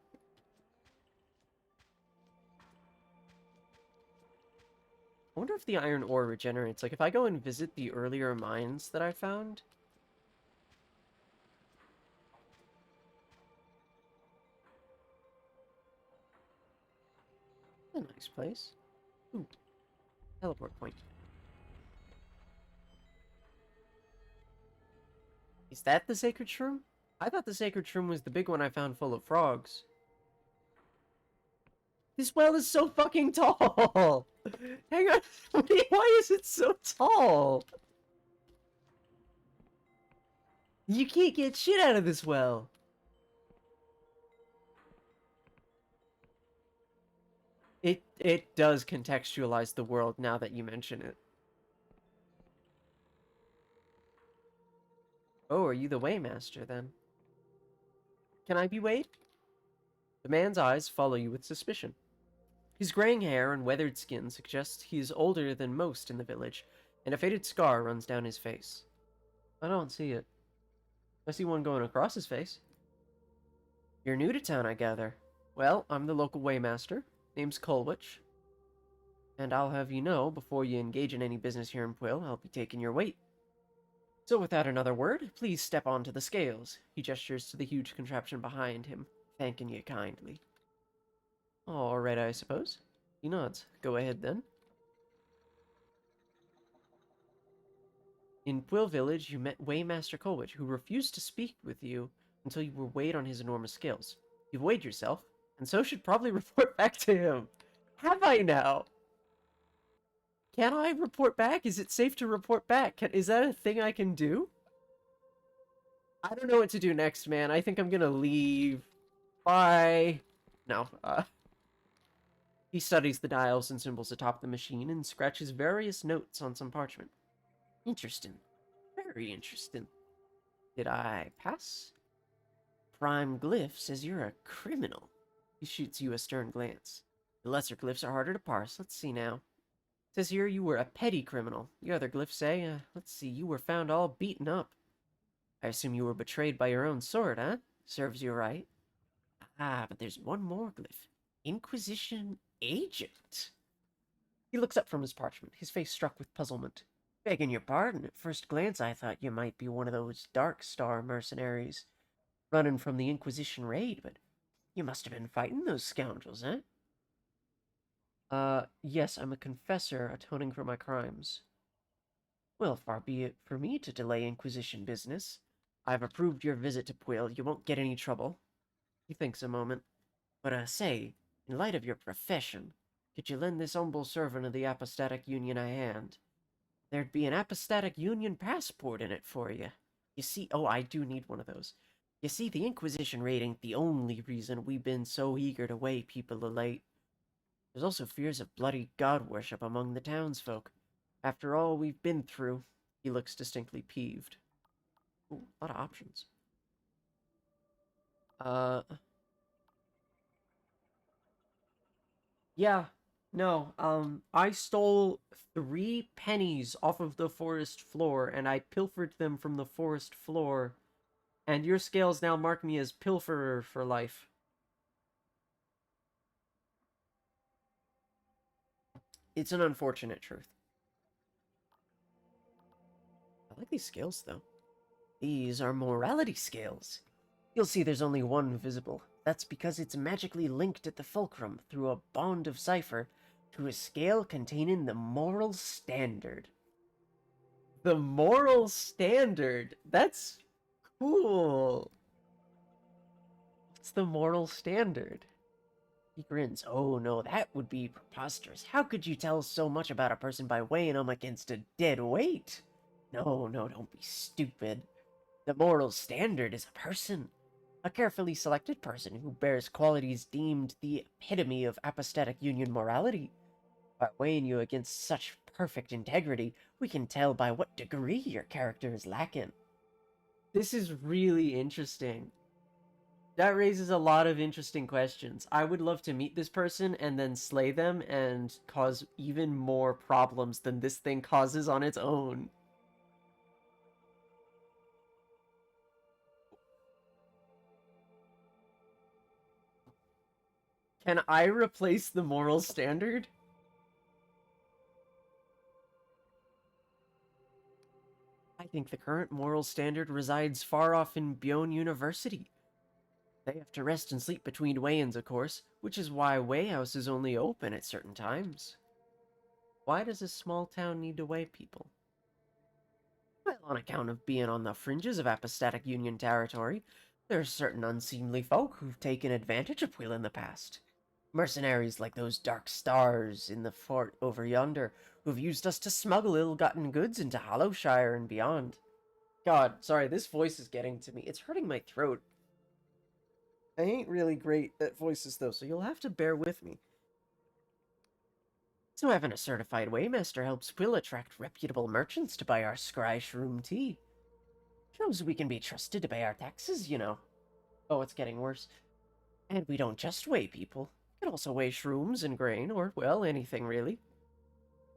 I wonder if the iron ore regenerates. Like, if I go and visit the earlier mines that I found. A nice place. Ooh. Teleport point. Is that the sacred shroom? I thought the sacred shroom was the big one I found full of frogs. This well is so fucking tall! Hang on, why is it so tall? You can't get shit out of this well. It does contextualize the world now that you mention it. Oh, are you the Waymaster then? Can I be Wade? The man's eyes follow you with suspicion. His graying hair and weathered skin suggest he is older than most in the village, and a faded scar runs down his face. I don't see it. I see one going across his face. You're new to town, I gather. Well, I'm the local Waymaster. Name's Colwich. And I'll have you know, before you engage in any business here in Pwyll, I'll be taking your weight. So without another word, please step onto the scales. He gestures to the huge contraption behind him, thanking you kindly. All right, I suppose. He nods. Go ahead, then. In Pwyll Village, you met Waymaster Colwich, who refused to speak with you until you were weighed on his enormous scales. You've weighed yourself, and so should probably report back to him. Have I now? Can I report back? Is it safe to report back? Is that a thing I can do? I don't know what to do next, man. I think I'm gonna leave. Bye. No, He studies the dials and symbols atop the machine and scratches various notes on some parchment. Interesting. Very interesting. Did I pass? Prime Glyph says you're a criminal. He shoots you a stern glance. The lesser glyphs are harder to parse. Let's see now. Says here you were a petty criminal. The other glyphs say, let's see, you were found all beaten up. I assume you were betrayed by your own sword, huh? Serves you right. Ah, but there's one more glyph. Inquisition Agent. He looks up from his parchment, his face struck with puzzlement. Begging your pardon, at first glance I thought you might be one of those Dark Star mercenaries running from the Inquisition raid, but you must have been fighting those scoundrels, eh? Yes, I'm a confessor atoning for my crimes. Well, far be it for me to delay Inquisition business. I've approved your visit to Pwyll. You won't get any trouble. He thinks a moment. But, say, in light of your profession, could you lend this humble servant of the Apostatic Union a hand? There'd be an Apostatic Union passport in it for you. You see, oh, I do need one of those. You see, the Inquisition raid ain't the only reason we've been so eager to weigh people of late. There's also fears of bloody god worship among the townsfolk. After all we've been through, he looks distinctly peeved. Ooh, a lot of options. Yeah, no, I stole 3 pennies off of the forest floor, and I pilfered them from the forest floor, and your scales now mark me as pilferer for life. It's an unfortunate truth. I like these scales, though. These are morality scales. You'll see there's only one visible. That's because it's magically linked at the fulcrum through a bond of cipher to a scale containing the moral standard. The moral standard? That's cool. What's the moral standard? He grins. Oh no, that would be preposterous. How could you tell so much about a person by weighing them against a dead weight? No, don't be stupid. The moral standard is a person. A carefully selected person who bears qualities deemed the epitome of apostatic union morality. By weighing you against such perfect integrity, we can tell by what degree your character is lacking. This is really interesting. That raises a lot of interesting questions. I would love to meet this person and then slay them and cause even more problems than this thing causes on its own. Can I replace the moral standard? I think the current moral standard resides far off in Bjorn University. They have to rest and sleep between weigh-ins, of course, which is why Weighhouse is only open at certain times. Why does a small town need to weigh people? Well, on account of being on the fringes of apostatic union territory, there are certain unseemly folk who've taken advantage of Will in the past. Mercenaries like those dark stars in the fort over yonder, who've used us to smuggle ill-gotten goods into Hollowshire and beyond. God, sorry, this voice is getting to me. It's hurting my throat. I ain't really great at voices, though, so you'll have to bear with me. So having a certified weighmaster helps Will attract reputable merchants to buy our scry shroom tea. Shows we can be trusted to pay our taxes, you know. Oh, it's getting worse. And we don't just weigh people. We can also weigh shrooms and grain, or, well, anything really.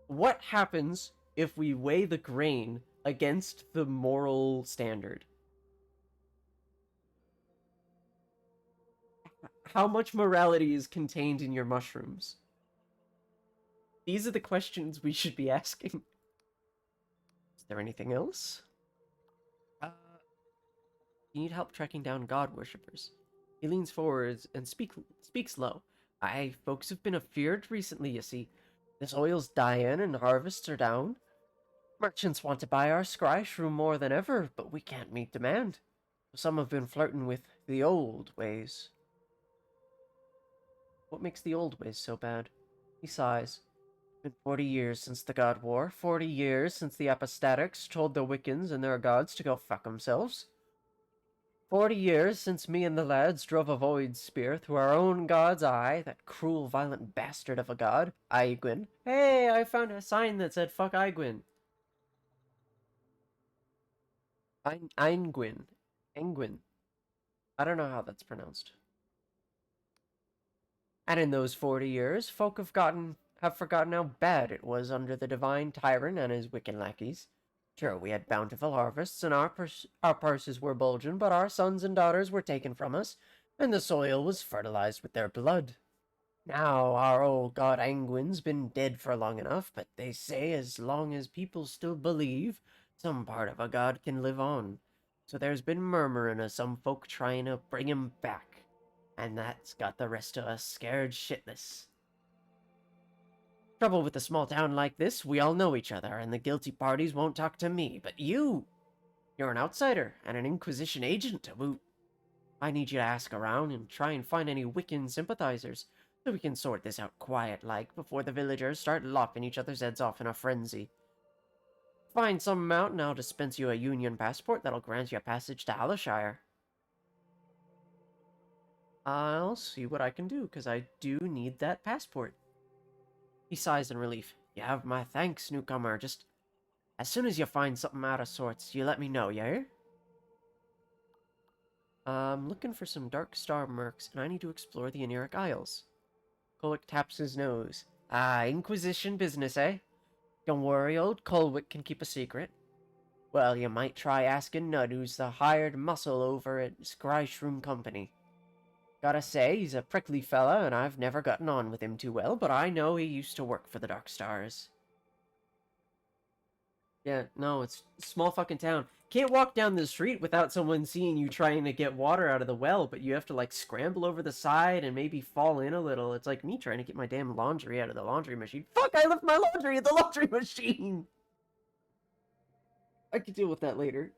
What happens if we weigh the grain against the moral standard? How much morality is contained in your mushrooms? These are the questions we should be asking. Is there anything else? You need help tracking down god worshippers. He leans forward and speaks low. Aye, folks have been afeared recently, you see. The soil's dying and harvests are down. Merchants want to buy our scry shroom more than ever, but we can't meet demand. Some have been flirting with the old ways. What makes the old ways so bad? He sighs. It's been 40 years since the God War, 40 years since the apostatics told the Wiccans and their gods to go fuck themselves. 40 years since me and the lads drove a void spear through our own god's eye, that cruel, violent bastard of a god, Aegwin. Hey, I found a sign that said fuck Aegwin. Eingwin. Engwin. I don't know how that's pronounced. And in those 40 years, folk have forgotten how bad it was under the divine tyrant and his wicked lackeys. Sure, we had bountiful harvests, and our purses were bulging, but our sons and daughters were taken from us, and the soil was fertilized with their blood. Now, our old god Angwin's been dead for long enough, but they say as long as people still believe, some part of a god can live on. So there's been murmuring of some folk trying to bring him back, and that's got the rest of us scared shitless. Trouble with a small town like this, we all know each other, and the guilty parties won't talk to me, but you're an outsider, and an Inquisition agent to boot. I need you to ask around and try and find any Wiccan sympathizers, so we can sort this out quiet-like before the villagers start lopping each other's heads off in a frenzy. Find some out, and I'll dispense you a Union passport that'll grant you a passage to Hollowshire. I'll see what I can do, because I do need that passport. He sighs in relief. You have my thanks, newcomer. Just as soon as you find something out of sorts, you let me know, yeah? I'm looking for some Dark Star mercs, and I need to explore the Eneric Isles. Kolwick taps his nose. Ah, Inquisition business, eh? Don't worry, old Kolwick can keep a secret. Well, you might try asking Nud, who's the hired muscle over at Scryshroom Company. Gotta say, he's a prickly fella, and I've never gotten on with him too well, but I know he used to work for the Dark Stars. Yeah, no, it's a small fucking town. Can't walk down the street without someone seeing you trying to get water out of the well, but you have to, like, scramble over the side and maybe fall in a little. It's like me trying to get my damn laundry out of the laundry machine. Fuck, I left my laundry at the laundry machine! I could deal with that later.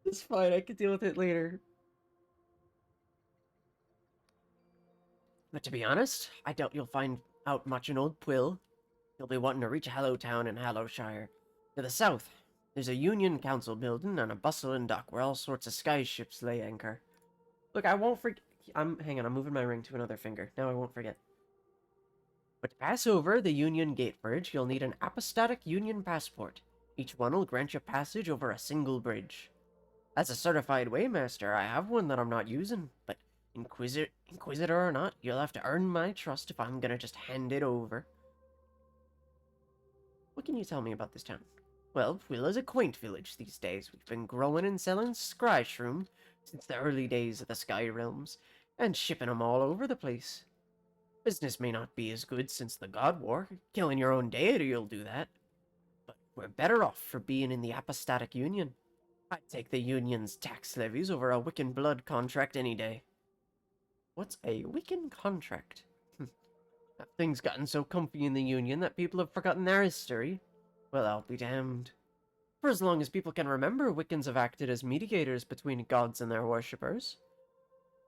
It's fine, I could deal with it later. But to be honest, I doubt you'll find out much in Old Quill. You'll be wanting to reach Hallowtown in Hallowshire. To the south, there's a Union Council building and a bustling dock where all sorts of sky ships lay anchor. Look, I won't forget. Hang on, I'm moving my ring to another finger. Now I won't forget. But to pass over the Union Gate Bridge, you'll need an apostatic Union passport. Each one will grant you passage over a single bridge. As a certified waymaster, I have one that I'm not using, but Inquisitor or not, you'll have to earn my trust if I'm gonna just hand it over. What can you tell me about this town? Well, Quill is a quaint village these days. We've been growing and selling Scryshroom since the early days of the Sky Realms, and shipping 'em all over the place. Business may not be as good since the God War. Killing your own deity'll do that. But we're better off for being in the Apostatic Union. I'd take the Union's tax levies over a Wiccan blood contract any day. What's a Wiccan contract? That thing's gotten so comfy in the Union that people have forgotten their history. Well, I'll be damned. For as long as people can remember, Wiccans have acted as mediators between gods and their worshippers.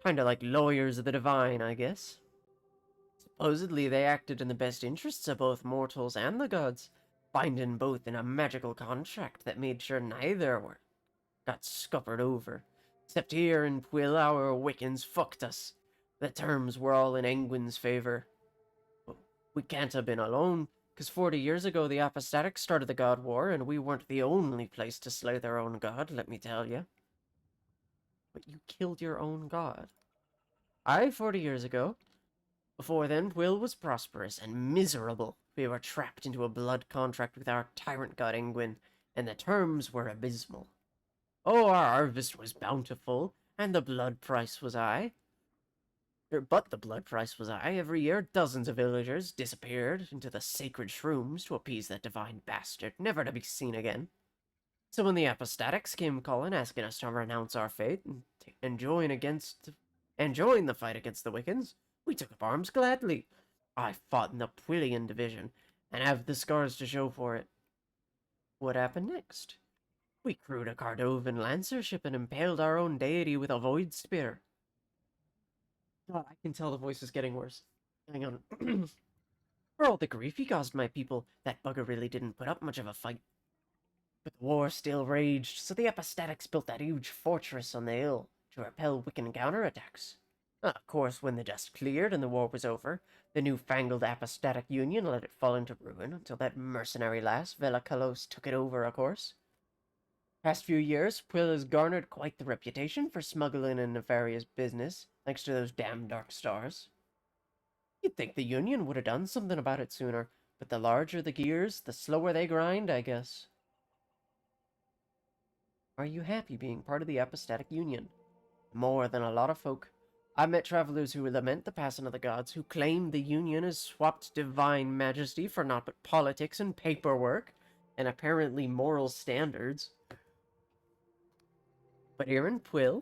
Kinda like lawyers of the divine, I guess. Supposedly, they acted in the best interests of both mortals and the gods, binding both in a magical contract that made sure neither got scuppered over. Except here in Pwyll, our Wiccans fucked us. The terms were all in Engwyn's favor. But we can't have been alone, because 40 years ago the Apostatics started the God War, and we weren't the only place to slay their own god, let me tell you. But you killed your own god. Aye, 40 years ago. Before then, Pwyll was prosperous and miserable. We were trapped into a blood contract with our tyrant god Engwyn, and the terms were abysmal. Oh, our harvest was bountiful, and the blood price was high. But the blood price was high. Every year, dozens of villagers disappeared into the sacred shrooms to appease that divine bastard, never to be seen again. So when the Apostatics came calling, asking us to renounce our faith and join the fight against the Wiccans, we took up arms gladly. I fought in the Pwyllian division, and have the scars to show for it. What happened next? We crewed a Cardovan lancer ship and impaled our own deity with a void spear. God, I can tell the voice is getting worse. Hang on. For all the grief he caused my people, that bugger really didn't put up much of a fight. But the war still raged, so the Apostatics built that huge fortress on the hill to repel Wiccan counterattacks. Of course, when the dust cleared and the war was over, the newfangled Apostatic Union let it fall into ruin until that mercenary lass, Velakalos, took it over, of course. Past few years, Pwyll has garnered quite the reputation for smuggling and nefarious business, thanks to those damn Dark Stars. You'd think the Union would have done something about it sooner, but the larger the gears, the slower they grind, I guess. Are you happy being part of the Apostatic Union? More than a lot of folk. I've met travelers who lament the passing of the gods, who claim the Union has swapped divine majesty for naught but politics and paperwork, and apparently moral standards. But here in Pwyll,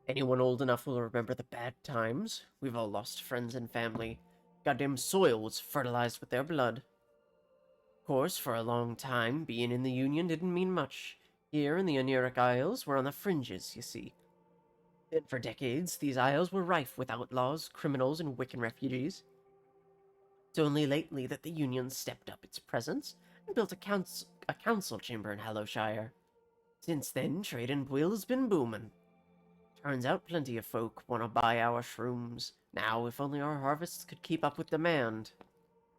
anyone old enough will remember the bad times. We've all lost friends and family. Goddamn soil was fertilized with their blood. Of course, for a long time, being in the Union didn't mean much. Here in the Eneric Isles, we're on the fringes, you see. And for decades, these isles were rife with outlaws, criminals, and Wiccan refugees. It's only lately that the Union stepped up its presence and built a council chamber in Hallowshire. Since then, trade in Pwyll has been booming. Turns out plenty of folk want to buy our shrooms. Now, if only our harvests could keep up with demand.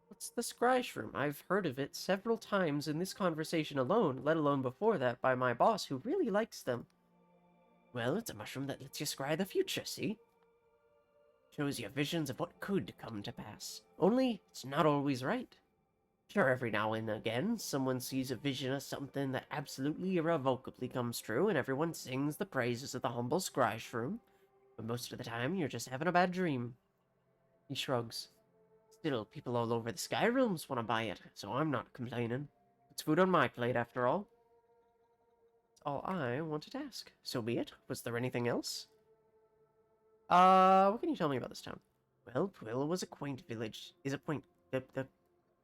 What's the scry shroom? I've heard of it several times in this conversation alone, let alone before that by my boss, who really likes them. Well, it's a mushroom that lets you scry the future, see? Shows you visions of what could come to pass. Only, it's not always right. Sure, every now and again, someone sees a vision of something that absolutely irrevocably comes true, and everyone sings the praises of the humble scry shroom. But most of the time, you're just having a bad dream. He shrugs. Still, people all over the sky realms want to buy it, so I'm not complaining. It's food on my plate, after all. That's all I wanted to ask. So be it. Was there anything else? What can you tell me about this town? Well, Puella was a quaint village. Is a quaint...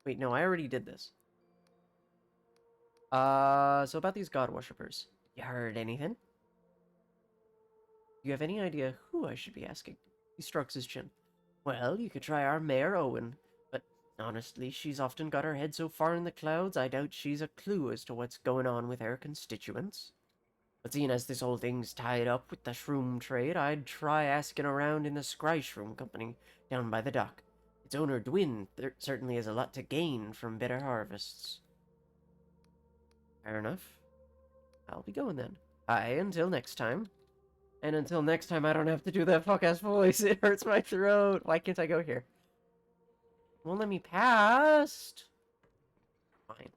Wait, no, I already did this. So about these god worshippers. You heard anything? Do you have any idea who I should be asking? He strokes his chin. Well, you could try our Mayor Owen, but honestly, she's often got her head so far in the clouds, I doubt she's a clue as to what's going on with her constituents. But seeing as this whole thing's tied up with the shroom trade, I'd try asking around in the Scry Shroom Company down by the dock. Its owner, Dwin, certainly has a lot to gain from better harvests. Fair enough. I'll be going then. Aye, until next time. And until next time, I don't have to do that fuck-ass voice. It hurts my throat. Why can't I go here? Won't let me past. Fine.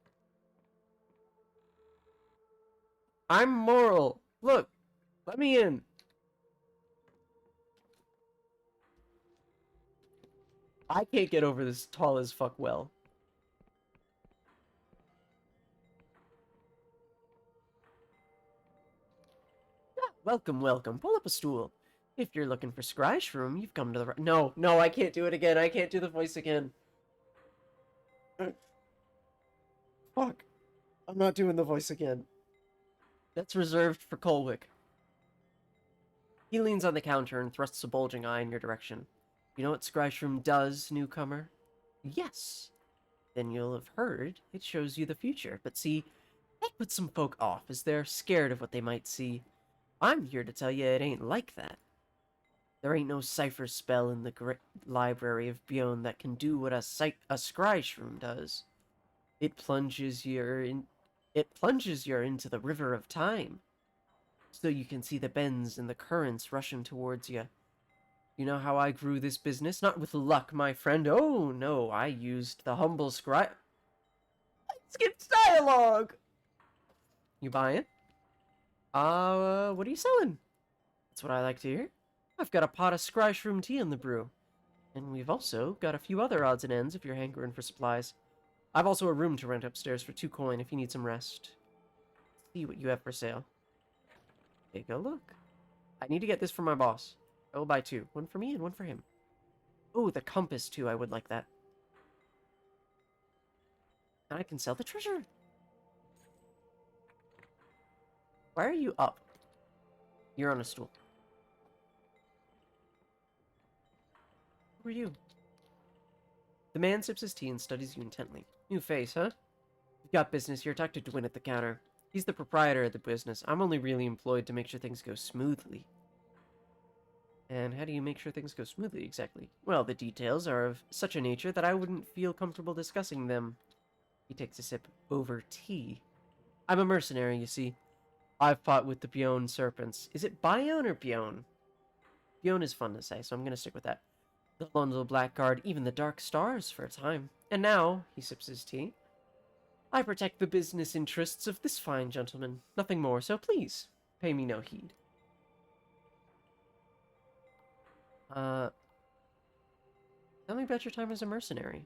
I'm moral. Look, let me in. I can't get over this tall as fuck well. Welcome, welcome. Pull up a stool. If you're looking for Scry Shroom, you've come to the right... No, no, I can't do it again. I can't do the voice again. Fuck. I'm not doing the voice again. That's reserved for Colwick. He leans on the counter and thrusts a bulging eye in your direction. You know what Scry Shroom does, newcomer? Yes. Then you'll have heard it shows you the future. But see, that puts some folk off, as they're scared of what they might see. I'm here to tell you it ain't like that. There ain't no cipher spell in the great library of Beyond that can do what a scry shroom does. It plunges you into the river of time, so you can see the bends and the currents rushing towards you. You know how I grew this business? Not with luck, my friend. Oh, no, I used the humble scry... I skipped dialogue! You buying? What are you selling? That's what I like to hear. I've got a pot of scry shroom tea in the brew. And we've also got a few other odds and ends if you're hankering for supplies. I've also a room to rent upstairs for 2 coin if you need some rest. Let's see what you have for sale. Take a look. I need to get this for my boss. I will buy 2. 1 for me and 1 for him. Oh, the compass too. I would like that. And I can sell the treasure. Why are you up? You're on a stool. Who are you? The man sips his tea and studies you intently. New face, huh? You've got business here. Talk to Dwin at the counter. He's the proprietor of the business. I'm only really employed to make sure things go smoothly. And how do you make sure things go smoothly, exactly? Well, the details are of such a nature that I wouldn't feel comfortable discussing them. He takes a sip over tea. I'm a mercenary, you see. I've fought with the Bion serpents. Is it Bion or Bion? Bion is fun to say, so I'm going to stick with that. The London Blackguard, even the Dark Stars for a time. And now, he sips his tea, I protect the business interests of this fine gentleman. Nothing more, so please, pay me no heed. Tell me about your time as a mercenary.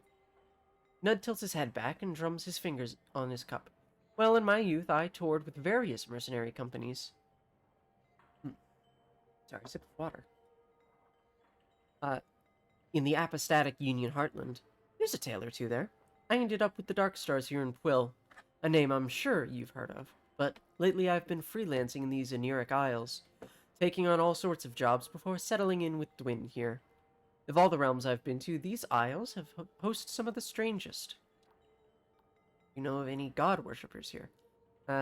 Ned tilts his head back and drums his fingers on his cup. Well, in my youth, I toured with various mercenary companies. Sorry, sip of water. In the apostatic Union Heartland. There's a tale or two there. I ended up with the Dark Stars here in Quill, a name I'm sure you've heard of. But lately I've been freelancing in these Anuric Isles, taking on all sorts of jobs before settling in with Dwin here. Of all the realms I've been to, these isles have host some of the strangest. You know of any god worshippers here?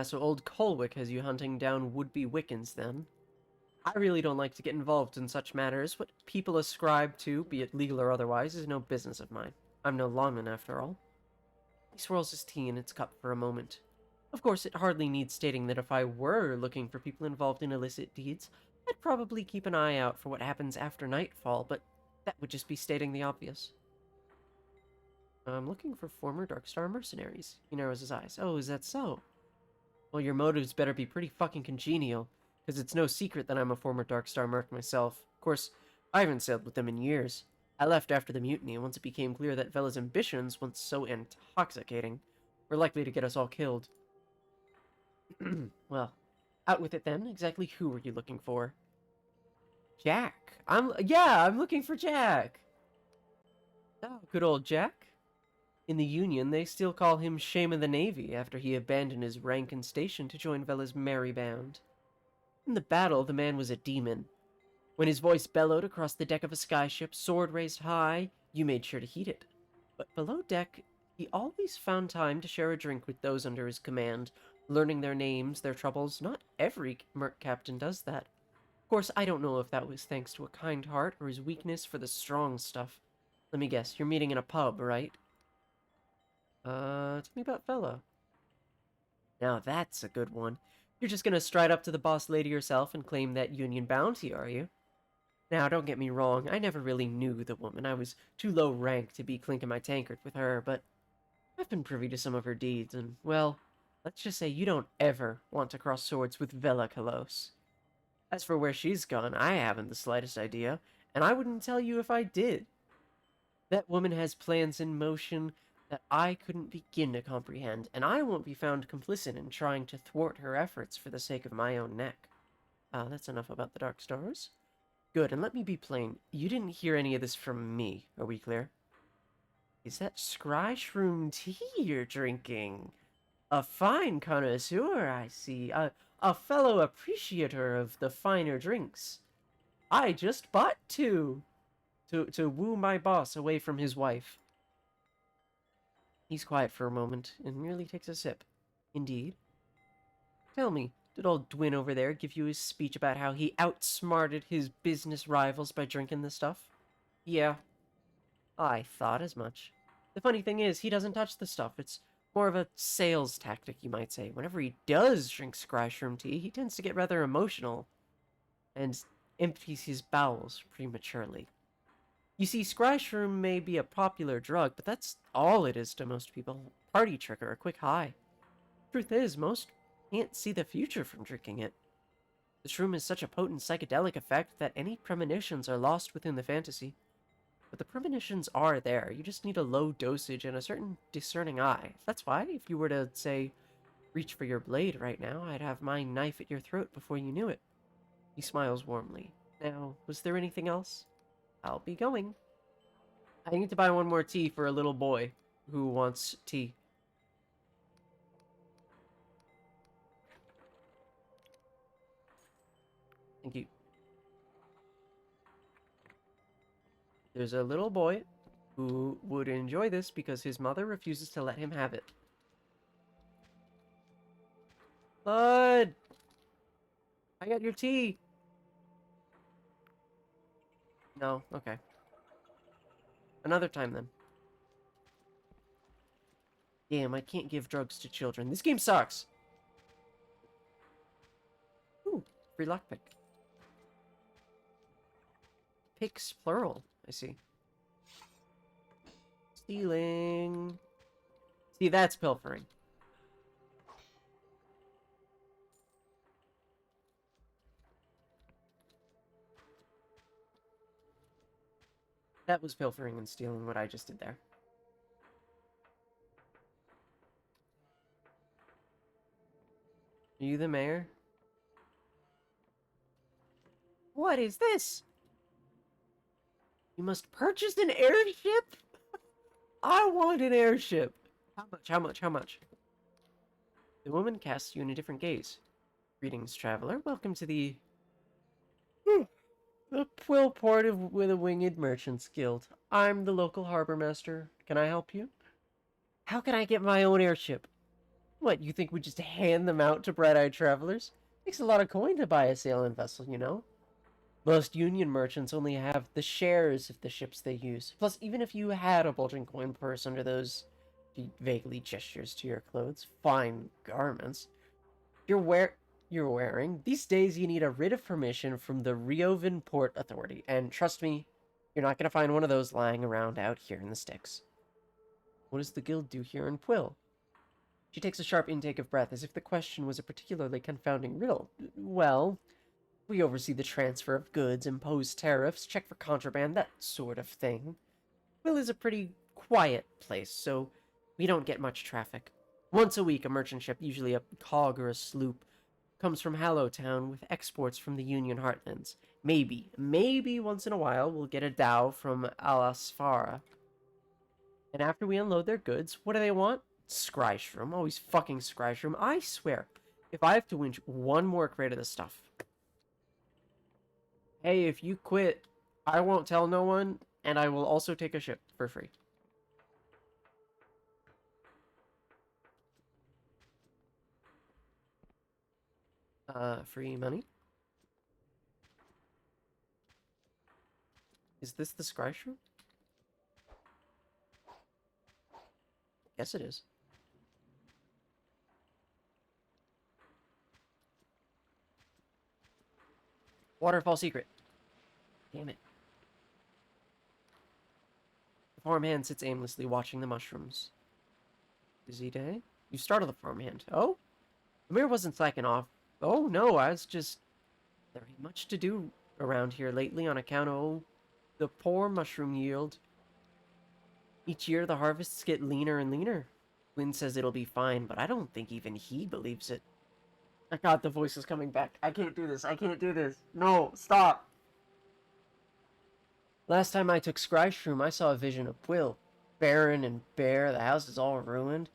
So old Colwick has you hunting down would-be Wiccans, then? I really don't like to get involved in such matters. What people ascribe to, be it legal or otherwise, is no business of mine. I'm no lawman, after all. He swirls his tea in its cup for a moment. Of course, it hardly needs stating that if I were looking for people involved in illicit deeds, I'd probably keep an eye out for what happens after nightfall, but that would just be stating the obvious. I'm looking for former Darkstar mercenaries. He narrows his eyes. Oh, is that so? Well, your motives better be pretty fucking congenial, because it's no secret that I'm a former Darkstar merc myself. Of course, I haven't sailed with them in years. I left after the mutiny once it became clear that Vela's ambitions, once so intoxicating, were likely to get us all killed. Well, out with it then. Exactly who were you looking for? Jack. I'm looking for Jack. Oh, good old Jack. In the Union, they still call him Shame of the Navy after he abandoned his rank and station to join Vela's merry band. In the battle, the man was a demon. When his voice bellowed across the deck of a skyship, sword raised high, you made sure to heed it. But below deck, he always found time to share a drink with those under his command, learning their names, their troubles. Not every merc captain does that. Of course, I don't know if that was thanks to a kind heart or his weakness for the strong stuff. Let me guess, you're meeting in a pub, right? Tell me about Vela. Now that's a good one. You're just gonna stride up to the boss lady yourself and claim that Union bounty, are you? Now, don't get me wrong, I never really knew the woman. I was too low rank to be clinking my tankard with her, but I've been privy to some of her deeds, and, well, let's just say you don't ever want to cross swords with Vela Kalos. As for where she's gone, I haven't the slightest idea, and I wouldn't tell you if I did. That woman has plans in motion that I couldn't begin to comprehend, and I won't be found complicit in trying to thwart her efforts for the sake of my own neck. That's enough about the Dark Stars. Good, and let me be plain. You didn't hear any of this from me, are we clear? Is that scry shroom tea you're drinking? A fine connoisseur, I see. A fellow appreciator of the finer drinks. I just bought two to woo my boss away from his wife. He's quiet for a moment and merely takes a sip. Indeed. Tell me, did old Dwin over there give you his speech about how he outsmarted his business rivals by drinking the stuff? Yeah. I thought as much. The funny thing is, he doesn't touch the stuff. It's more of a sales tactic, you might say. Whenever he does drink scryshroom tea, he tends to get rather emotional and empties his bowels prematurely. You see, scryshroom may be a popular drug, but that's all it is to most people. Party trick or a quick high. Truth is, most can't see the future from drinking it. The shroom has such a potent psychedelic effect that any premonitions are lost within the fantasy. But the premonitions are there. You just need a low dosage and a certain discerning eye. That's why, if you were to, say, reach for your blade right now, I'd have my knife at your throat before you knew it. He smiles warmly. Now, was there anything else? I'll be going. I need to buy one more tea for a little boy who wants tea. Thank you. There's a little boy who would enjoy this because his mother refuses to let him have it. Bud! I got your tea! No? Okay. Another time, then. Damn, I can't give drugs to children. This game sucks! Ooh, free lockpick. Picks, plural. I see. Stealing. See, that's pilfering. That was pilfering and stealing what I just did there. Are you the mayor? What is this? You must purchase an airship? I want an airship. How much? How much? How much? The woman casts you in a different gaze. Greetings, traveler. Welcome to the Quill Port with a Winged Merchants Guild. I'm the local harbor master. Can I help you? How can I get my own airship? What, you think we just hand them out to bright-eyed travelers? Takes a lot of coin to buy a sailing vessel, you know? Most Union merchants only have the shares of the ships they use. Plus, even if you had a bulging coin purse under those, he vaguely gestures to your clothes, fine garments, you're wearing, these days you need a writ of permission from the Riovan Port Authority, and trust me, you're not going to find one of those lying around out here in the sticks. What does the guild do here in Quill? She takes a sharp intake of breath, as if the question was a particularly confounding riddle. Well, we oversee the transfer of goods, impose tariffs, check for contraband, that sort of thing. Quill is a pretty quiet place, so we don't get much traffic. Once a week, a merchant ship, usually a cog or a sloop, comes from Hallowtown with exports from the Union Heartlands. Maybe once in a while we'll get a dhow from Alasfara. And after we unload their goods, what do they want? Scryshroom. Always fucking Scryshroom. I swear, if I have to winch one more crate of this stuff. Hey, if you quit, I won't tell no one, and I will also take a ship for free. Free money? Is this the Scryshroom? Yes, it is. Waterfall secret. Damn it. The farmhand sits aimlessly watching the mushrooms. Busy day? You startled the farmhand. Oh? The mirror wasn't slacking off. Oh, no, I was just... There ain't much to do around here lately on account of the poor mushroom yield. Each year the harvests get leaner and leaner. Wynn says it'll be fine, but I don't think even he believes it. I God, the voice is coming back. I can't do this. I can't do this. No, stop. Last time I took Scryshroom, I saw a vision of Quill. Barren and bare, the house is all ruined.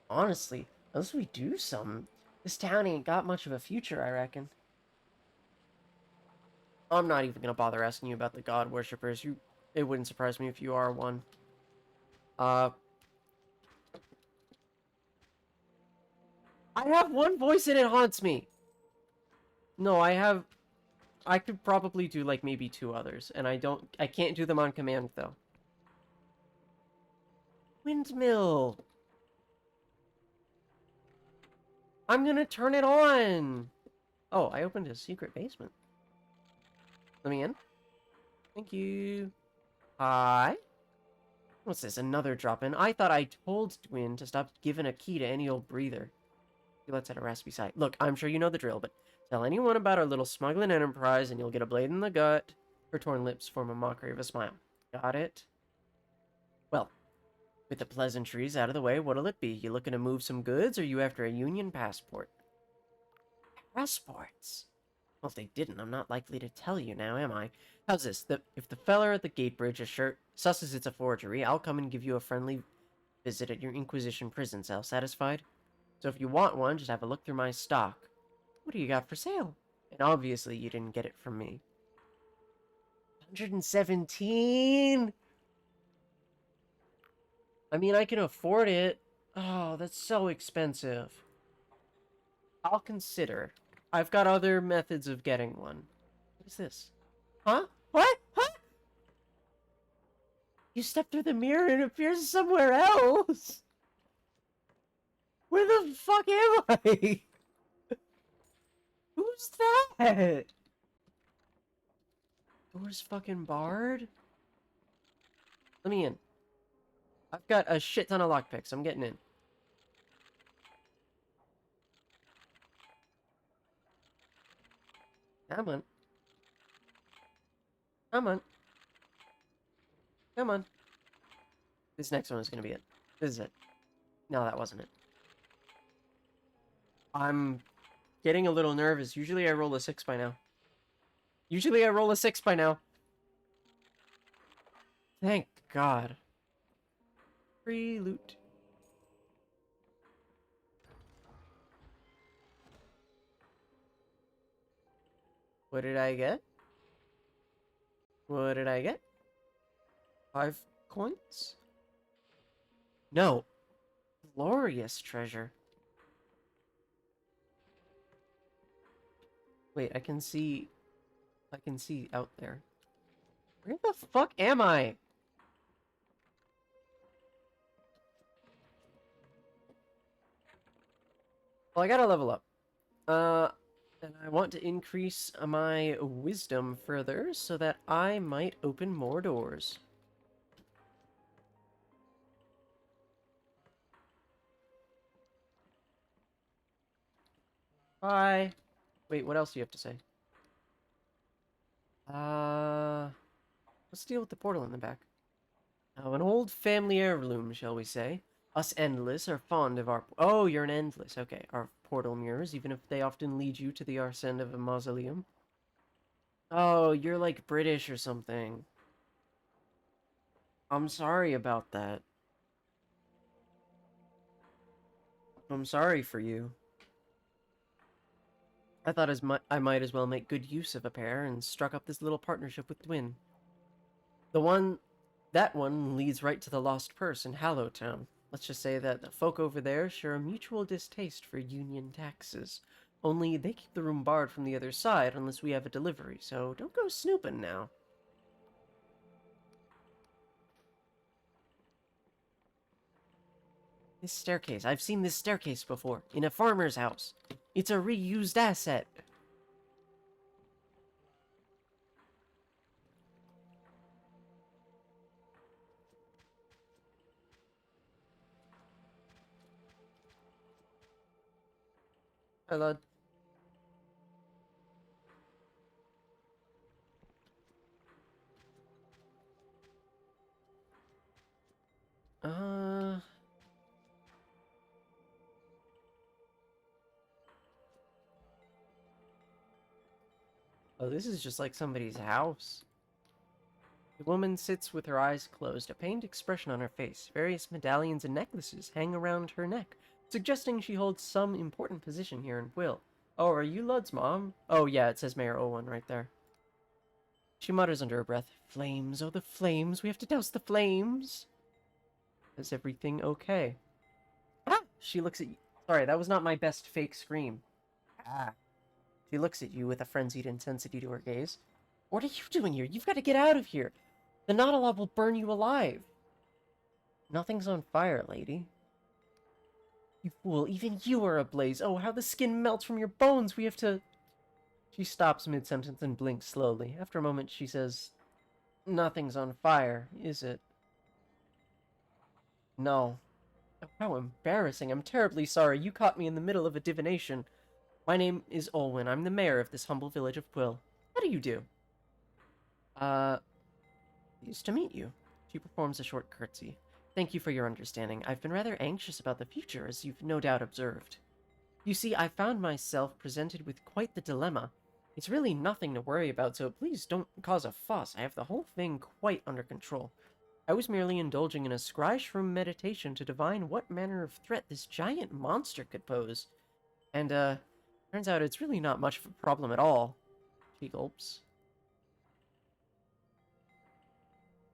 Honestly, unless we do something, this town ain't got much of a future, I reckon. I'm not even gonna bother asking you about the god worshippers. It wouldn't surprise me if you are one. I have one voice and it haunts me. No, I could probably do like maybe two others, and I can't do them on command though. Windmill. I'm gonna turn it on. Oh, I opened a secret basement. Let me in. Thank you. Hi. What's this? Another drop-in? I thought I told Dwin to stop giving a key to any old breather. He lets out a raspy sigh. Look, I'm sure you know the drill, but tell anyone about our little smuggling enterprise and you'll get a blade in the gut. Her torn lips form a mockery of a smile. Got it? Well, with the pleasantries out of the way, what'll it be? You looking to move some goods, or you after a Union passport? Passports? Well, if they didn't, I'm not likely to tell you now, am I? How's this? If the feller at the gate bridge susses it's a forgery, I'll come and give you a friendly visit at your Inquisition prison cell. Satisfied? So if you want one, just have a look through my stock. What do you got for sale? And obviously you didn't get it from me. 117? I mean, I can afford it. Oh, that's so expensive. I'll consider. I've got other methods of getting one. What is this? Huh? What? Huh? You step through the mirror and it appears somewhere else. Where the fuck am I? Who's that? Door's fucking barred? Let me in. I've got a shit ton of lockpicks. I'm getting in. Come on. Come on. Come on. This next one is going to be it. This is it. No, that wasn't it. I'm getting a little nervous. Usually I roll a 6 by now. Thank God. Free loot. What did I get? What did I get? 5 coins? No. Glorious treasure. Wait, I can see... I can see out there. Where the fuck am I? Well, I gotta level up. And I want to increase my wisdom further so that I might open more doors. Bye. Wait, what else do you have to say? Let's deal with the portal in the back. Now, an old family heirloom, shall we say. Us Endless are fond of our... Oh, you're an Endless. Okay, our portal mirrors, even if they often lead you to the arse end of a mausoleum. Oh, you're like British or something. I'm sorry about that. I'm sorry for you. I thought I might as well make good use of a pair and struck up this little partnership with Dwin. That one leads right to the Lost Purse in Hallowtown. Let's just say that the folk over there share a mutual distaste for union taxes. Only they keep the room barred from the other side unless we have a delivery, so don't go snooping now. This staircase. I've seen this staircase before, in a farmer's house. It's a reused asset. Hi, lad. Uh... Oh, this is just like somebody's house. The woman sits with her eyes closed, a pained expression on her face. Various medallions and necklaces hang around her neck, suggesting she holds some important position here in Will. Oh, are you Lud's mom? Oh, yeah, it says Mayor Owen right there. She mutters under her breath, "Flames, oh the flames, we have to douse the flames." Is everything okay? Ah! She looks at you. Sorry, that was not my best fake scream. Ah. She looks at you with a frenzied intensity to her gaze. What are you doing here? You've got to get out of here. The Nautilab will burn you alive. Nothing's on fire, lady. You fool, even you are ablaze. Oh, how the skin melts from your bones. We have to... She stops mid-sentence and blinks slowly. After a moment, she says, "Nothing's on fire, is it?" "No." Oh, how embarrassing. I'm terribly sorry. You caught me in the middle of a divination. My name is Olwyn. I'm the mayor of this humble village of Quill. How do you do? Pleased to meet you. She performs a short curtsy. Thank you for your understanding. I've been rather anxious about the future, as you've no doubt observed. You see, I found myself presented with quite the dilemma. It's really nothing to worry about, so please don't cause a fuss. I have the whole thing quite under control. I was merely indulging in a scryshroom meditation to divine what manner of threat this giant monster could pose. And, turns out it's really not much of a problem at all. She gulps.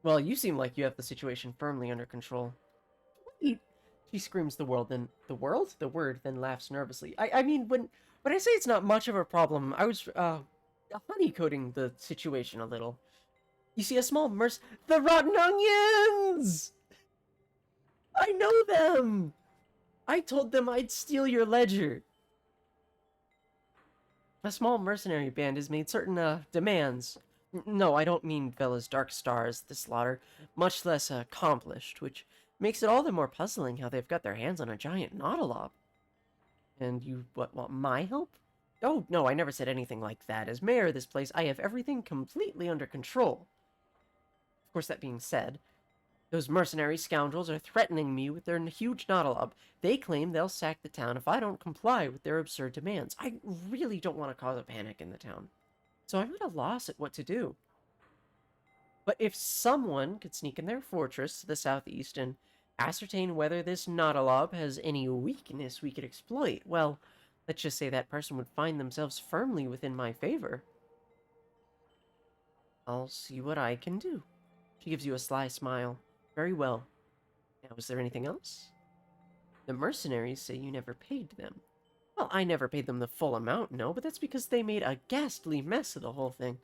Well, you seem like you have the situation firmly under control. Wait! She screams the word, then laughs nervously. I mean, when I say it's not much of a problem, I was, honeycoating the situation a little. You see, a small the rotten onions! I know them! I told them I'd steal your ledger. A small mercenary band has made certain, demands. No, I don't mean Vela's dark stars, the slaughter, much less accomplished, which makes it all the more puzzling how they've got their hands on a giant Nautilop. And you, want my help? Oh, no, I never said anything like that. As mayor of this place, I have everything completely under control. Of course, that being said, those mercenary scoundrels are threatening me with their huge Nautilop. They claim they'll sack the town if I don't comply with their absurd demands. I really don't want to cause a panic in the town, so I'm at a loss at what to do. But if someone could sneak in their fortress to the southeast and ascertain whether this Nautilop has any weakness we could exploit, well, let's just say that person would find themselves firmly within my favor. I'll see what I can do. She gives you a sly smile. Very well. Now, is there anything else? The mercenaries say you never paid them. Well, I never paid them the full amount, no, but that's because they made a ghastly mess of the whole thing.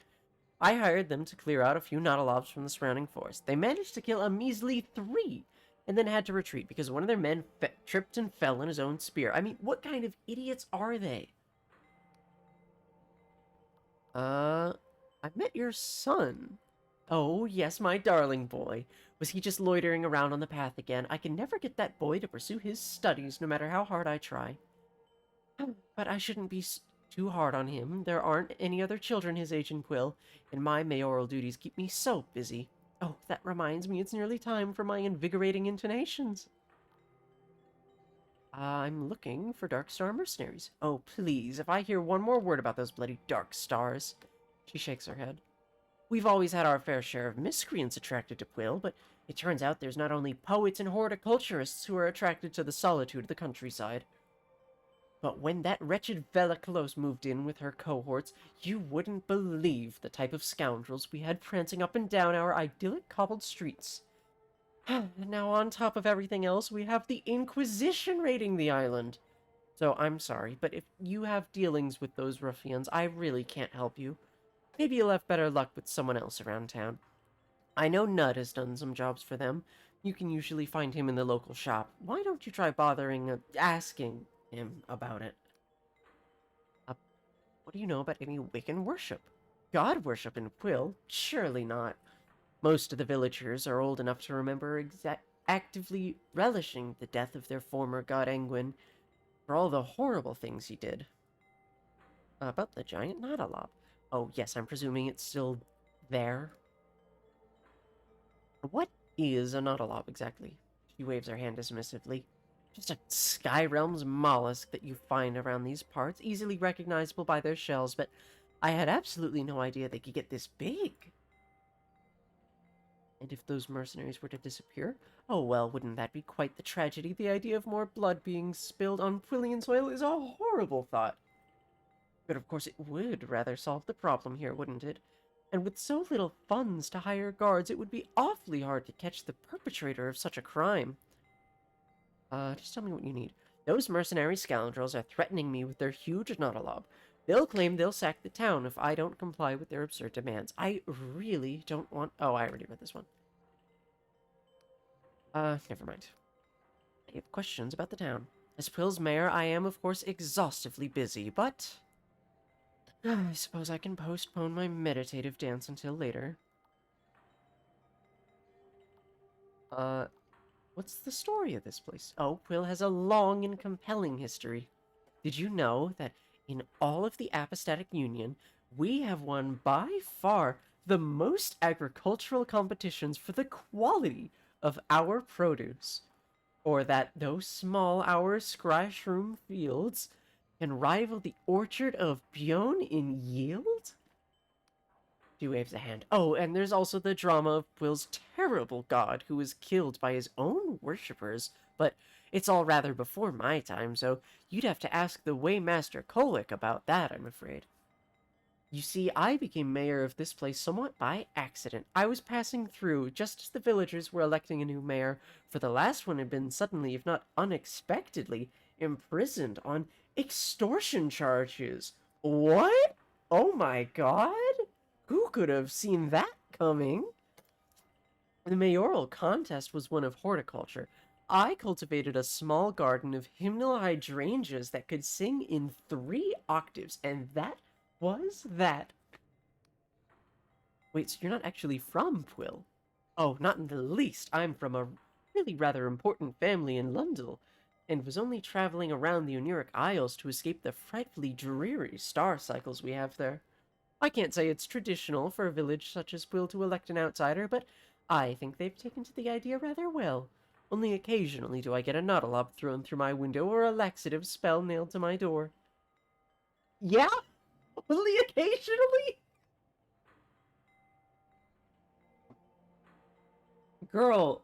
I hired them to clear out a few Nautilobs from the surrounding forest. They managed to kill a measly 3, and then had to retreat because one of their men tripped and fell on his own spear. I mean, what kind of idiots are they? I met your son. Oh, yes, my darling boy. Was he just loitering around on the path again? I can never get that boy to pursue his studies, no matter how hard I try. But I shouldn't be too hard on him. There aren't any other children his age in Quill, and my mayoral duties keep me so busy. Oh, that reminds me, it's nearly time for my invigorating intonations. I'm looking for Dark Star mercenaries. Oh, please, if I hear one more word about those bloody Dark Stars. She shakes her head. We've always had our fair share of miscreants attracted to Quill, but it turns out there's not only poets and horticulturists who are attracted to the solitude of the countryside. But when that wretched Vela Close moved in with her cohorts, you wouldn't believe the type of scoundrels we had prancing up and down our idyllic cobbled streets. And now on top of everything else, we have the Inquisition raiding the island. So I'm sorry, but if you have dealings with those ruffians, I really can't help you. Maybe you'll have better luck with someone else around town. I know Nud has done some jobs for them. You can usually find him in the local shop. Why don't you try asking him about it? What do you know about any Wiccan worship? God worship in Quill? Surely not. Most of the villagers are old enough to remember actively relishing the death of their former god Engwyn for all the horrible things he did. About the giant Nautilop. Oh, yes, I'm presuming it's still there. What is a Nautilop exactly? She waves her hand dismissively. Just a Sky Realms mollusk that you find around these parts, easily recognizable by their shells, but I had absolutely no idea they could get this big. And if those mercenaries were to disappear? Oh well, wouldn't that be quite the tragedy? The idea of more blood being spilled on Quillian soil is a horrible thought. But of course it would rather solve the problem here, wouldn't it? And with so little funds to hire guards, it would be awfully hard to catch the perpetrator of such a crime. Just tell me what you need. Those mercenary scoundrels are threatening me with their huge Nautilob. They'll claim they'll sack the town if I don't comply with their absurd demands. I really don't want... Oh, I already read this one. Never mind. I have questions about the town. As Quill's mayor, I am, of course, exhaustively busy, but... I suppose I can postpone my meditative dance until later. What's the story of this place? Oh, Quill has a long and compelling history. Did you know that in all of the Apostatic Union, we have won by far the most agricultural competitions for the quality of our produce? Or that those small our Scryshroom fields can rival the orchard of Bjorn in yield? She waves a hand. Oh, and there's also the drama of Quill's terrible god who was killed by his own worshippers, but it's all rather before my time, so you'd have to ask the Waymaster Kolick about that, I'm afraid. You see, I became mayor of this place somewhat by accident. I was passing through just as the villagers were electing a new mayor, for the last one had been suddenly, if not unexpectedly, imprisoned on extortion charges. What? Oh my god? Who could have seen that coming? The mayoral contest was one of horticulture. I cultivated a small garden of hymnal hydrangeas that could sing in 3 octaves, and that was that. Wait, so you're not actually from Quill? Oh, not in the least. I'm from a really rather important family in Lundel, and was only traveling around the Oniric Isles to escape the frightfully dreary star cycles we have there. I can't say it's traditional for a village such as Quill to elect an outsider, but I think they've taken to the idea rather well. Only occasionally do I get a Nautilob thrown through my window or a laxative spell nailed to my door. Yeah? Only occasionally? Girl.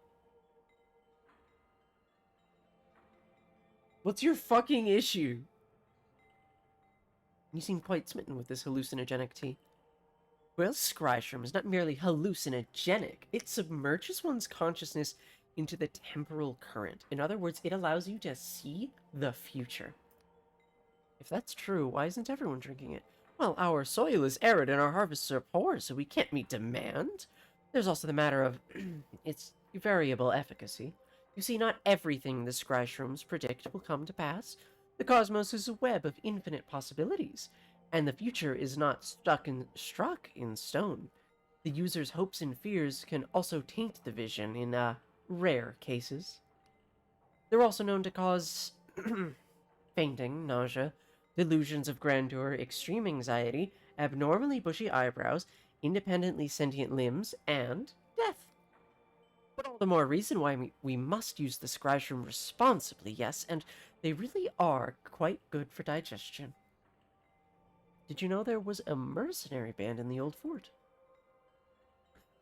What's your fucking issue? You seem quite smitten with this hallucinogenic tea. Well, Scryshroom is not merely hallucinogenic. It submerges one's consciousness into the temporal current. In other words, it allows you to see the future. If that's true, why isn't everyone drinking it? Well, our soil is arid and our harvests are poor, so we can't meet demand. There's also the matter of its variable efficacy. You see, not everything the Scryshrooms predict will come to pass. The cosmos is a web of infinite possibilities, and the future is not struck in stone. The user's hopes and fears can also taint the vision in rare cases. They're also known to cause fainting, nausea, delusions of grandeur, extreme anxiety, abnormally bushy eyebrows, independently sentient limbs, and death. But all the more reason why we must use the Scryshroom responsibly, yes, and they really are quite good for digestion. Did you know there was a mercenary band in the old fort?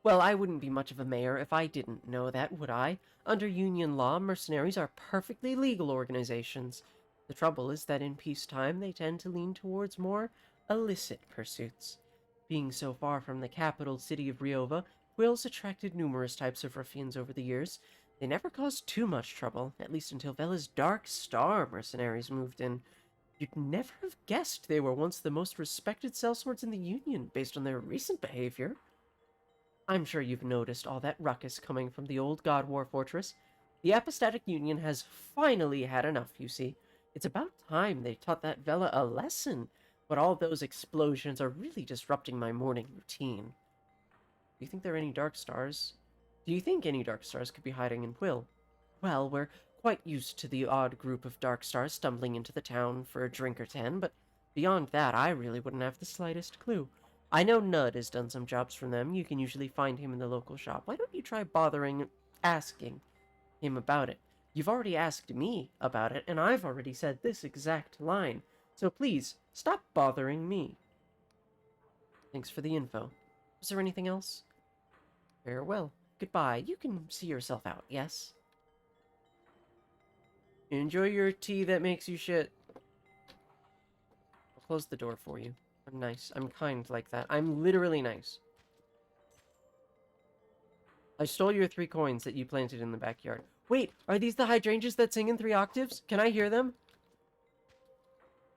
Well, I wouldn't be much of a mayor if I didn't know that, would I? Under Union law, mercenaries are perfectly legal organizations. The trouble is that in peacetime, they tend to lean towards more illicit pursuits. Being so far from the capital city of Riova, Quill's attracted numerous types of ruffians over the years. They never caused too much trouble, at least until Vela's Dark Star mercenaries moved in. You'd never have guessed they were once the most respected sellswords in the Union, based on their recent behavior. I'm sure you've noticed all that ruckus coming from the old God War fortress. The Apostatic Union has finally had enough, you see. It's about time they taught that Vela a lesson, but all those explosions are really disrupting my morning routine. Do you think there are any Dark Stars? Do you think any Dark Stars could be hiding in Quill? Well, we're quite used to the odd group of Dark Stars stumbling into the town for a drink or 10, but beyond that, I really wouldn't have the slightest clue. I know Nud has done some jobs for them. You can usually find him in the local shop. Why don't you try asking him about it? You've already asked me about it, and I've already said this exact line. So please, stop bothering me. Thanks for the info. Was there anything else? Farewell. Goodbye. You can see yourself out, yes? Enjoy your tea that makes you shit. I'll close the door for you. I'm nice. I'm kind like that. I'm literally nice. I stole your 3 coins that you planted in the backyard. Wait, are these the hydrangeas that sing in 3 octaves? Can I hear them?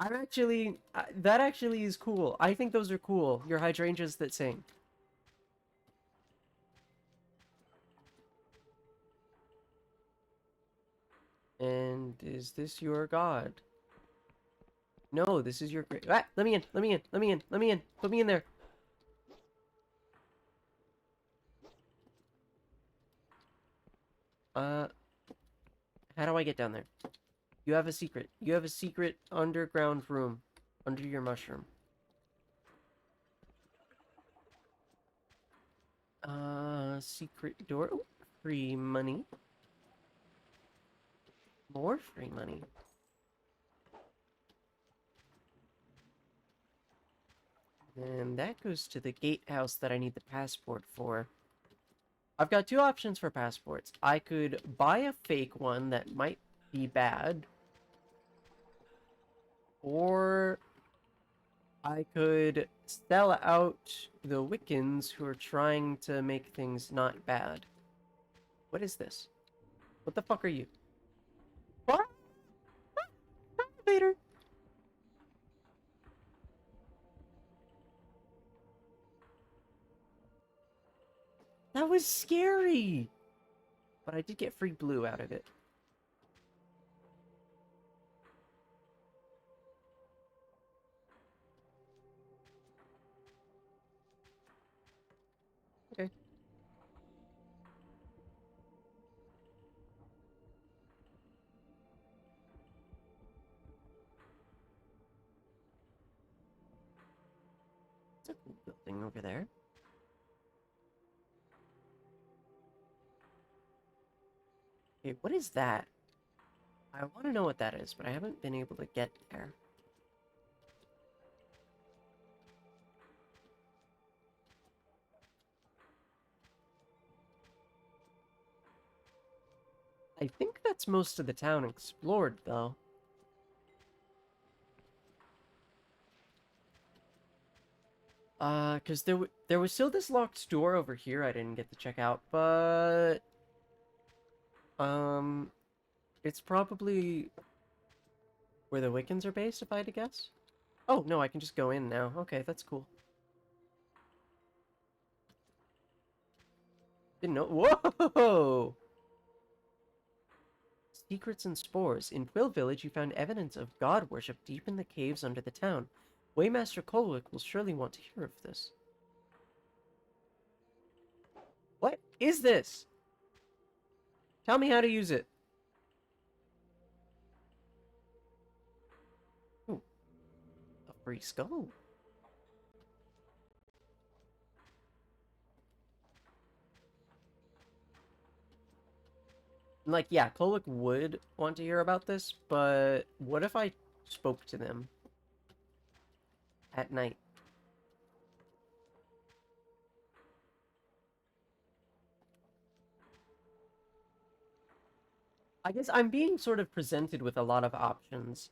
I'm actually... that actually is cool. I think those are cool. Your hydrangeas that sing. And is this your god? No, this is your great... Ah, let me in, let me in, let me in, let me in. Put me in there. How do I get down there? You have a secret. You have a secret underground room under your mushroom. Secret door. Ooh, free money. More free money. And that goes to the gatehouse that I need the passport for. I've got 2 options for passports. I could buy a fake one that might be bad. Or I could sell out the Wiccans who are trying to make things not bad. What is this? What the fuck are you? What? Elevator. That was scary! But I did get free blue out of it. Okay. It's a cool building over there. Okay, what is that? I want to know what that is, but I haven't been able to get there. I think that's most of the town explored, though. Because there was still this locked door over here I didn't get to check out, but... It's probably where the Wiccans are based, if I had to guess. Oh, no, I can just go in now. Okay, that's cool. Didn't know. Whoa! Secrets and spores. In Quill Village, you found evidence of god worship deep in the caves under the town. Waymaster Kolwick will surely want to hear of this. What is this? Tell me how to use it. Ooh, a free skull. Like, yeah, Kolwick would want to hear about this, but what if I spoke to them at night? I guess I'm being sort of presented with a lot of options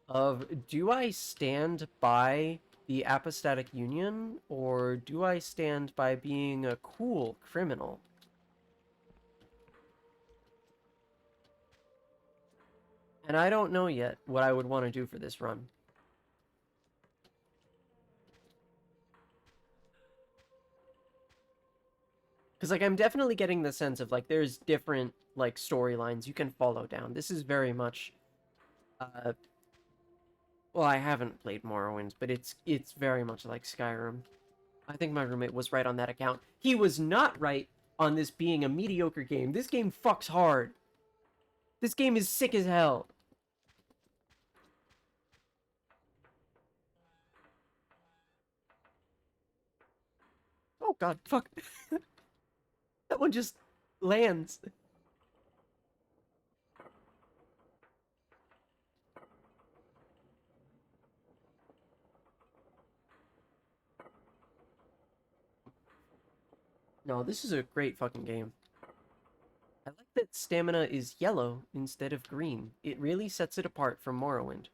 of, do I stand by the apostatic union, or do I stand by being a cool criminal? And I don't know yet what I would want to do for this run. Because, like, I'm definitely getting the sense of, like, there's different, like, storylines you can follow down. This is very much, well, I haven't played Morrowind, but it's very much like Skyrim. I think my roommate was right on that account. He was not right on this being a mediocre game. This game fucks hard. This game is sick as hell. Oh god, fuck. That one just lands. No, this is a great fucking game. I like that stamina is yellow instead of green. It really sets it apart from Morrowind.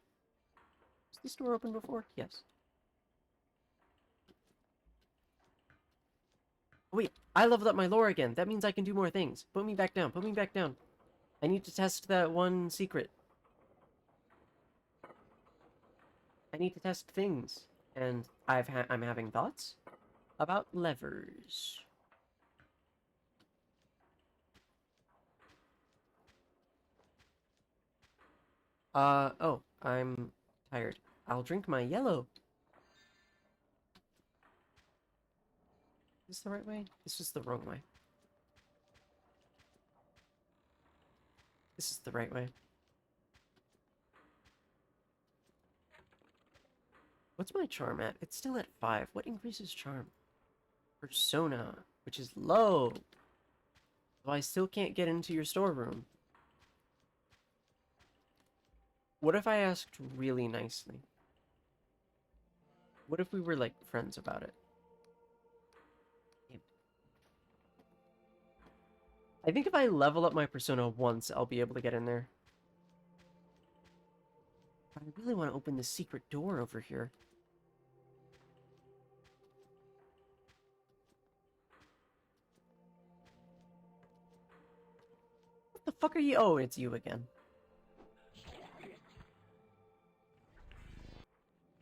Was this door open before? Yes. Oh, wait, I leveled up my lore again. That means I can do more things. Put me back down. Put me back down. I need to test that one secret. I need to test things. And I'm having thoughts about levers. Oh, I'm tired. I'll drink my yellow. Is this the right way? This is the wrong way. This is the right way. What's my charm at? It's still at 5. What increases charm? Persona, which is low. So I still can't get into your storeroom. What if I asked really nicely? What if we were, like, friends about it? I think if I level up my persona once, I'll be able to get in there. But I really want to open the secret door over here. What the fuck are you? Oh, it's you again.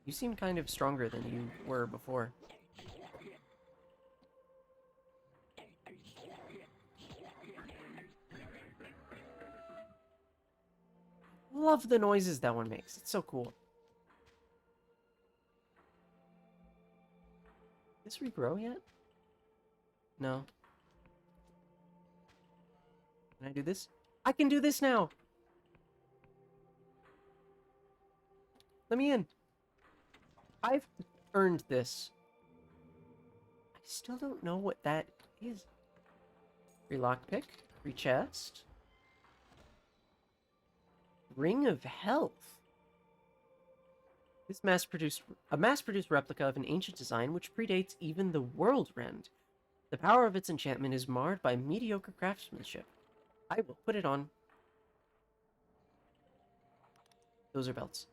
You seem kind of stronger than you were before. Love the noises that one makes. It's so cool. Does this regrow yet? No. Can I do this? I can do this now! Let me in. I've earned this. I still don't know what that is. Free lockpick. Free chest. Ring of Health. This a mass-produced replica of an ancient design which predates even the World Rend. The power of its enchantment is marred by mediocre craftsmanship. I will put it on. Those are belts.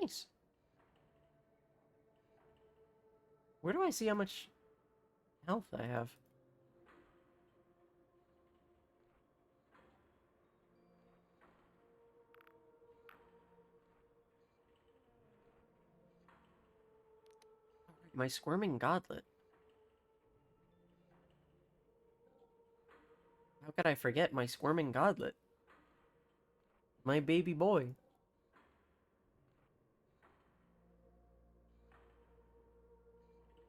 Nice. Where do I see how much health I have? my squirming godlet. How could I forget my squirming godlet? My baby boy.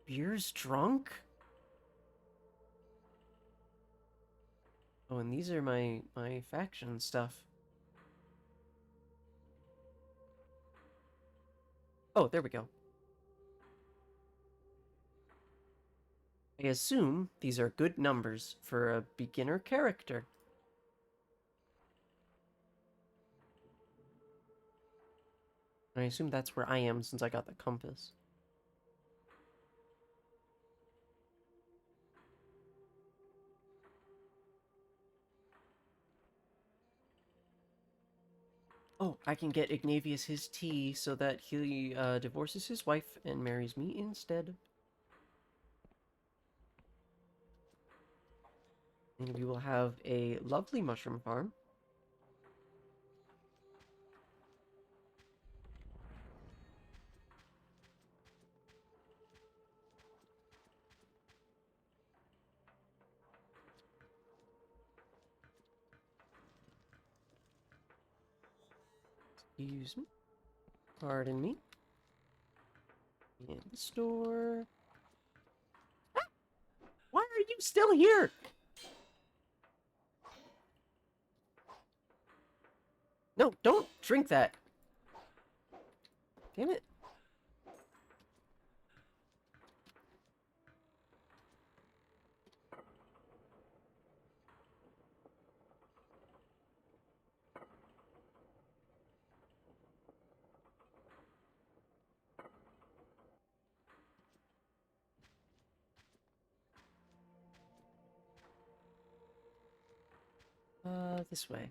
Beer's drunk? Oh, and these are my faction stuff. Oh, there we go. I assume these are good numbers for a beginner character. And I assume that's where I am since I got the compass. Oh, I can get Ignavius his tea so that he divorces his wife and marries me instead. And we will have a lovely mushroom farm. Excuse me. Pardon me. In the store. Ah! Why are you still here? No, don't drink that. Damn it. This way.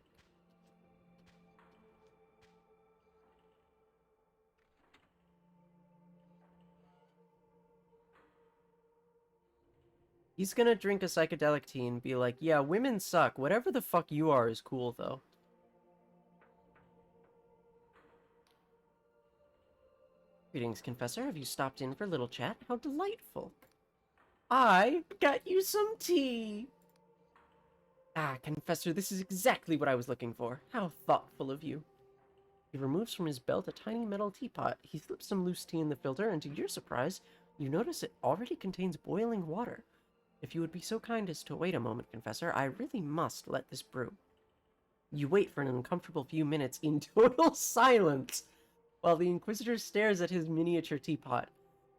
He's gonna drink a psychedelic tea and be like, yeah, women suck. Whatever the fuck you are is cool, though. Greetings, Confessor. Have you stopped in for a little chat? How delightful. I got you some tea. Ah, Confessor, this is exactly what I was looking for. How thoughtful of you. He removes from his belt a tiny metal teapot. He slips some loose tea in the filter, and to your surprise, you notice it already contains boiling water. If you would be so kind as to wait a moment, Confessor, I really must let this brew. You wait for an uncomfortable few minutes in total silence, while the Inquisitor stares at his miniature teapot.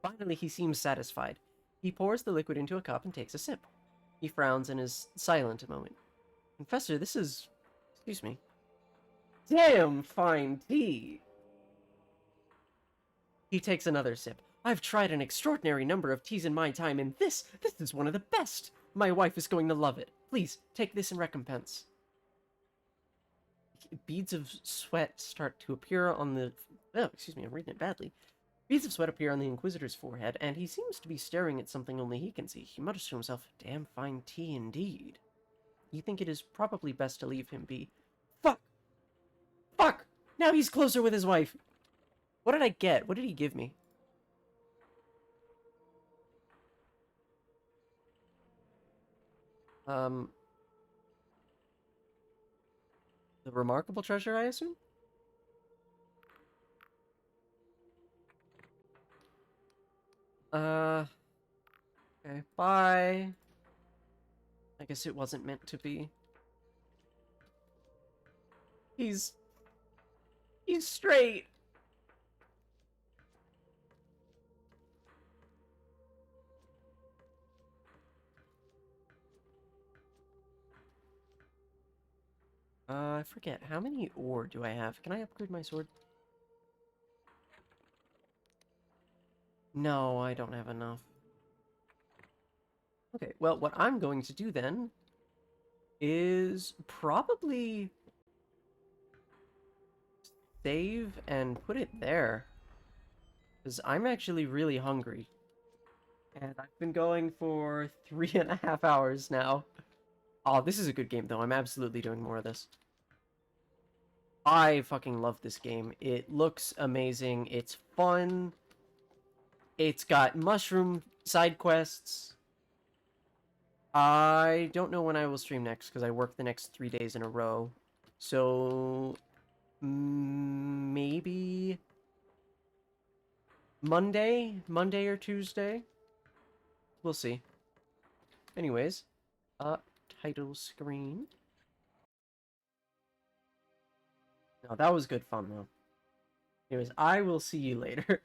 Finally, he seems satisfied. He pours the liquid into a cup and takes a sip. He frowns and is silent a moment. Confessor, this is... excuse me. Damn fine tea! He takes another sip. I've tried an extraordinary number of teas in my time, and this is one of the best! My wife is going to love it. Please, take this in recompense. Beads of sweat start to appear on the... oh, excuse me, I'm reading it badly. Beads of sweat appear on the Inquisitor's forehead, and he seems to be staring at something only he can see. He mutters to himself, damn fine tea indeed. You think it is probably best to leave him be. Fuck! Fuck! Now he's closer with his wife! What did I get? What did he give me? The remarkable treasure, I assume? Okay, bye. I guess it wasn't meant to be. He's straight. I forget. How many ore do I have? Can I upgrade my sword? No, I don't have enough. Okay, well, what I'm going to do then is probably save and put it there. Because I'm actually really hungry. And I've been going for 3.5 hours now. Oh, this is a good game, though. I'm absolutely doing more of this. I fucking love this game. It looks amazing. It's fun. It's got mushroom side quests. I don't know when I will stream next because I work the next 3 days in a row. So maybe Monday or Tuesday. We'll see. Anyways, title screen. No, that was good fun though. Anyways, I will see you later.